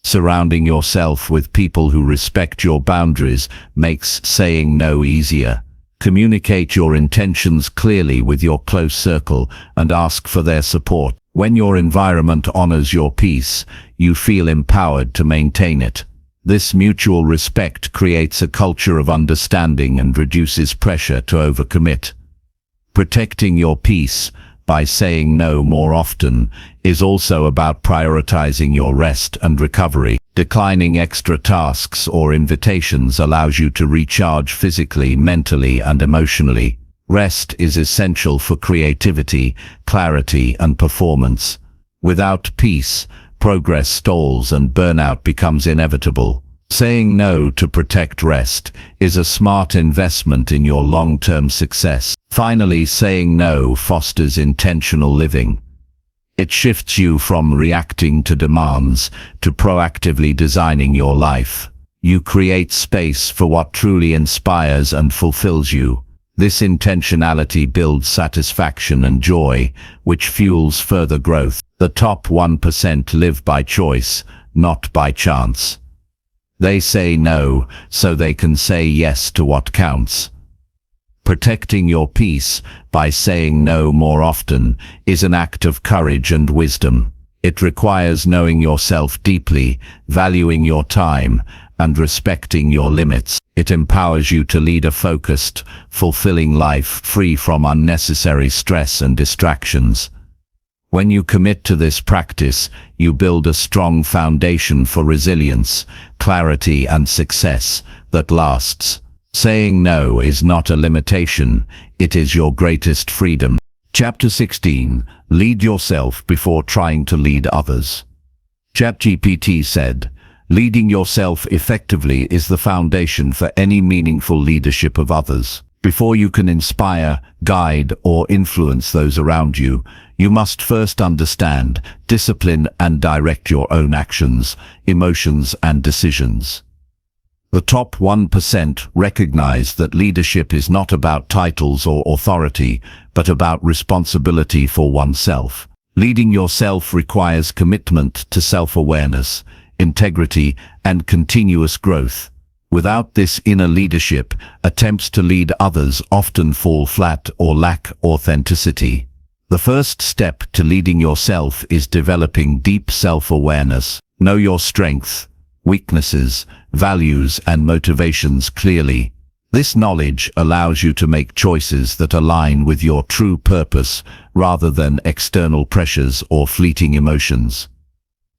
[SPEAKER 1] Surrounding yourself with people who respect your boundaries makes saying no easier. Communicate your intentions clearly with your close circle and ask for their support. When your environment honors your peace, you feel empowered to maintain it. This mutual respect creates a culture of understanding and reduces pressure to overcommit. Protecting your peace by saying no more often is also about prioritizing your rest and recovery. Declining extra tasks or invitations allows you to recharge physically, mentally, and emotionally. Rest is essential for creativity, clarity, and performance. Without peace, progress stalls and burnout becomes inevitable. Saying no to protect rest is a smart investment in your long-term success. Finally, saying no fosters intentional living. It shifts you from reacting to demands to proactively designing your life. You create space for what truly inspires and fulfills you. This intentionality builds satisfaction and joy, which fuels further growth. The top 1% live by choice, not by chance. They say no so they can say yes to what counts. Protecting your peace by saying no more often is an act of courage and wisdom. It requires knowing yourself deeply, valuing your time, and respecting your limits. It empowers you to lead a focused, fulfilling life free from unnecessary stress and distractions. When you commit to this practice, you build a strong foundation for resilience, clarity, and success that lasts. Saying no is not a limitation, it is your greatest freedom. Chapter 16. Lead yourself before trying to lead others. ChatGPT said, "Leading yourself effectively is the foundation for any meaningful leadership of others. Before you can inspire, guide, or influence those around you, you must first understand, discipline, and direct your own actions, emotions, and decisions." The top 1% recognize that leadership is not about titles or authority, but about responsibility for oneself. Leading yourself requires commitment to self-awareness, integrity, and continuous growth. Without this inner leadership, attempts to lead others often fall flat or lack authenticity. The first step to leading yourself is developing deep self-awareness. Know your strengths, weaknesses, values, and motivations clearly. This knowledge allows you to make choices that align with your true purpose rather than external pressures or fleeting emotions.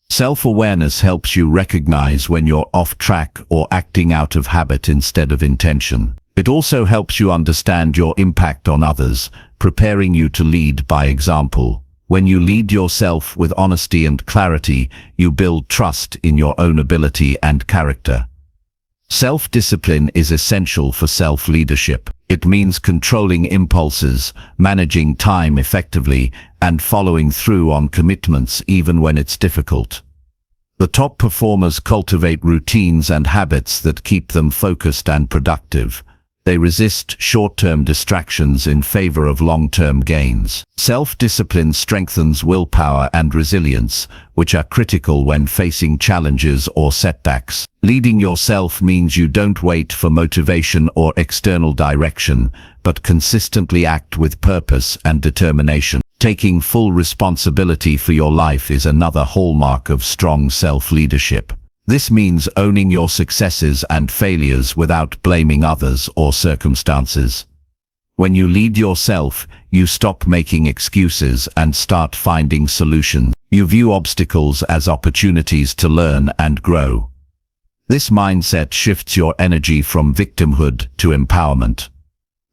[SPEAKER 1] Self-awareness helps you recognize when you're off track or acting out of habit instead of intention. It also helps you understand your impact on others, preparing you to lead by example. When you lead yourself with honesty and clarity, you build trust in your own ability and character. Self-discipline is essential for self-leadership. It means controlling impulses, managing time effectively, and following through on commitments even when it's difficult. The top performers cultivate routines and habits that keep them focused and productive. They resist short-term distractions in favor of long-term gains. Self-discipline strengthens willpower and resilience, which are critical when facing challenges or setbacks. Leading yourself means you don't wait for motivation or external direction, but consistently act with purpose and determination. Taking full responsibility for your life is another hallmark of strong self-leadership. This means owning your successes and failures without blaming others or circumstances. When you lead yourself, you stop making excuses and start finding solutions. You view obstacles as opportunities to learn and grow. This mindset shifts your energy from victimhood to empowerment.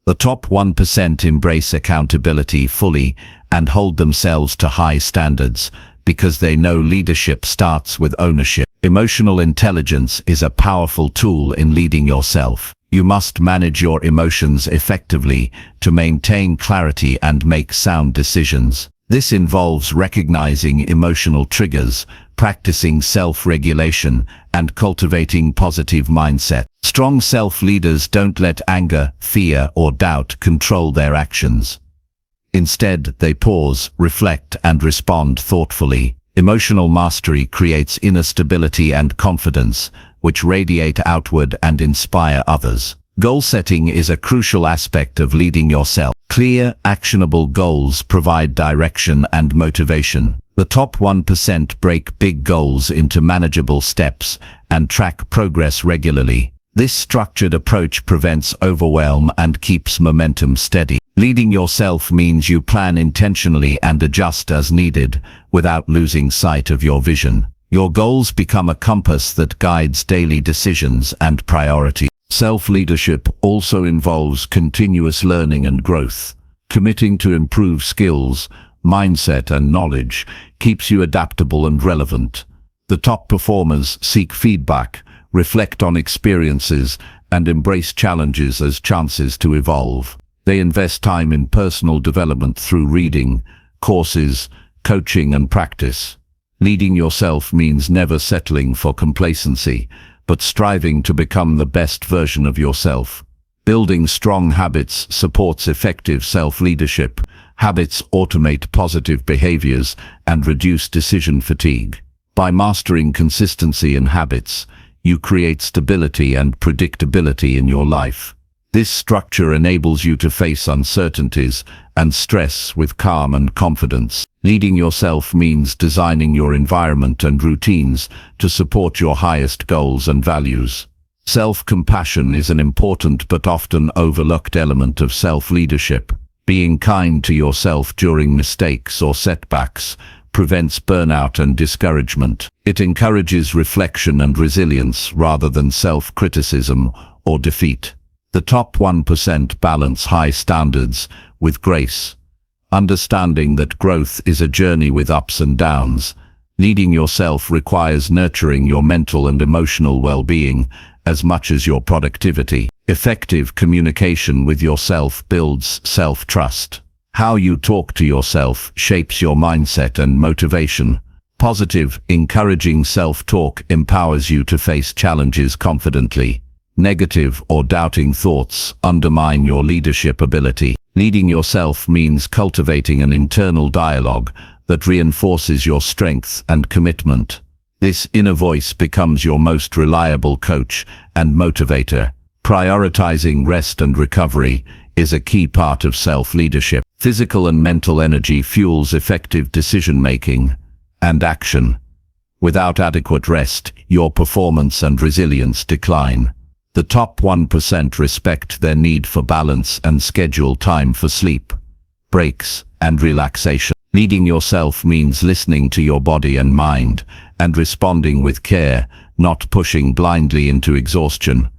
[SPEAKER 1] The top 1% embrace accountability fully and hold themselves to high standards because they know leadership starts with ownership. Emotional intelligence is a powerful tool in leading yourself. You must manage your emotions effectively to maintain clarity and make sound decisions. This involves recognizing emotional triggers, practicing self-regulation, and cultivating positive mindset. Strong self-leaders don't let anger, fear, or doubt control their actions. Instead, they pause, reflect, and respond thoughtfully. Emotional mastery creates inner stability and confidence, which radiate outward and inspire others. Goal setting is a crucial aspect of leading yourself. Clear, actionable goals provide direction and motivation. The top 1% break big goals into manageable steps and track progress regularly. This structured approach prevents overwhelm and keeps momentum steady. Leading yourself means you plan intentionally and adjust as needed, without losing sight of your vision. Your goals become a compass that guides daily decisions and priorities. Self-leadership also involves continuous learning and growth. Committing to improve skills, mindset, and knowledge keeps you adaptable and relevant. The top performers seek feedback, reflect on experiences, and embrace challenges as chances to evolve. They invest time in personal development through reading, courses, coaching, and practice. Leading yourself means never settling for complacency, but striving to become the best version of yourself. Building strong habits supports effective self-leadership. Habits automate positive behaviors and reduce decision fatigue. By mastering consistency in habits, you create stability and predictability in your life. This structure enables you to face uncertainties and stress with calm and confidence. Leading yourself means designing your environment and routines to support your highest goals and values. Self-compassion is an important but often overlooked element of self-leadership. Being kind to yourself during mistakes or setbacks prevents burnout and discouragement. It encourages reflection and resilience rather than self-criticism or defeat. The top 1% balance high standards with grace, understanding that growth is a journey with ups and downs. Leading yourself requires nurturing your mental and emotional well-being as much as your productivity. Effective communication with yourself builds self-trust. How you talk to yourself shapes your mindset and motivation. Positive, encouraging self-talk empowers you to face challenges confidently. Negative or doubting thoughts undermine your leadership ability. Leading yourself means cultivating an internal dialogue that reinforces your strength and commitment. This inner voice becomes your most reliable coach and motivator. Prioritizing rest and recovery is a key part of self-leadership. Physical and mental energy fuels effective decision-making and action. Without adequate rest, your performance and resilience decline. The top 1% respect their need for balance and schedule time for sleep, breaks, and relaxation. Leading yourself means listening to your body and mind and responding with care, not pushing blindly into exhaustion.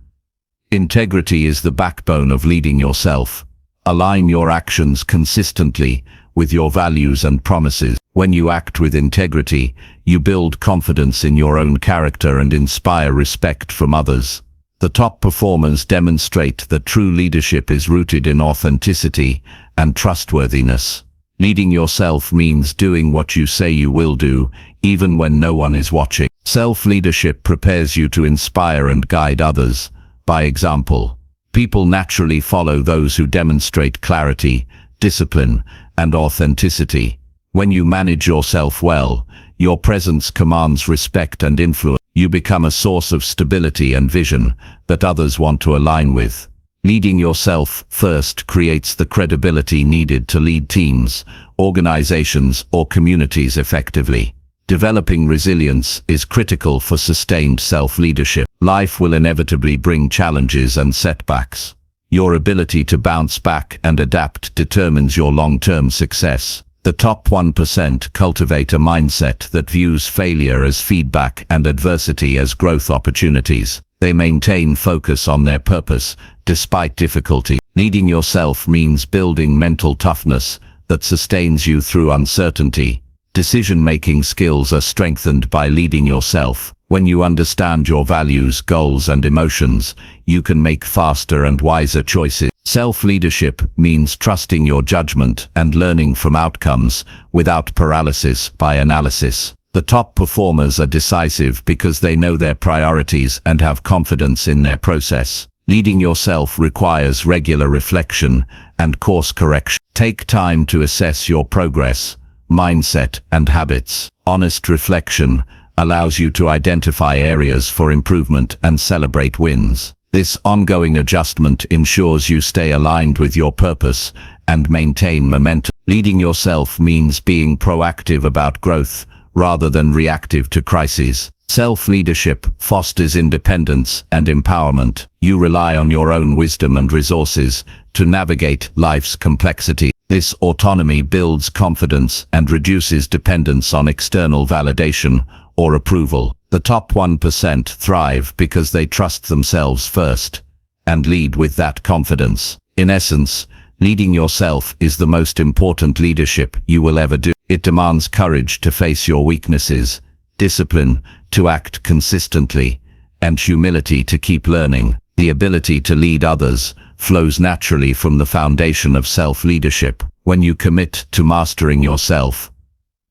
[SPEAKER 1] Integrity is the backbone of leading yourself. Align your actions consistently with your values and promises. When you act with integrity, you build confidence in your own character and inspire respect from others. The top performers demonstrate that true leadership is rooted in authenticity and trustworthiness. Leading yourself means doing what you say you will do, even when no one is watching. Self-leadership prepares you to inspire and guide others by example. People naturally follow those who demonstrate clarity, discipline, and authenticity. When you manage yourself well, your presence commands respect and influence. You become a source of stability and vision that others want to align with. Leading yourself first creates the credibility needed to lead teams, organizations, or communities effectively. Developing resilience is critical for sustained self-leadership. Life will inevitably bring challenges and setbacks. Your ability to bounce back and adapt determines your long-term success. The top 1% cultivate a mindset that views failure as feedback and adversity as growth opportunities. They maintain focus on their purpose, despite difficulty. Leading yourself means building mental toughness that sustains you through uncertainty. Decision-making skills are strengthened by leading yourself. When you understand your values, goals, and emotions, you can make faster and wiser choices. Self-leadership means trusting your judgment and learning from outcomes without paralysis by analysis. The top performers are decisive because they know their priorities and have confidence in their process. Leading yourself requires regular reflection and course correction. Take time to assess your progress, mindset, and habits. Honest reflection allows you to identify areas for improvement and celebrate wins. This ongoing adjustment ensures you stay aligned with your purpose and maintain momentum. Leading yourself means being proactive about growth rather than reactive to crises. Self-leadership fosters independence and empowerment. You rely on your own wisdom and resources to navigate life's complexity. This autonomy builds confidence and reduces dependence on external validation or approval. The top 1% thrive because they trust themselves first and lead with that confidence. In essence, leading yourself is the most important leadership you will ever do. It demands courage to face your weaknesses, discipline to act consistently, and humility to keep learning. The ability to lead others flows naturally from the foundation of self-leadership. When you commit to mastering yourself,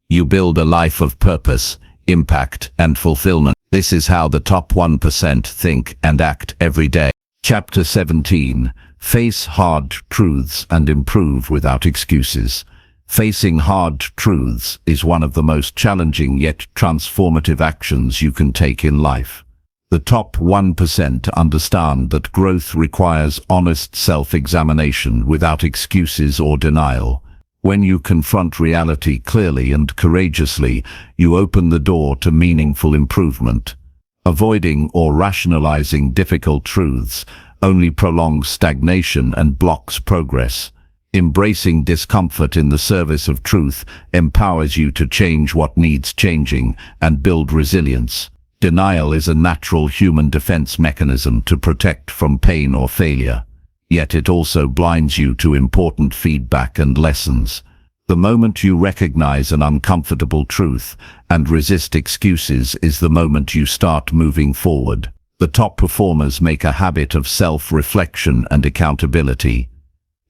[SPEAKER 1] you build a life of purpose, impact, and fulfillment. This is how the top 1% think and act every day. Chapter 17. Face hard truths and improve without excuses. Facing hard truths is one of the most challenging yet transformative actions you can take in life. The top 1% understand that growth requires honest self-examination without excuses or denial. When you confront reality clearly and courageously, you open the door to meaningful improvement. Avoiding or rationalizing difficult truths only prolongs stagnation and blocks progress. Embracing discomfort in the service of truth empowers you to change what needs changing and build resilience. Denial is a natural human defense mechanism to protect from pain or failure. Yet it also blinds you to important feedback and lessons. The moment you recognize an uncomfortable truth and resist excuses is the moment you start moving forward. The top performers make a habit of self-reflection and accountability.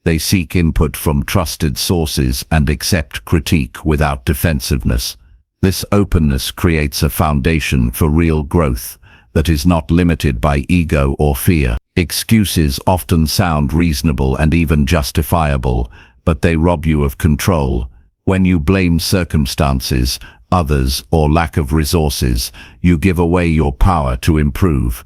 [SPEAKER 1] They seek input from trusted sources and accept critique without defensiveness. This openness creates a foundation for real growth that is not limited by ego or fear. Excuses often sound reasonable and even justifiable, but they rob you of control. When you blame circumstances, others, or lack of resources, you give away your power to improve.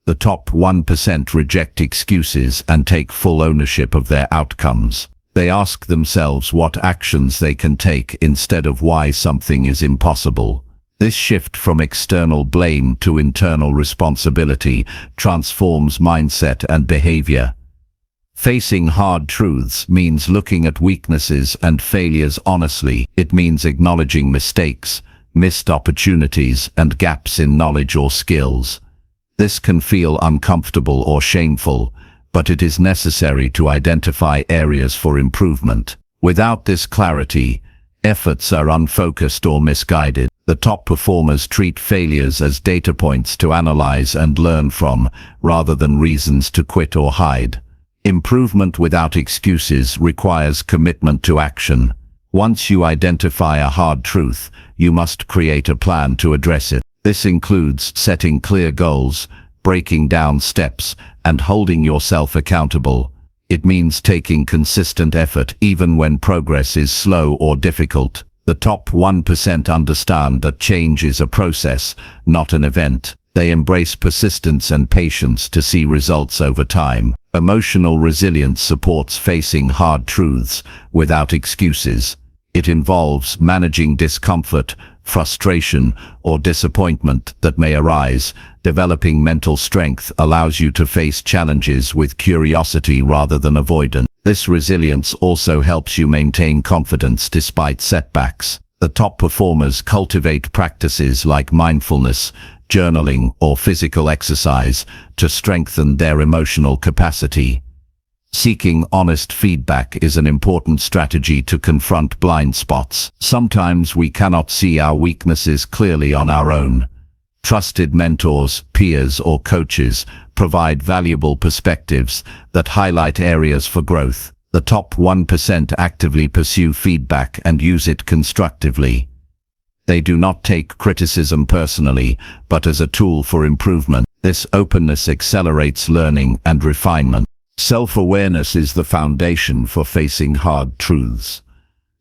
[SPEAKER 1] The top 1% reject excuses and take full ownership of their outcomes. They ask themselves what actions they can take instead of why something is impossible. This shift from external blame to internal responsibility transforms mindset and behavior. Facing hard truths means looking at weaknesses and failures honestly. It means acknowledging mistakes, missed opportunities, and gaps in knowledge or skills. This can feel uncomfortable or shameful, but it is necessary to identify areas for improvement. Without this clarity, efforts are unfocused or misguided. The top performers treat failures as data points to analyze and learn from, rather than reasons to quit or hide. Improvement without excuses requires commitment to action. Once you identify a hard truth, you must create a plan to address it. This includes setting clear goals, breaking down steps, and holding yourself accountable. It means taking consistent effort even when progress is slow or difficult. The top 1% understand that change is a process, not an event. They embrace persistence and patience to see results over time. Emotional resilience supports facing hard truths without excuses. It involves managing discomfort, frustration, or disappointment that may arise. Developing mental strength allows you to face challenges with curiosity rather than avoidance. This resilience also helps you maintain confidence despite setbacks. The top performers cultivate practices like mindfulness, journaling, or physical exercise to strengthen their emotional capacity. Seeking honest feedback is an important strategy to confront blind spots. Sometimes we cannot see our weaknesses clearly on our own. Trusted mentors, peers, or coaches provide valuable perspectives that highlight areas for growth. The top 1% actively pursue feedback and use it constructively. They do not take criticism personally, but as a tool for improvement. This openness accelerates learning and refinement. Self-awareness is the foundation for facing hard truths.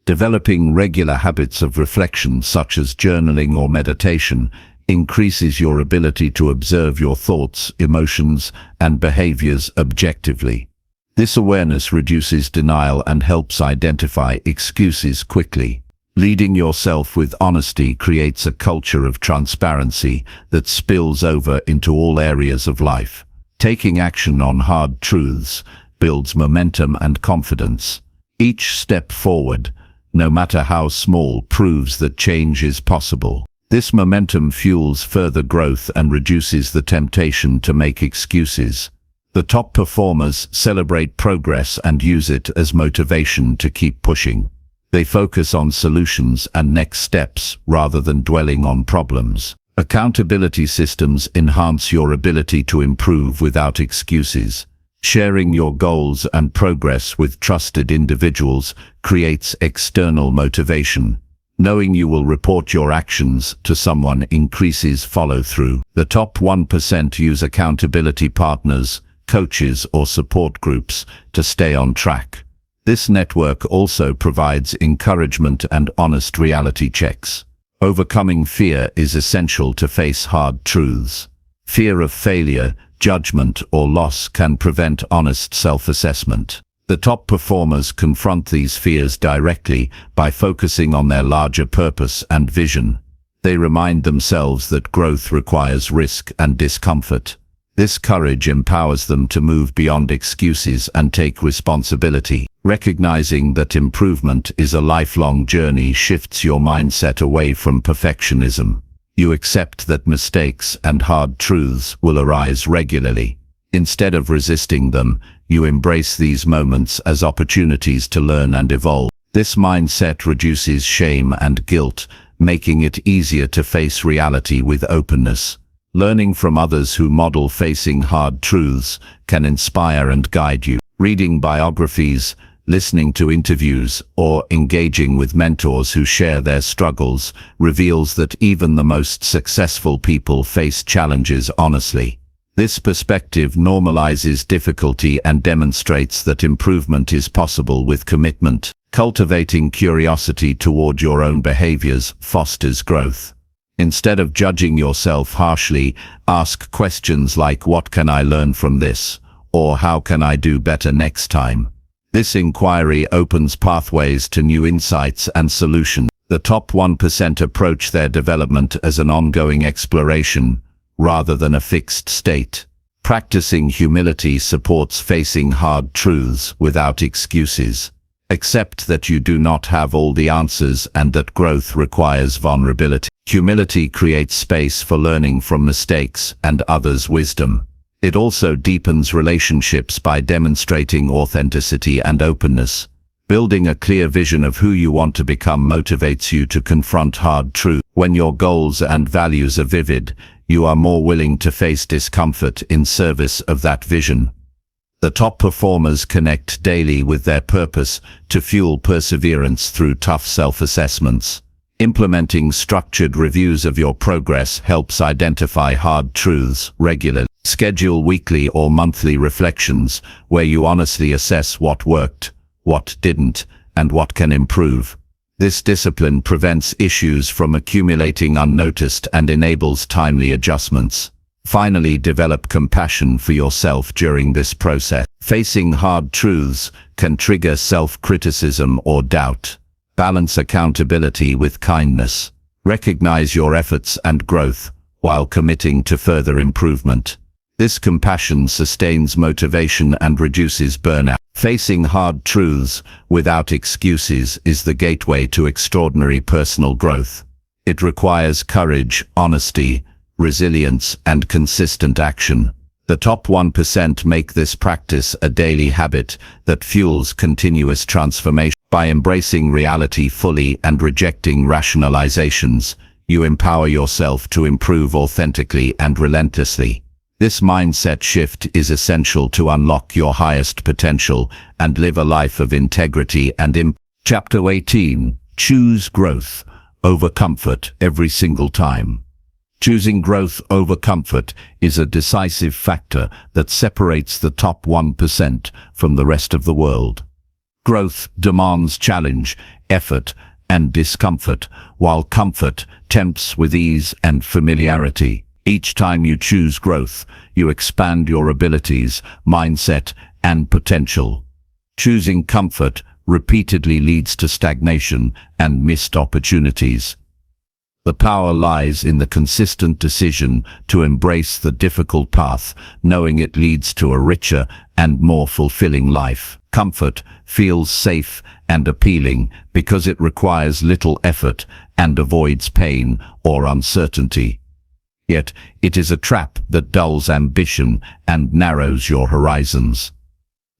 [SPEAKER 1] Developing regular habits of reflection, such as journaling or meditation, increases your ability to observe your thoughts, emotions, and behaviors objectively. This awareness reduces denial and helps identify excuses quickly. Leading yourself with honesty creates a culture of transparency that spills over into all areas of life. Taking action on hard truths builds momentum and confidence. Each step forward, no matter how small, proves that change is possible. This momentum fuels further growth and reduces the temptation to make excuses. The top performers celebrate progress and use it as motivation to keep pushing. They focus on solutions and next steps rather than dwelling on problems. Accountability systems enhance your ability to improve without excuses. Sharing your goals and progress with trusted individuals creates external motivation. Knowing you will report your actions to someone increases follow-through. The top 1% use accountability partners, coaches, or support groups to stay on track. This network also provides encouragement and honest reality checks. Overcoming fear is essential to face hard truths. Fear of failure, judgment, or loss can prevent honest self-assessment. The top performers confront these fears directly by focusing on their larger purpose and vision. They remind themselves that growth requires risk and discomfort. This courage empowers them to move beyond excuses and take responsibility. Recognizing that improvement is a lifelong journey shifts your mindset away from perfectionism. You accept that mistakes and hard truths will arise regularly. Instead of resisting them, you embrace these moments as opportunities to learn and evolve. This mindset reduces shame and guilt, making it easier to face reality with openness. Learning from others who model facing hard truths can inspire and guide you. Reading biographies, listening to interviews, or engaging with mentors who share their struggles reveals that even the most successful people face challenges honestly. This perspective normalizes difficulty and demonstrates that improvement is possible with commitment. Cultivating curiosity toward your own behaviors fosters growth. Instead of judging yourself harshly, ask questions like, "What can I learn from this?" or "How can I do better next time?" This inquiry opens pathways to new insights and solutions. The top 1% approach their development as an ongoing exploration, rather than a fixed state. Practicing humility supports facing hard truths without excuses. Accept that you do not have all the answers and that growth requires vulnerability. Humility creates space for learning from mistakes and others' wisdom. It also deepens relationships by demonstrating authenticity and openness. Building a clear vision of who you want to become motivates you to confront hard truth. When your goals and values are vivid, you are more willing to face discomfort in service of that vision. The top performers connect daily with their purpose to fuel perseverance through tough self-assessments. Implementing structured reviews of your progress helps identify hard truths regularly. Schedule weekly or monthly reflections where you honestly assess what worked, what didn't, and what can improve. This discipline prevents issues from accumulating unnoticed and enables timely adjustments. Finally, develop compassion for yourself during this process. Facing hard truths can trigger self-criticism or doubt. Balance accountability with kindness. Recognize your efforts and growth while committing to further improvement. This compassion sustains motivation and reduces burnout. Facing hard truths without excuses is the gateway to extraordinary personal growth. It requires courage, honesty, resilience, and consistent action. The top 1% make this practice a daily habit that fuels continuous transformation. By embracing reality fully and rejecting rationalizations, you empower yourself to improve authentically and relentlessly. This mindset shift is essential to unlock your highest potential and live a life of integrity and impact. Chapter 18. Choose growth over comfort every single time. Choosing growth over comfort is a decisive factor that separates the top 1% from the rest of the world. Growth demands challenge, effort, and discomfort, while comfort tempts with ease and familiarity. Each time you choose growth, you expand your abilities, mindset, and potential. Choosing comfort repeatedly leads to stagnation and missed opportunities. The power lies in the consistent decision to embrace the difficult path, knowing it leads to a richer and more fulfilling life. Comfort feels safe and appealing because it requires little effort and avoids pain or uncertainty. Yet, it is a trap that dulls ambition and narrows your horizons.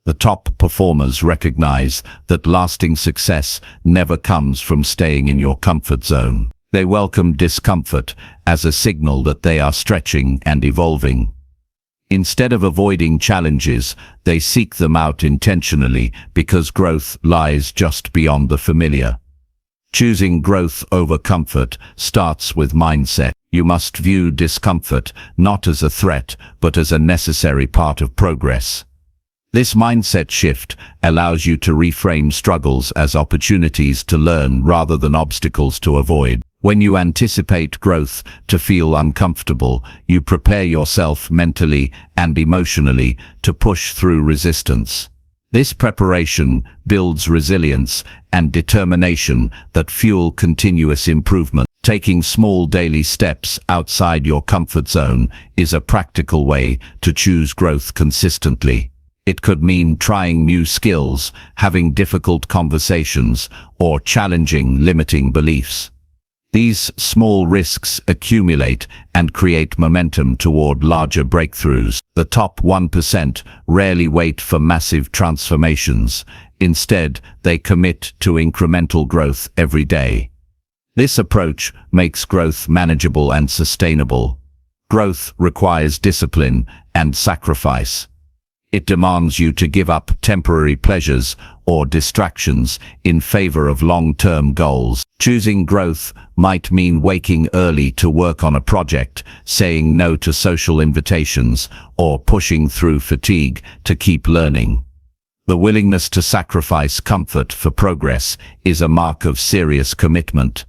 [SPEAKER 1] The top performers recognize that lasting success never comes from staying in your comfort zone. They welcome discomfort as a signal that they are stretching and evolving. Instead of avoiding challenges, they seek them out intentionally because growth lies just beyond the familiar. Choosing growth over comfort starts with mindset. You must view discomfort not as a threat, but as a necessary part of progress. This mindset shift allows you to reframe struggles as opportunities to learn rather than obstacles to avoid. When you anticipate growth to feel uncomfortable, you prepare yourself mentally and emotionally to push through resistance. This preparation builds resilience and determination that fuel continuous improvement. Taking small daily steps outside your comfort zone is a practical way to choose growth consistently. It could mean trying new skills, having difficult conversations, or challenging limiting beliefs. These small risks accumulate and create momentum toward larger breakthroughs. The top 1% rarely wait for massive transformations. Instead, they commit to incremental growth every day. This approach makes growth manageable and sustainable. Growth requires discipline and sacrifice. It demands you to give up temporary pleasures or distractions in favor of long-term goals. Choosing growth might mean waking early to work on a project, saying no to social invitations, or pushing through fatigue to keep learning. The willingness to sacrifice comfort for progress is a mark of serious commitment.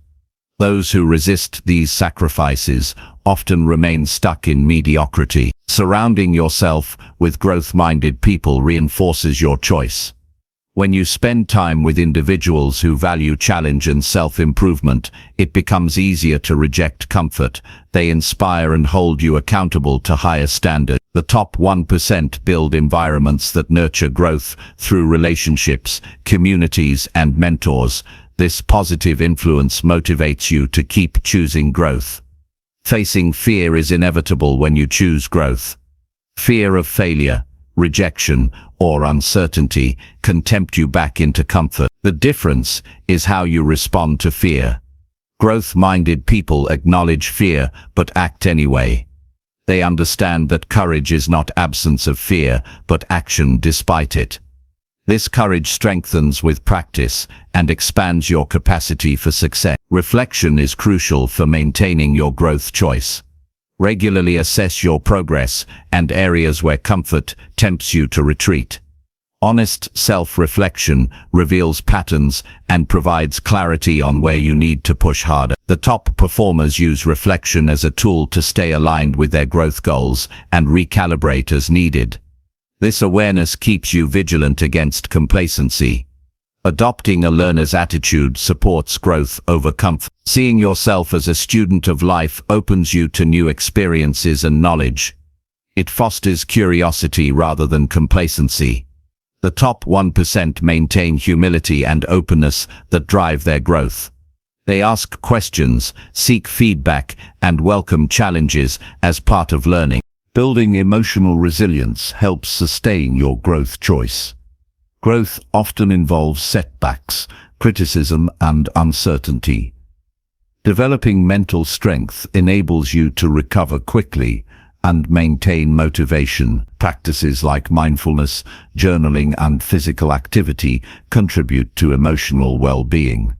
[SPEAKER 1] Those who resist these sacrifices often remain stuck in mediocrity. Surrounding yourself with growth-minded people reinforces your choice. When you spend time with individuals who value challenge and self-improvement, it becomes easier to reject comfort. They inspire and hold you accountable to higher standards. The top 1% build environments that nurture growth through relationships, communities, and mentors. This positive influence motivates you to keep choosing growth. Facing fear is inevitable when you choose growth. Fear of failure, rejection, or uncertainty can tempt you back into comfort. The difference is how you respond to fear. Growth-minded people acknowledge fear but act anyway. They understand that courage is not absence of fear, but action despite it. This courage strengthens with practice and expands your capacity for success. Reflection is crucial for maintaining your growth choice. Regularly assess your progress and areas where comfort tempts you to retreat. Honest self-reflection reveals patterns and provides clarity on where you need to push harder. The top performers use reflection as a tool to stay aligned with their growth goals and recalibrate as needed. This awareness keeps you vigilant against complacency. Adopting a learner's attitude supports growth over comfort. Seeing yourself as a student of life opens you to new experiences and knowledge. It fosters curiosity rather than complacency. The top 1% maintain humility and openness that drive their growth. They ask questions, seek feedback, and welcome challenges as part of learning. Building emotional resilience helps sustain your growth choice. Growth often involves setbacks, criticism, and uncertainty. Developing mental strength enables you to recover quickly and maintain motivation. Practices like mindfulness, journaling, and physical activity contribute to emotional well-being.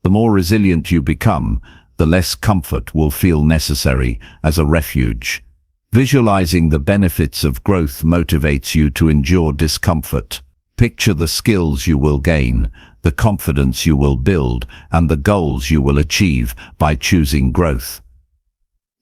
[SPEAKER 1] The more resilient you become, the less comfort will feel necessary as a refuge. Visualizing the benefits of growth motivates you to endure discomfort. Picture the skills you will gain, the confidence you will build, and the goals you will achieve by choosing growth.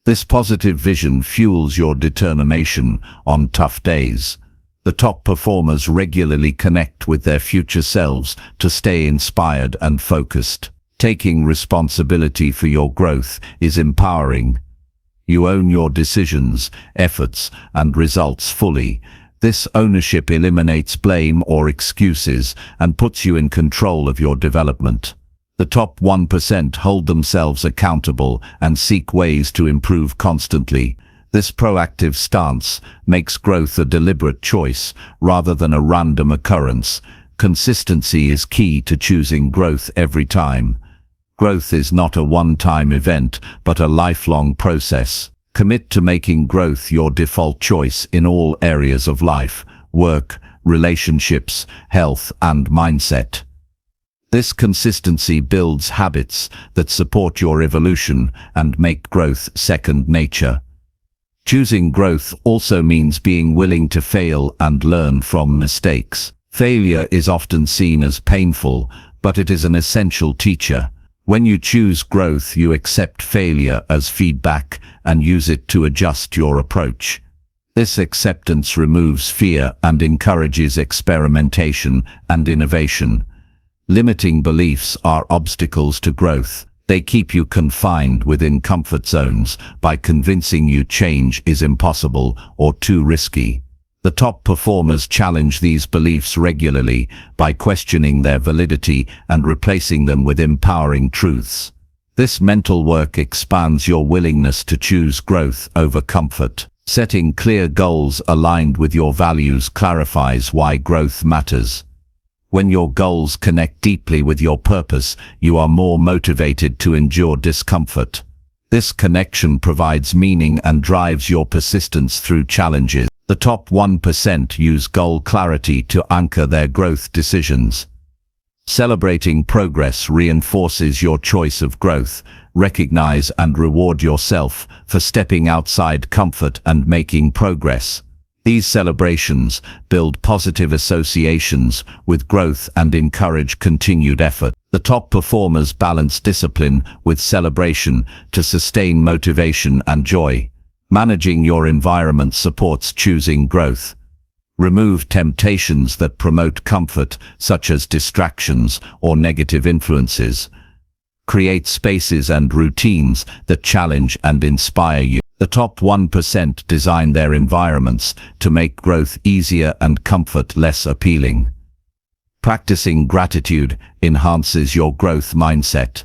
[SPEAKER 1] This positive vision fuels your determination on tough days. The top performers regularly connect with their future selves to stay inspired and focused. Taking responsibility for your growth is empowering. You own your decisions, efforts, and results fully. This ownership eliminates blame or excuses and puts you in control of your development. The top 1% hold themselves accountable and seek ways to improve constantly. This proactive stance makes growth a deliberate choice rather than a random occurrence. Consistency is key to choosing growth every time. Growth is not a one-time event, but a lifelong process. Commit to making growth your default choice in all areas of life: work, relationships, health, and mindset. This consistency builds habits that support your evolution and make growth second nature. Choosing growth also means being willing to fail and learn from mistakes. Failure is often seen as painful, but it is an essential teacher. When you choose growth, you accept failure as feedback and use it to adjust your approach. This acceptance removes fear and encourages experimentation and innovation. Limiting beliefs are obstacles to growth. They keep you confined within comfort zones by convincing you change is impossible or too risky. The top performers challenge these beliefs regularly by questioning their validity and replacing them with empowering truths. This mental work expands your willingness to choose growth over comfort. Setting clear goals aligned with your values clarifies why growth matters. When your goals connect deeply with your purpose, you are more motivated to endure discomfort. This connection provides meaning and drives your persistence through challenges. The top 1% use goal clarity to anchor their growth decisions. Celebrating progress reinforces your choice of growth. Recognize and reward yourself for stepping outside comfort and making progress. These celebrations build positive associations with growth and encourage continued effort. The top performers balance discipline with celebration to sustain motivation and joy. Managing your environment supports choosing growth. Remove temptations that promote comfort, such as distractions or negative influences. Create spaces and routines that challenge and inspire you. The top 1% design their environments to make growth easier and comfort less appealing. Practicing gratitude enhances your growth mindset.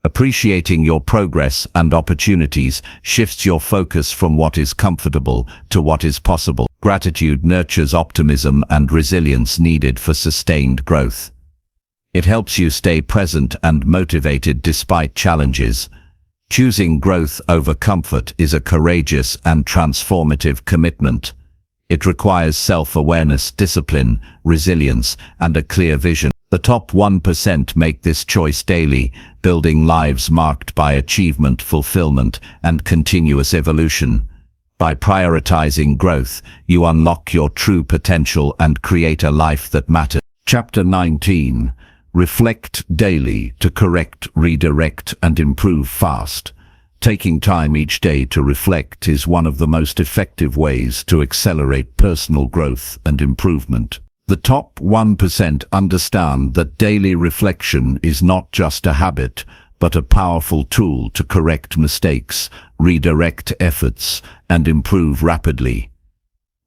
[SPEAKER 1] Appreciating your progress and opportunities shifts your focus from what is comfortable to what is possible. Gratitude nurtures optimism and resilience needed for sustained growth. It helps you stay present and motivated despite challenges. Choosing growth over comfort is a courageous and transformative commitment. It requires self-awareness, discipline, resilience, and a clear vision. The top 1% make this choice daily, building lives marked by achievement, fulfillment, and continuous evolution. By prioritizing growth, you unlock your true potential and create a life that matters. Chapter 19. Reflect daily to correct, redirect, and improve fast. Taking time each day to reflect is one of the most effective ways to accelerate personal growth and improvement. The top 1% understand that daily reflection is not just a habit, but a powerful tool to correct mistakes, redirect efforts, and improve rapidly.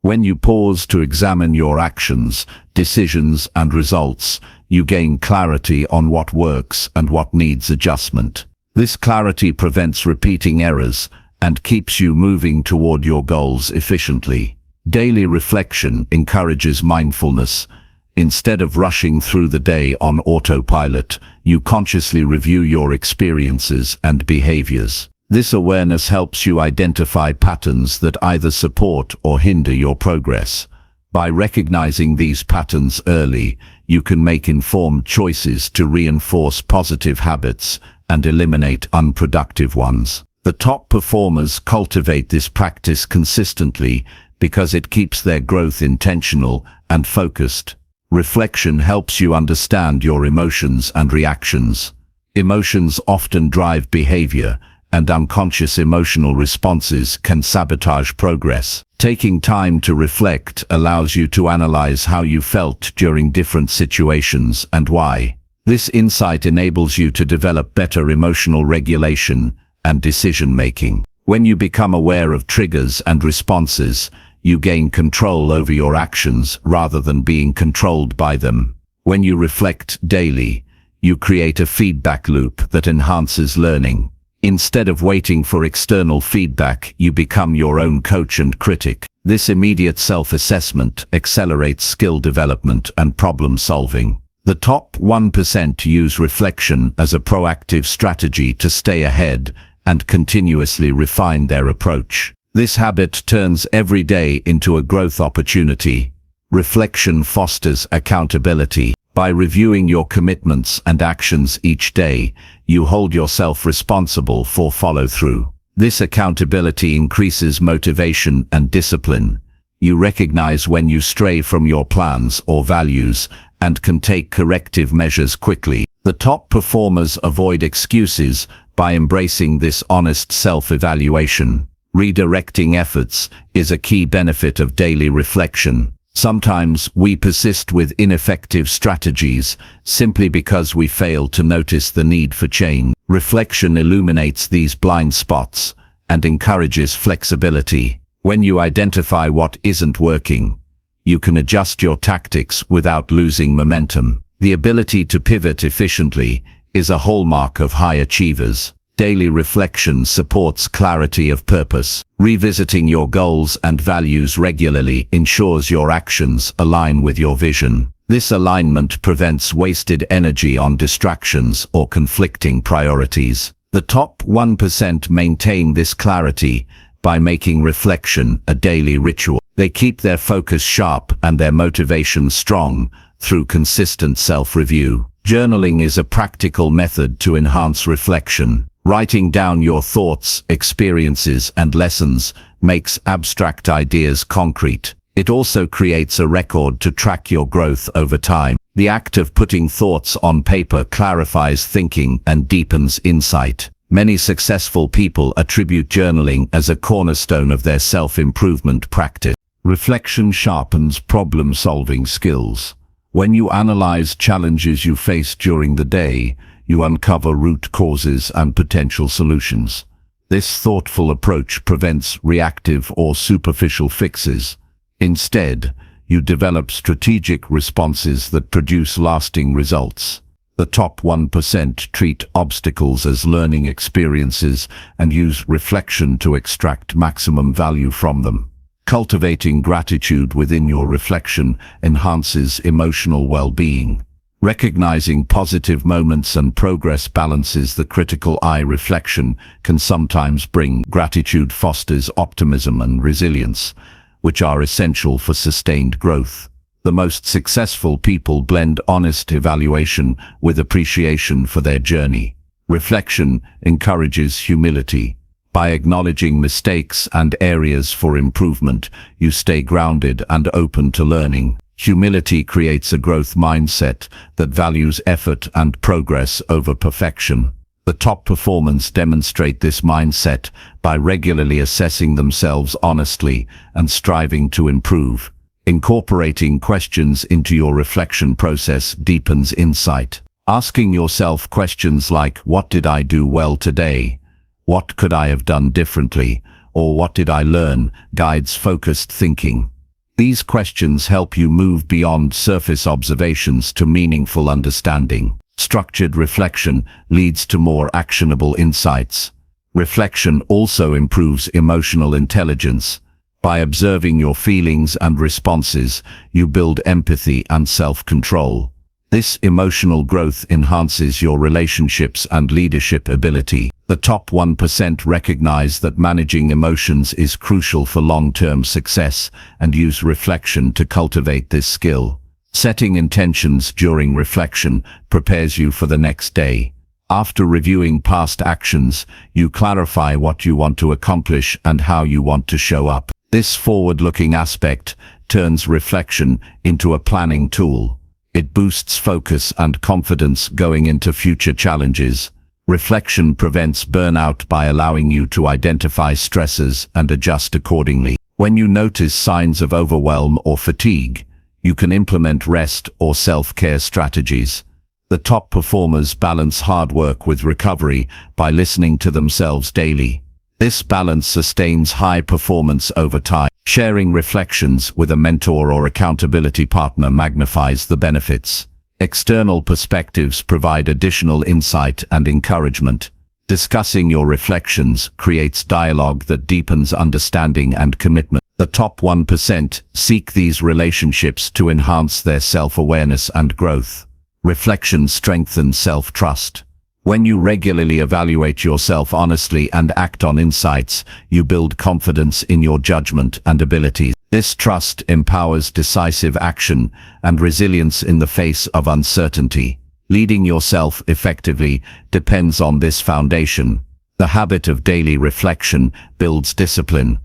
[SPEAKER 1] When you pause to examine your actions, decisions, and results, you gain clarity on what works and what needs adjustment. This clarity prevents repeating errors and keeps you moving toward your goals efficiently. Daily reflection encourages mindfulness. Instead of rushing through the day on autopilot, you consciously review your experiences and behaviors. This awareness helps you identify patterns that either support or hinder your progress. By recognizing these patterns early, you can make informed choices to reinforce positive habits and eliminate unproductive ones. The top performers cultivate this practice consistently because it keeps their growth intentional and focused. Reflection helps you understand your emotions and reactions. Emotions often drive behavior, and unconscious emotional responses can sabotage progress. Taking time to reflect allows you to analyze how you felt during different situations and why. This insight enables you to develop better emotional regulation and decision-making. When you become aware of triggers and responses, you gain control over your actions rather than being controlled by them. When you reflect daily, you create a feedback loop that enhances learning. Instead of waiting for external feedback, you become your own coach and critic. This immediate self-assessment accelerates skill development and problem solving. The top 1% use reflection as a proactive strategy to stay ahead and continuously refine their approach. This habit turns every day into a growth opportunity. Reflection fosters accountability. By reviewing your commitments and actions each day, you hold yourself responsible for follow-through. This accountability increases motivation and discipline. You recognize when you stray from your plans or values and can take corrective measures quickly. The top performers avoid excuses by embracing this honest self-evaluation. Redirecting efforts is a key benefit of daily reflection. Sometimes we persist with ineffective strategies simply because we fail to notice the need for change. Reflection illuminates these blind spots and encourages flexibility. When you identify what isn't working, you can adjust your tactics without losing momentum. The ability to pivot efficiently is a hallmark of high achievers. Daily reflection supports clarity of purpose. Revisiting your goals and values regularly ensures your actions align with your vision. This alignment prevents wasted energy on distractions or conflicting priorities. The top 1% maintain this clarity by making reflection a daily ritual. They keep their focus sharp and their motivation strong through consistent self-review. Journaling is a practical method to enhance reflection. Writing down your thoughts, experiences, and lessons makes abstract ideas concrete. It also creates a record to track your growth over time. The act of putting thoughts on paper clarifies thinking and deepens insight. Many successful people attribute journaling as a cornerstone of their self-improvement practice. Reflection sharpens problem-solving skills. When you analyze challenges you face during the day, you uncover root causes and potential solutions. This thoughtful approach prevents reactive or superficial fixes. Instead, you develop strategic responses that produce lasting results. The top 1% treat obstacles as learning experiences and use reflection to extract maximum value from them. Cultivating gratitude within your reflection enhances emotional well-being. Recognizing positive moments and progress balances the critical eye. Reflection can sometimes bring gratitude, fosters optimism and resilience, which are essential for sustained growth. The most successful people blend honest evaluation with appreciation for their journey. Reflection encourages humility. By acknowledging mistakes and areas for improvement, you stay grounded and open to learning. Humility creates a growth mindset that values effort and progress over perfection. The top performers demonstrate this mindset by regularly assessing themselves honestly and striving to improve. Incorporating questions into your reflection process deepens insight. Asking yourself questions like, what did I do well today? What could I have done differently? Or what did I learn? Guides focused thinking. These questions help you move beyond surface observations to meaningful understanding. Structured reflection leads to more actionable insights. Reflection also improves emotional intelligence. By observing your feelings and responses, you build empathy and self-control. This emotional growth enhances your relationships and leadership ability. The top 1% recognize that managing emotions is crucial for long-term success and use reflection to cultivate this skill. Setting intentions during reflection prepares you for the next day. After reviewing past actions, you clarify what you want to accomplish and how you want to show up. This forward-looking aspect turns reflection into a planning tool. It boosts focus and confidence going into future challenges. Reflection prevents burnout by allowing you to identify stresses and adjust accordingly. When you notice signs of overwhelm or fatigue, you can implement rest or self-care strategies. The top performers balance hard work with recovery by listening to themselves daily. This balance sustains high performance over time. Sharing reflections with a mentor or accountability partner magnifies the benefits. External perspectives provide additional insight and encouragement. Discussing your reflections creates dialogue that deepens understanding and commitment. The top 1% seek these relationships to enhance their self-awareness and growth. Reflection strengthens self-trust. When you regularly evaluate yourself honestly and act on insights, you build confidence in your judgment and abilities. This trust empowers decisive action and resilience in the face of uncertainty. Leading yourself effectively depends on this foundation. The habit of daily reflection builds discipline.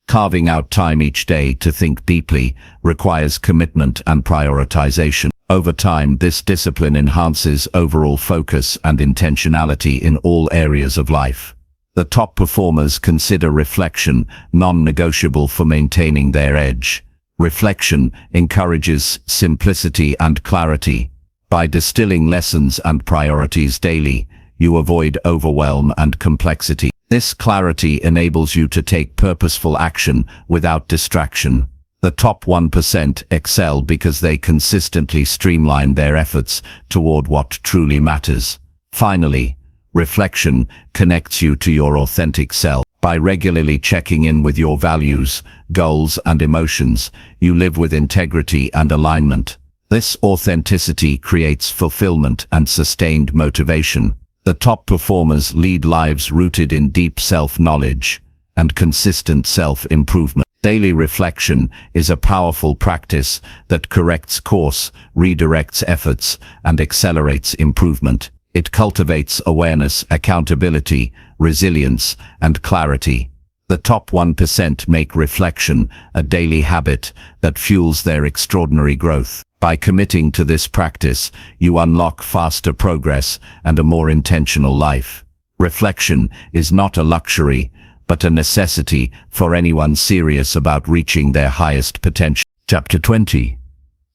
[SPEAKER 1] Carving out time each day to think deeply requires commitment and prioritization. Over time, this discipline enhances overall focus and intentionality in all areas of life. The top performers consider reflection non-negotiable for maintaining their edge. Reflection encourages simplicity and clarity. By distilling lessons and priorities daily, you avoid overwhelm and complexity. This clarity enables you to take purposeful action without distraction. The top 1% excel because they consistently streamline their efforts toward what truly matters. Finally, reflection connects you to your authentic self. By regularly checking in with your values, goals, and emotions, you live with integrity and alignment. This authenticity creates fulfillment and sustained motivation. The top performers lead lives rooted in deep self-knowledge and consistent self-improvement. Daily reflection is a powerful practice that corrects course, redirects efforts, and accelerates improvement. It cultivates awareness, accountability, resilience, and clarity. The top 1% make reflection a daily habit that fuels their extraordinary growth. By committing to this practice, you unlock faster progress and a more intentional life. Reflection is not a luxury, but a necessity for anyone serious about reaching their highest potential. Chapter 20.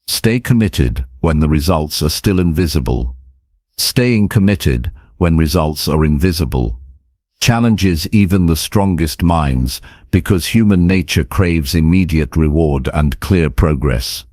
[SPEAKER 1] Stay committed when the results are still invisible. Staying committed when results are invisible challenges even the strongest minds because human nature craves immediate reward and clear progress.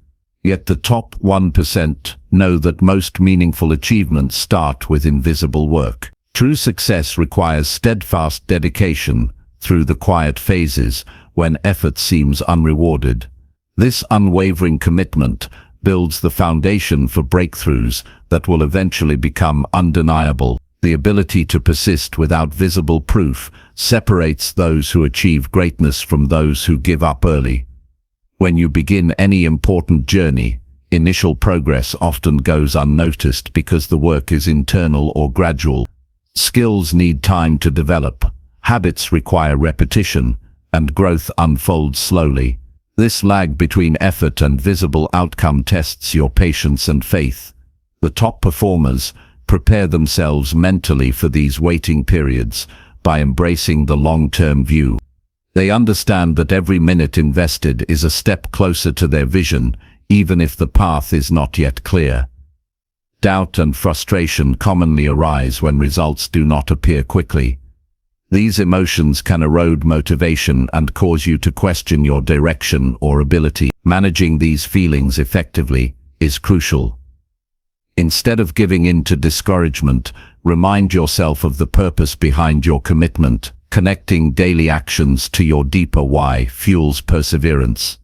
[SPEAKER 1] Yet the top 1% know that most meaningful achievements start with invisible work. True success requires steadfast dedication through the quiet phases when effort seems unrewarded. This unwavering commitment builds the foundation for breakthroughs that will eventually become undeniable. The ability to persist without visible proof separates those who achieve greatness from those who give up early. When you begin any important journey, initial progress often goes unnoticed because the work is internal or gradual. Skills need time to develop, habits require repetition, and growth unfolds slowly. This lag between effort and visible outcome tests your patience and faith. The top performers prepare themselves mentally for these waiting periods by embracing the long-term view. They understand that every minute invested is a step closer to their vision, even if the path is not yet clear. Doubt and frustration commonly arise when results do not appear quickly. These emotions can erode motivation and cause you to question your direction or ability. Managing these feelings effectively is crucial. Instead of giving in to discouragement, remind yourself of the purpose behind your commitment. Connecting daily actions to your deeper why fuels perseverance.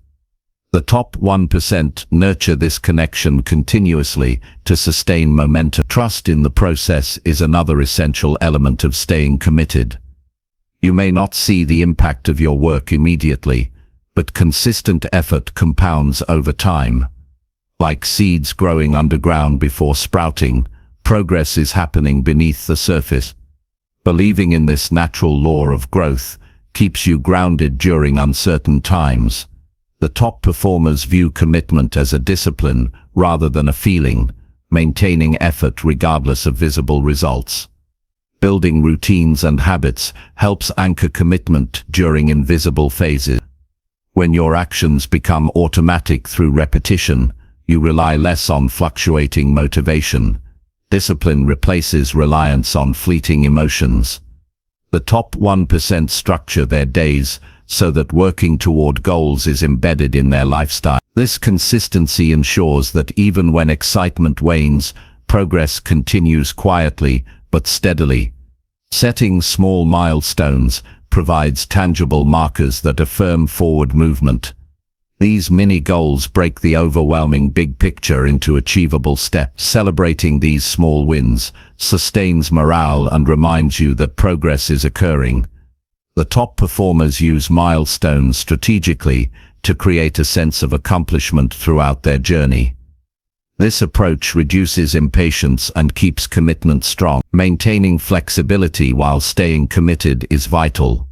[SPEAKER 1] The top 1% nurture this connection continuously to sustain momentum. Trust in the process is another essential element of staying committed. You may not see the impact of your work immediately, but consistent effort compounds over time. Like seeds growing underground before sprouting, progress is happening beneath the surface. Believing in this natural law of growth keeps you grounded during uncertain times. The top performers view commitment as a discipline rather than a feeling, maintaining effort regardless of visible results. Building routines and habits helps anchor commitment during invisible phases. When your actions become automatic through repetition, you rely less on fluctuating motivation. Discipline replaces reliance on fleeting emotions. The top 1% structure their days so that working toward goals is embedded in their lifestyle. This consistency ensures that even when excitement wanes, progress continues quietly but steadily. Setting small milestones provides tangible markers that affirm forward movement. These mini-goals break the overwhelming big picture into achievable steps. Celebrating these small wins sustains morale and reminds you that progress is occurring. The top performers use milestones strategically to create a sense of accomplishment throughout their journey. This approach reduces impatience and keeps commitment strong. Maintaining flexibility while staying committed is vital.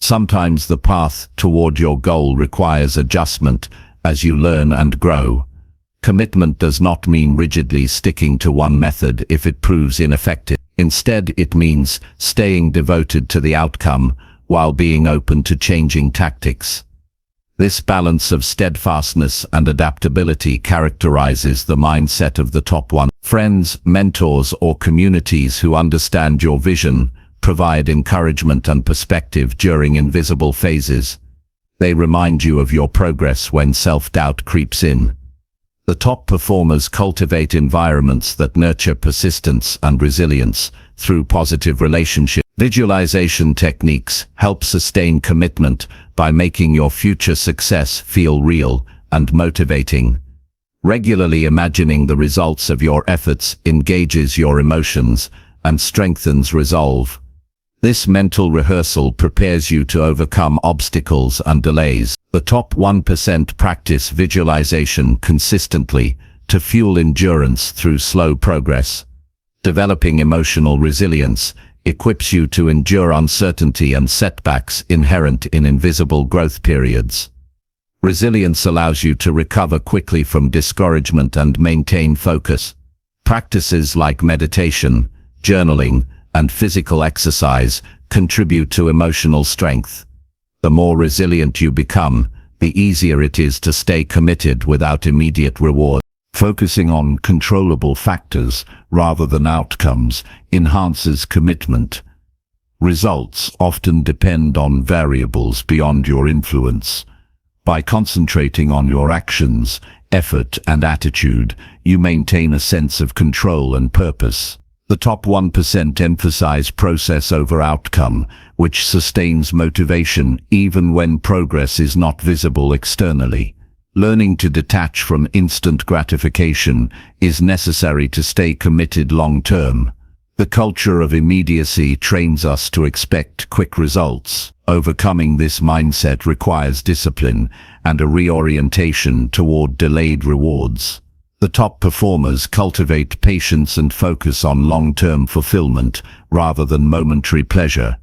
[SPEAKER 1] Sometimes the path toward your goal requires adjustment as you learn and grow. Commitment does not mean rigidly sticking to one method if it proves ineffective. Instead, it means staying devoted to the outcome while being open to changing tactics. This balance of steadfastness and adaptability characterizes the mindset of the top 1%. Friends, mentors, or communities who understand your vision provide encouragement and perspective during invisible phases. They remind you of your progress when self-doubt creeps in. The top performers cultivate environments that nurture persistence and resilience through positive relationships. Visualization techniques help sustain commitment by making your future success feel real and motivating. Regularly imagining the results of your efforts engages your emotions and strengthens resolve. This mental rehearsal prepares you to overcome obstacles and delays. The top 1% practice visualization consistently to fuel endurance through slow progress. Developing emotional resilience equips you to endure uncertainty and setbacks inherent in invisible growth periods. Resilience allows you to recover quickly from discouragement and maintain focus. Practices like meditation, journaling, and physical exercise contribute to emotional strength. The more resilient you become, the easier it is to stay committed without immediate reward. Focusing on controllable factors rather than outcomes enhances commitment. Results often depend on variables beyond your influence. By concentrating on your actions, effort, and attitude, you maintain a sense of control and purpose. The top 1% emphasize process over outcome, which sustains motivation even when progress is not visible externally. Learning to detach from instant gratification is necessary to stay committed long-term. The culture of immediacy trains us to expect quick results. Overcoming this mindset requires discipline and a reorientation toward delayed rewards. The top performers cultivate patience and focus on long-term fulfillment rather than momentary pleasure.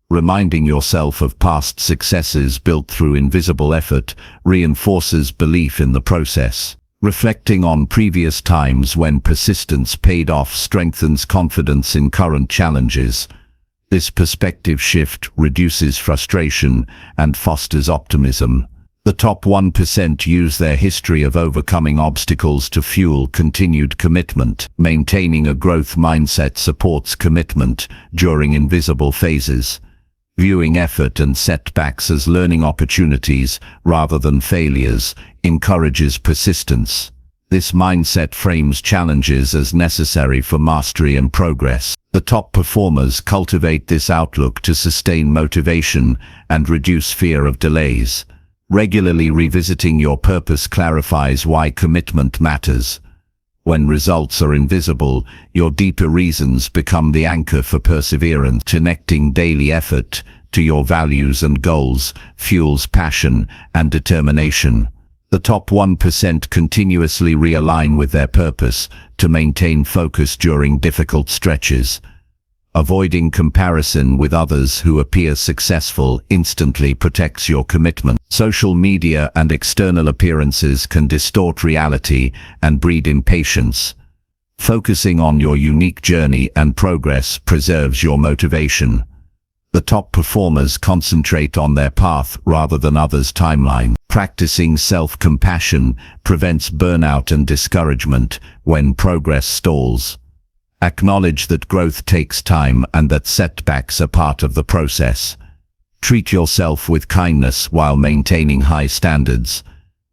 [SPEAKER 1] Reminding yourself of past successes built through invisible effort reinforces belief in the process. Reflecting on previous times when persistence paid off strengthens confidence in current challenges. This perspective shift reduces frustration and fosters optimism. The top 1% use their history of overcoming obstacles to fuel continued commitment. Maintaining a growth mindset supports commitment during invisible phases. Viewing effort and setbacks as learning opportunities rather than failures encourages persistence. This mindset frames challenges as necessary for mastery and progress. The top performers cultivate this outlook to sustain motivation and reduce fear of delays. Regularly revisiting your purpose clarifies why commitment matters. When results are invisible, your deeper reasons become the anchor for perseverance. Connecting daily effort to your values and goals fuels passion and determination. The top 1% continuously realign with their purpose to maintain focus during difficult stretches. Avoiding comparison with others who appear successful instantly protects your commitment. Social media and external appearances can distort reality and breed impatience. Focusing on your unique journey and progress preserves your motivation. The top performers concentrate on their path rather than others' timeline. Practicing self-compassion prevents burnout and discouragement when progress stalls. Acknowledge that growth takes time and that setbacks are part of the process. Treat yourself with kindness while maintaining high standards.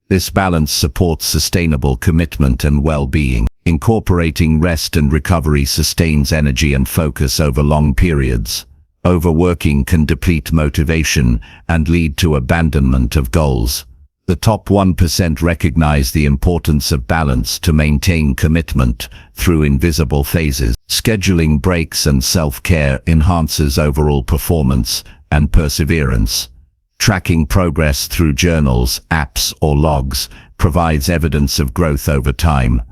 [SPEAKER 1] This balance supports sustainable commitment and well-being. Incorporating rest and recovery sustains energy and focus over long periods. Overworking can deplete motivation and lead to abandonment of goals. The top 1% recognize the importance of balance to maintain commitment through invisible phases. Scheduling breaks and self-care enhances overall performance and perseverance. Tracking progress through journals, apps, or logs provides evidence of growth over time.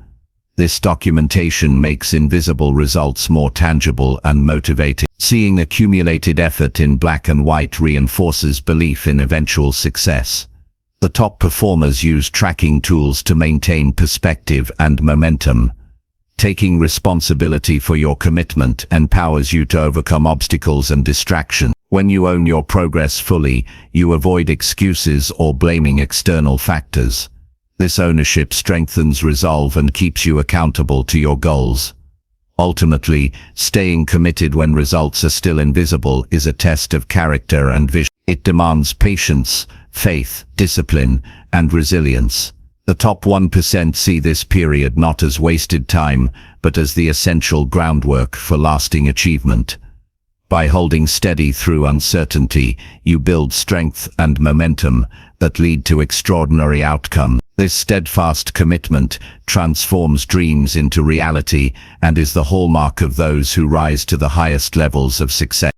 [SPEAKER 1] This documentation makes invisible results more tangible and motivating. Seeing accumulated effort in black and white reinforces belief in eventual success. The top performers use tracking tools to maintain perspective and momentum. Taking responsibility for your commitment empowers you to overcome obstacles and distractions. When you own your progress fully, you avoid excuses or blaming external factors. This ownership strengthens resolve and keeps you accountable to your goals. Ultimately, staying committed when results are still invisible is a test of character and vision. It demands patience, faith, discipline, and resilience. The top 1% see this period not as wasted time, but as the essential groundwork for lasting achievement. By holding steady through uncertainty, you build strength and momentum that lead to extraordinary outcomes. This steadfast commitment transforms dreams into reality and is the hallmark of those who rise to the highest levels of success.